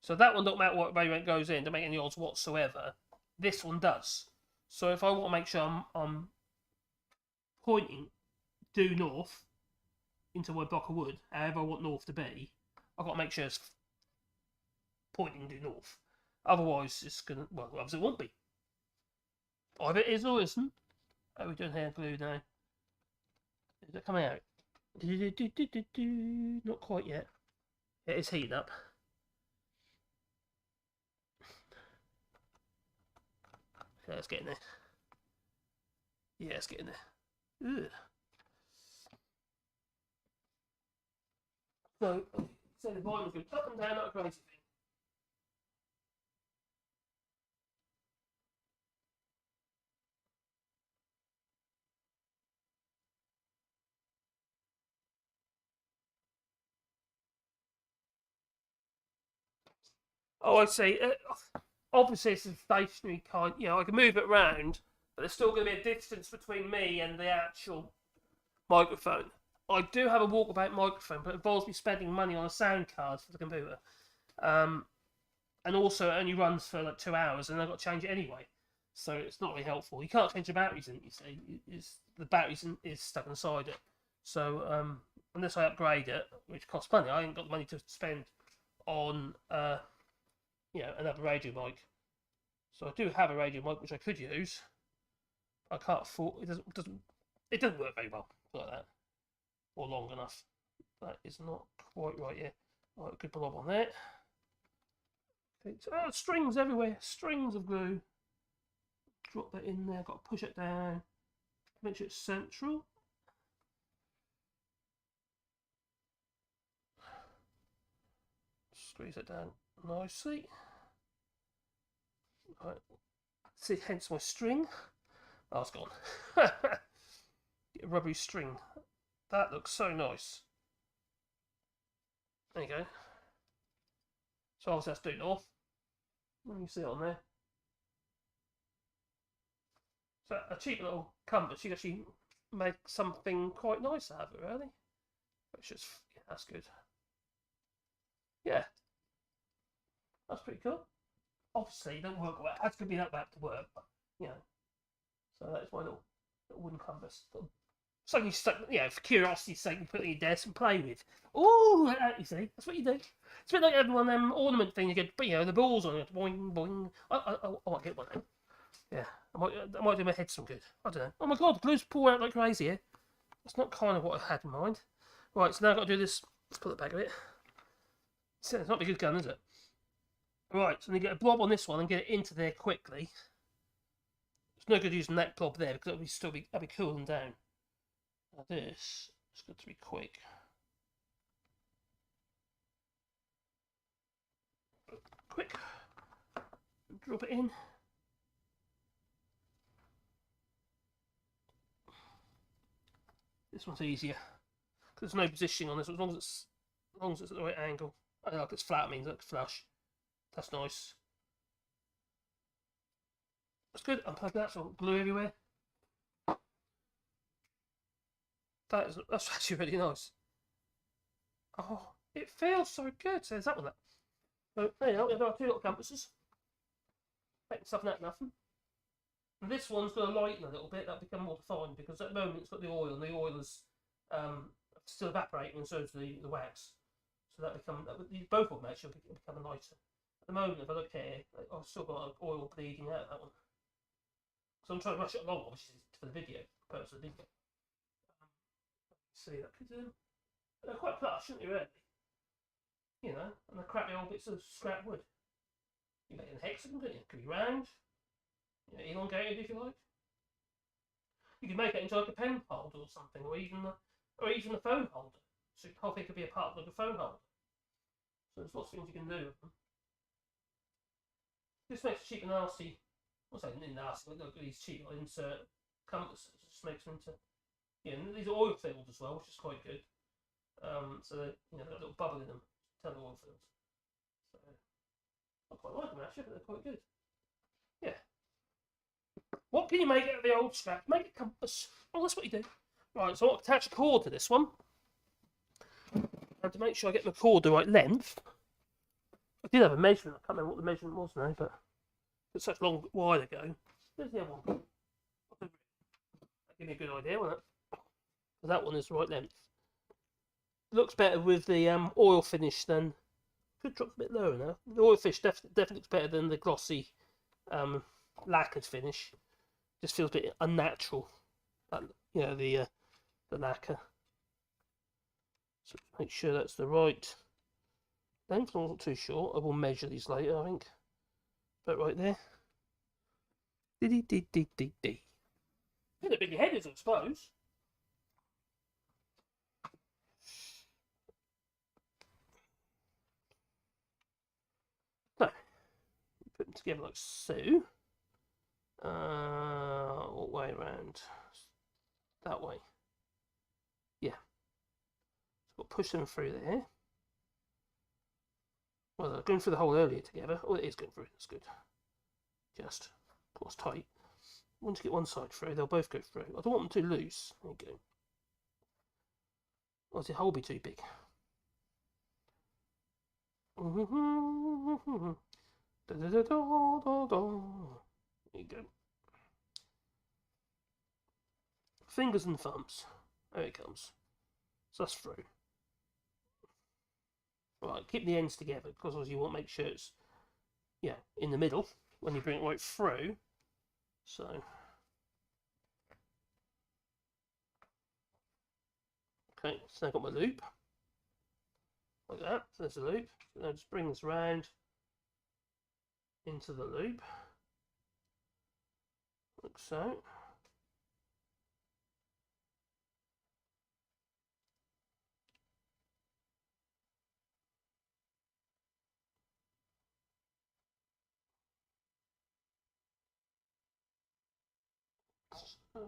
So that one don't matter what way it goes in, don't make any odds whatsoever. This one does. So if I want to make sure I'm pointing due north into my block of wood, however I want north to be, I've got to make sure it's pointing due north. Otherwise, it's going to, well, otherwise it won't be. Either it is or isn't. How are we doing here, glue now? Is it coming out? Not quite yet. Yeah, it's heating up. Okay, let's get in there. Yeah, let's get in there. Ugh. So the volume's going up and down like a crazy thing. Oh, I see. Obviously, it's a stationary kind. You know, I can move it around, but there's still going to be a distance between me and the actual microphone. I do have a walkabout microphone, but it involves me spending money on a sound card for the computer. And also, it only runs for like 2 hours, and I've got to change it anyway. So it's not really helpful. You can't change the batteries in it, you see. The batteries is stuck inside it. So unless I upgrade it, which costs money, I ain't got the money to spend on another radio mic. So I do have a radio mic which I could use. I can't afford it. It doesn't work very well like that, or long enough. That is not quite right yet. Right, good blob on there. Okay, so, strings everywhere. Strings of glue. Drop that in there. Got to push it down. Make sure it's central. Squeeze it down nicely. Right. See, hence my string. Oh, it's gone. Get a rubbery string. That looks so nice. There you go. So obviously that's due north. You can see it on there. So a cheap little compass. You can actually make something quite nice out of it, really. It's just, yeah, that's good. Yeah. That's pretty cool. Obviously, it don't work well. It has to be that bad to work, but, you know. So that's my little wooden compass. Something you stuck, for curiosity's sake, you put it in your desk and play with. Ooh, like that, you see. That's what you do. It's a bit like everyone ornament thing. You get, the balls on it. Boing, boing. I might get one now. Yeah, I might do my head some good. I don't know. Oh my god, the glue's pouring out like crazy here. That's not kind of what I had in mind. Right, so now I've got to do this. Let's pull it back a bit. So it's not a good gun, is it? Right, so I'm going to get a blob on this one and get it into there quickly. It's no good using that blob there because it'll be cooling down. Now this, it's got to be quick. Quick. Drop it in. This one's easier because there's no positioning on this. As long as it's at the right angle. I like it's flat. Means it's flush. That's nice. That's good. Unplug that. So glue everywhere. That's actually really nice. Oh, it feels so good. So there's that one. So there you go. There are two little compasses. Making stuff out of nothing. And this one's going to lighten a little bit. That'll become more defined because at the moment it's got the oil, and the oil is still evaporating, and so is the wax. So both of them actually become lighter. At the moment, if I look here, I've still got oil bleeding out of that one. So I'm trying to rush it along, obviously, for the video, purpose of the video. See that could they're quite plush, aren't they, really? You know, and the crappy old bits of scrap wood. You make it in hexagon, couldn't you? It could be round, elongated if you like. You could make it into like a pen holder or something, or even a phone holder. So the whole thing could be a part of like a phone holder. So there's lots of things you can do with them. This makes a cheap and nasty I'm saying nasty, but look at these cheap insert compasses. It just makes them into, and these are oil filled as well, which is quite good. So they, they've got a little bubble in them, ton of oil filled. So I quite like them actually. They're quite good. Yeah. What can you make out of the old strap? Make a compass. Oh, that's what you do. Right, so I'll attach a cord to this one. And to make sure I get my cord the right length, I did have a measurement. I can't remember what the measurement was now, but it's such a long while ago. There's the other one. That give me a good idea, won't it? Because that one is the right length. Looks better with the oil finish than. Could drop a bit lower now. The oil finish definitely looks better than the glossy lacquered finish. Just feels a bit unnatural. The lacquer. So make sure that's the right length. I'm not too sure. I will measure these later, I think. But right there. Dee. Bit of big your head is, I suppose. So, put them together like so. What way around? That way. Yeah. So we'll push them through there. Well, they're going through the hole earlier together. Oh, it is going through. That's good. Just, of course, tight. Once you get one side through, they'll both go through. I don't want them too loose. There you go. Or the hole be too big. There you go. Fingers and thumbs. There it comes. So that's through. Right, keep the ends together because you want to make sure it's in the middle when you bring it right through. So okay, so I've got my loop. Like that. So there's a loop. Now just bring this round into the loop. Like so. Try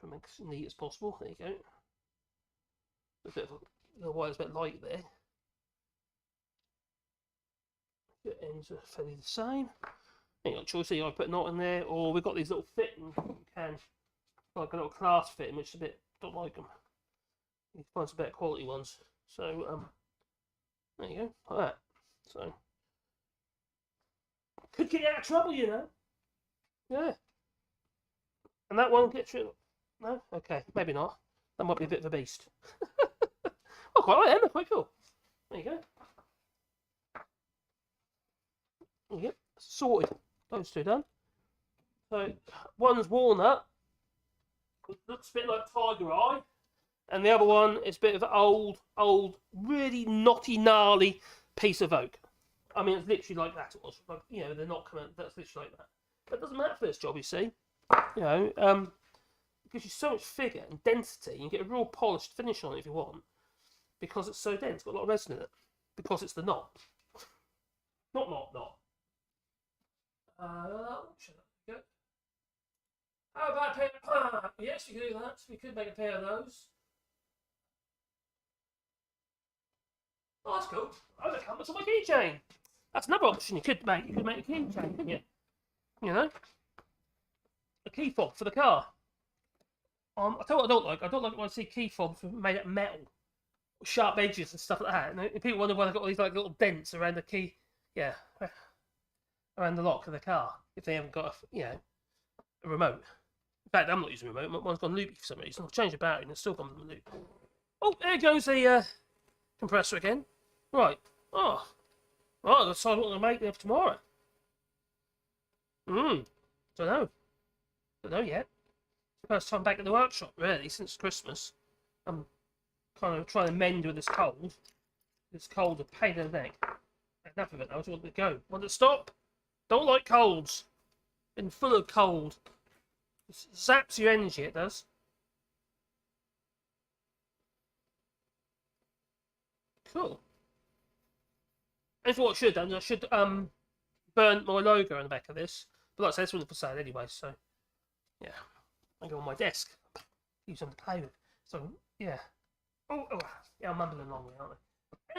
and make it as neat as possible. There you go. A bit of the wire's a bit light there. The ends are fairly the same. Ain't got a choice here. I put a knot in there, or we've got these little fitting cans, like a little class fitting, which is a bit don't like them. You find some better quality ones. So there you go, like that. So could get you out of trouble, Yeah. And that one gets you. No, okay, maybe not. That might be a bit of a beast. I quite like them. They're quite cool. There you go. Yep, sorted. Those two done. So one's walnut, looks a bit like tiger eye, and the other one is a bit of an old, really knotty, gnarly piece of oak. I mean, it's literally like that. It was like they're not coming. That's literally like that. But it doesn't matter for this job, you see. It gives you so much figure and density. You get a real polished finish on it if you want, because it's so dense. It's got a lot of resin in it. Because it's the knot. Not. How about a pair of yes, you could do that. We could make a pair of those. Oh, that's cool. Oh, that comes on my keychain. That's another option you could make. You could make a keychain, couldn't you? A key fob for the car. I tell you what I don't like. I don't like when I see key fobs made out of metal, sharp edges and stuff like that. And people wonder why they've got all these like little dents around the key, around the lock of the car if they haven't got a remote. In fact, I'm not using a remote. Mine's gone loopy for some reason. I've changed the battery and it's still gone loop. Oh, there goes the compressor again. Right. Oh. Right, I'll decide what I'm going to make for tomorrow. Don't know yet. First time back at the workshop, really, since Christmas. I'm kind of trying to mend with this cold. This cold, a pain in the neck. Enough of it. I just want to go. Want to stop? Don't like colds. Been full of cold. It zaps your energy, it does. Cool. And for what I should have done, I should burnt my logo on the back of this. But like I said, this wasn't for sale anyway, so yeah. I go on my desk. Use something to play with. So yeah. Yeah, I'm mumbling along, aren't I?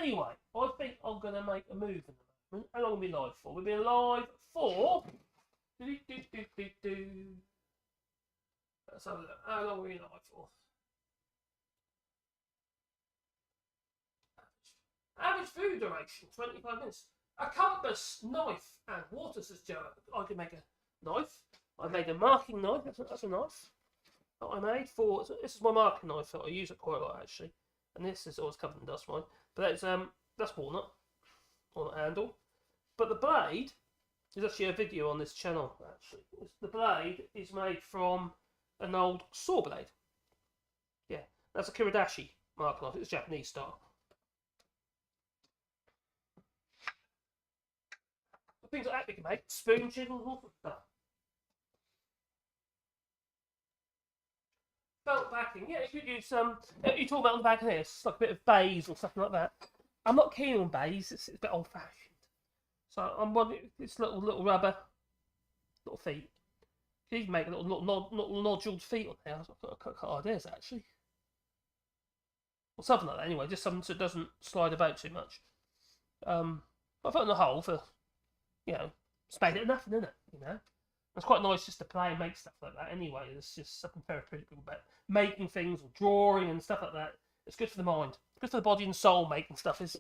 Anyway, I think I'm gonna make a move in the moment. How long have we been live for? We've been live for let's have a look. How long have we been live for? Average food duration, 25 minutes. A compass, knife, and water, says Joe. I can make a knife. I made a marking knife. That's a knife that I made for. This is my marking knife that I use it quite a lot actually. And this is always covered in dust, right? But that's walnut handle. But the blade, there's actually a video on this channel. Actually, the blade is made from an old saw blade. Yeah, that's a Kiridashi marking knife. It's Japanese style. Things like that we can make. Spoon, chisels, all sorts of stuff. Felt backing. Yeah, you could use some. You talk about on the back of this, like a bit of baize or something like that. I'm not keen on baize. It's a bit old fashioned. So I'm wanting this little rubber, little feet. You can even make a little noduled feet on there. I've got ideas actually. Or something like that anyway, just something so it doesn't slide about too much. I thought on the whole for, it's made it nothing, isn't it? It's quite nice just to play and make stuff like that anyway. There's just something therapeutic about making things or drawing and stuff like that. It's good for the mind. It's good for the body and soul making stuff is.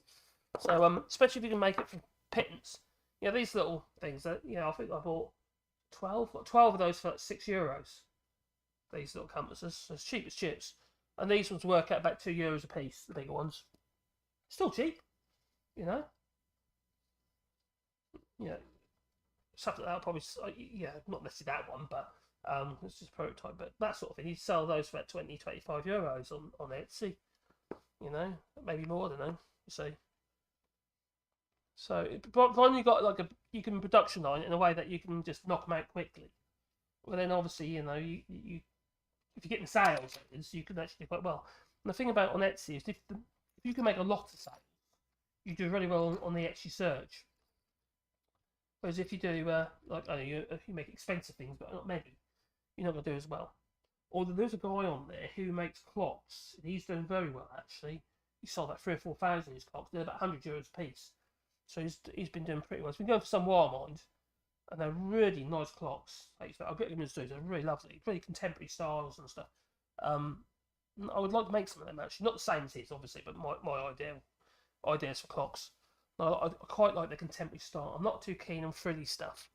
So especially if you can make it from pittance. These little things that, I think I bought 12 of those for like €6. These little compasses. So it's cheap as chips. And these ones work out about €2 a piece, the bigger ones. Still cheap, Yeah. Stuff like that, probably, not necessarily that one, but it's just a prototype. But that sort of thing, you sell those for about €20-25 on Etsy. Maybe more, I don't know. You see. So, provided you got you can production line in a way that you can just knock them out quickly. Well, then obviously, you if you get the sales, you can actually do quite well. And the thing about on Etsy is if you can make a lot of sales, you do really well on the Etsy search. Whereas if you do if you make expensive things, but not many, you're not going to do as well. Although there's a guy on there who makes clocks, and he's doing very well actually. He sold like 3,000 or 4,000 of his clocks. They're about €100 a piece. So he's been doing pretty well. He's been going for some while, mind, and they're really nice clocks. I'll get them in the studio. They're really lovely, really contemporary styles and stuff. I would like to make some of them actually, not the same as his, obviously, but my ideas for clocks. I quite like the contemporary style. I'm not too keen on frilly stuff.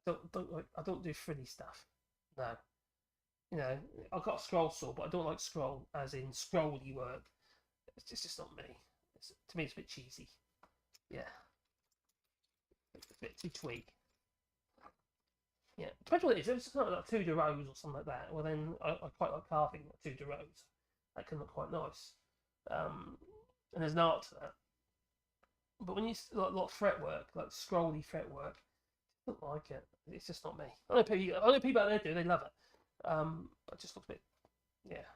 I don't do frilly stuff. No, I've got a scroll saw, but I don't like scroll as in scrolly work. It's just not me. To me, it's a bit cheesy. Yeah, it's a bit too tweak. Yeah, depends what it is. If it's something like 2 de rose or something like that, well then I quite like carving 2 de rose. That can look quite nice. And there's an art to that. But when you like a lot of fretwork, like scrolly fretwork, I don't like it. It's just not me. I know people out there do. They love it. It just looks a bit, yeah.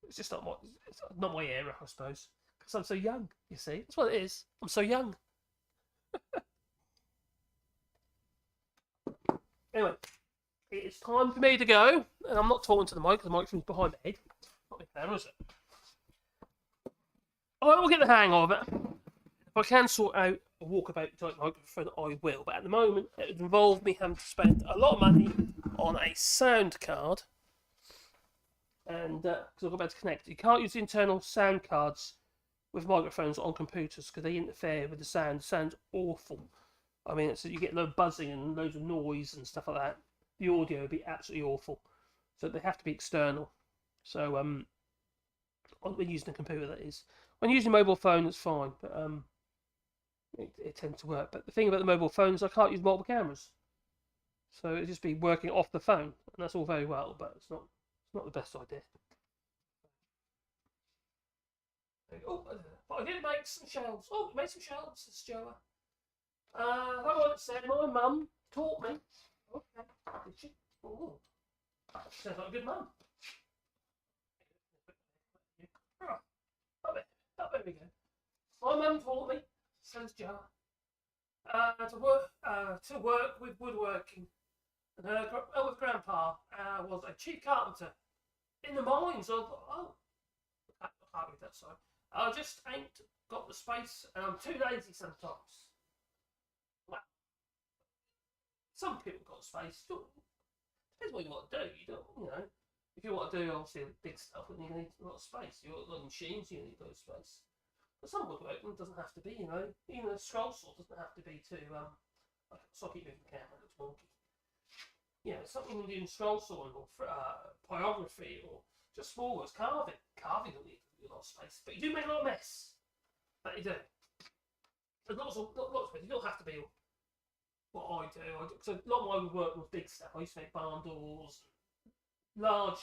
It's just not my era, I suppose. Because I'm so young. You see, that's what it is. I'm so young. Anyway, it's time for me to go, and I'm not talking to the mic because the microphone's behind my head. Not my camera, is it? I will get the hang of it. If I can sort out a walkabout type microphone, I will. But at the moment, it would involve me having to spend a lot of money on a sound card, and because I've got about to connect. You can't use the internal sound cards with microphones on computers because they interfere with the sound. The sound's awful. I mean, so you get loads of buzzing and loads of noise and stuff like that. The audio would be absolutely awful. So they have to be external. So when using a computer, that is. When using a mobile phone, it's fine, but it tends to work. But the thing about the mobile phone is I can't use multiple cameras, so it'll just be working off the phone, and that's all very well, but it's not the best idea. Oh, but I did make some shelves. Oh, made some shelves, says Joa. Like I said, my mum taught me. Okay, did she? Oh, sounds like a good mum. Oh, there we go. My mum taught me, says Joa. to work with woodworking. And her old grandpa was a chief carpenter in the mines. I can't read that, sorry. I just ain't got the space, and I'm too lazy sometimes. Well, some people got space. Depends what you want to do. If you want to do obviously big stuff, then you need a lot of space. You want machines, you need a lot of space. But some woodworking doesn't have to be, even a scroll saw doesn't have to be too. So I keep moving the camera, it looks wonky. Something you do in scroll sawing or pyrography or just small works, carving. Carving will need a lot of space, but you do make a lot of mess. That you do. There's lots of space. You don't have to be what I do. So a lot of my work was big stuff. I used to make barn doors, large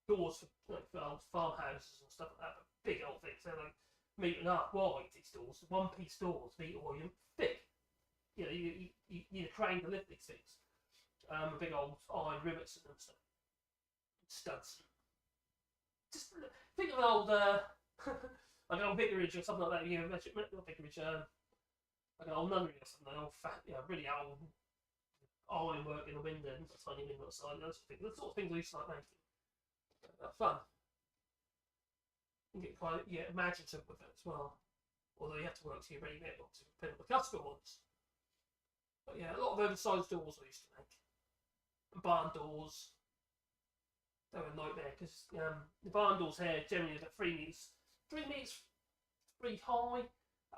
doors for old farmhouses and stuff like that. Big old things. They're like 1.5 meters wide. These doors, one-piece doors, metre wide, thick. You need a crane to lift these things. Big old iron rivets and stuff, studs. Just think of an old like an old vicarage or something like that. Not vicarage, like an old nunnery or something. An old fat, really old iron work in the window, and a tiny window outside. Those sort of things. The sort of things I used to like making. Fun. You get quite imaginative with it as well. Although you have to work to your ready-made ones to depend on the customer ones. But a lot of oversized doors I used to make. And barn doors. They were a nightmare because the barn doors here generally about 3 meters. 3 meters 3 high.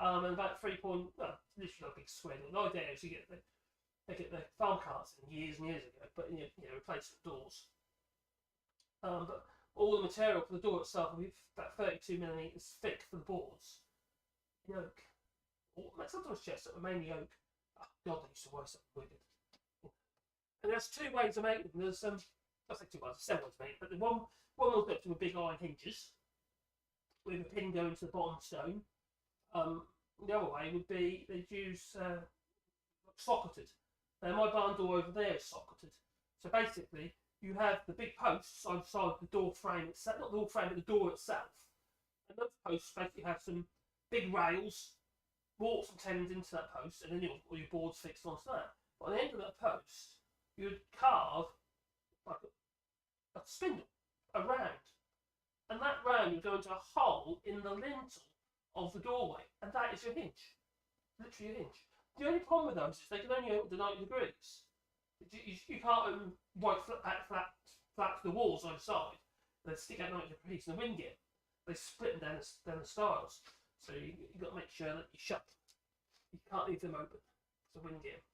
And about 3 point, literally a big square. The idea is they get the farm carts in years and years ago, but replacement doors. But all the material for the door itself will be about 32 millimeters thick for the boards. In oak. Sometimes chestnut, but mainly oak. Oh, God, they used to wear something wicked. And there's 2 ways of making them. There's I say 2 ways, 7 ways to make it, but the one was built with big iron hinges with a pin going to the bottom stone. The other way would be they'd use socketed. Now my barn door over there is socketed. So basically you have the big posts outside the door frame itself, not the door frame, but the door itself. And those posts basically have some big rails, brought some tendons into that post, and then all your boards fixed onto that. But on the end of that post, you would carve like a spindle around. And that round would go into a hole in the lintel of the doorway, and that is your hinge. Literally your hinge. The only problem with those is they can only open to 90 degrees. You can't open right flat to the walls either side. They stick out 90 degrees, and the wind get they split them down the stiles. So you've got to make sure that you shut them. You can't leave them open. It's a wind get.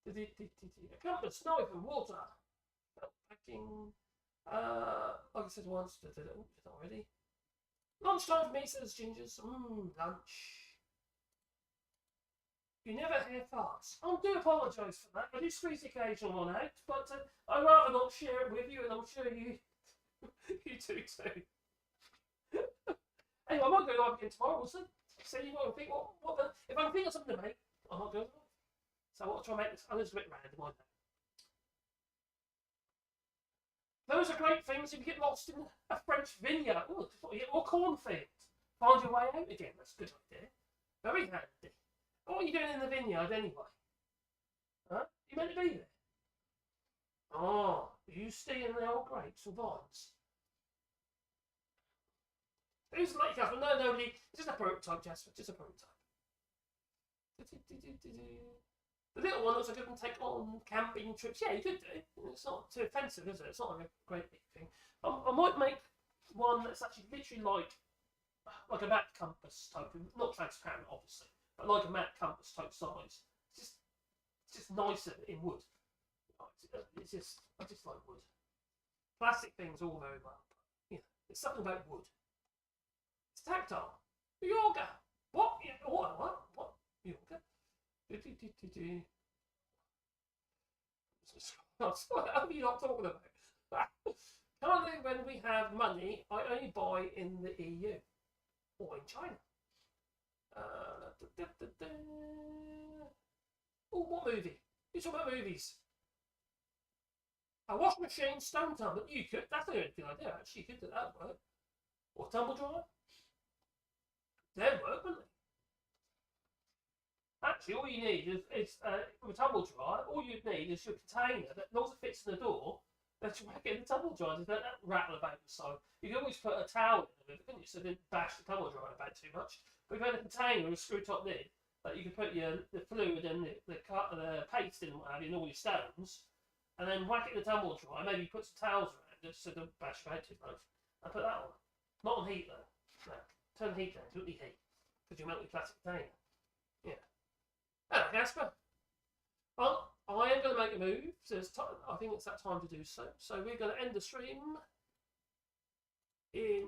A compass, knife and water. Packing. Like I said once, did it already. Lunchtime for me, says Gingers. Lunch. You never hear farts. I do apologise for that. I do squeeze the occasional one out, but I'd rather not share it with you, and I'm sure you do too. Anyway, I might go live again tomorrow, we'll see. So you might think, if I can think of something to make, I might go live. So I'll try and make this. I'm just a bit random, I know. Those are great things if you get lost in a French vineyard. Or cornfields. Find your way out again. That's a good idea. Very handy. What are you doing in the vineyard anyway? Huh? You meant to be there? Oh, you stealing the old grapes or vines? Who's like Jasper? No, nobody. It's just a prototype, Jasper. Just a prototype. The little one looks like it can take on camping trips. Yeah, you could do. It's not too offensive, is it? It's not like a great big thing. I might make one that's actually literally like a map compass type, not transparent, obviously, but like a map compass type size. It's just nicer in wood. I just like wood. Plastic things all very well, but it's something about wood. It's tactile. Yoga. What? What? Yoga. What are you not talking about? Currently, when we have money, I only buy in the EU or in China. What movie? You talking about movies? A washing machine, stone tumbler. You could. That's the only thing I do. Actually, you could do that work. Or tumble dryer. They'd work, wouldn't they? Actually, all you need is with a tumble dryer. All you need is your container that also fits in the door. That you whack it in the tumble dryer. Just let that rattle about inside. You can always put a towel in it, couldn't you? So it didn't bash the tumble dryer about too much. But if you had a container with a screw top lid, that you can put the fluid and the paste in, what have you, and all your stones, and then whack it in the tumble dryer. Maybe put some towels around just so it don't bash about too much. And put that on. Not on heat though. No. Turn the heat down. Do it heat because you melt your plastic container. Yeah. Hello, Casper. Well, I am going to make a move. So I think it's that time to do so. So we're going to end the stream in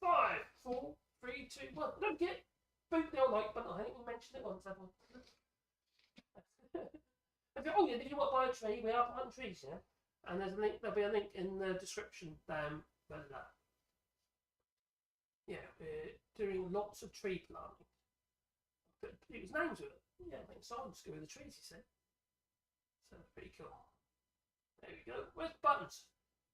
5, 4, 3, 2, 1. Don't get boot the old like button. I think we mentioned it once, haven't we? Oh yeah, if you want to buy a tree, we are planting trees, yeah. And there's a link. There'll be a link in the description down below that. Yeah, we're doing lots of tree planting. Put people's names with it. Yeah, I think Simon's good with the trees, he said. So pretty cool. There we go. Where's the buttons?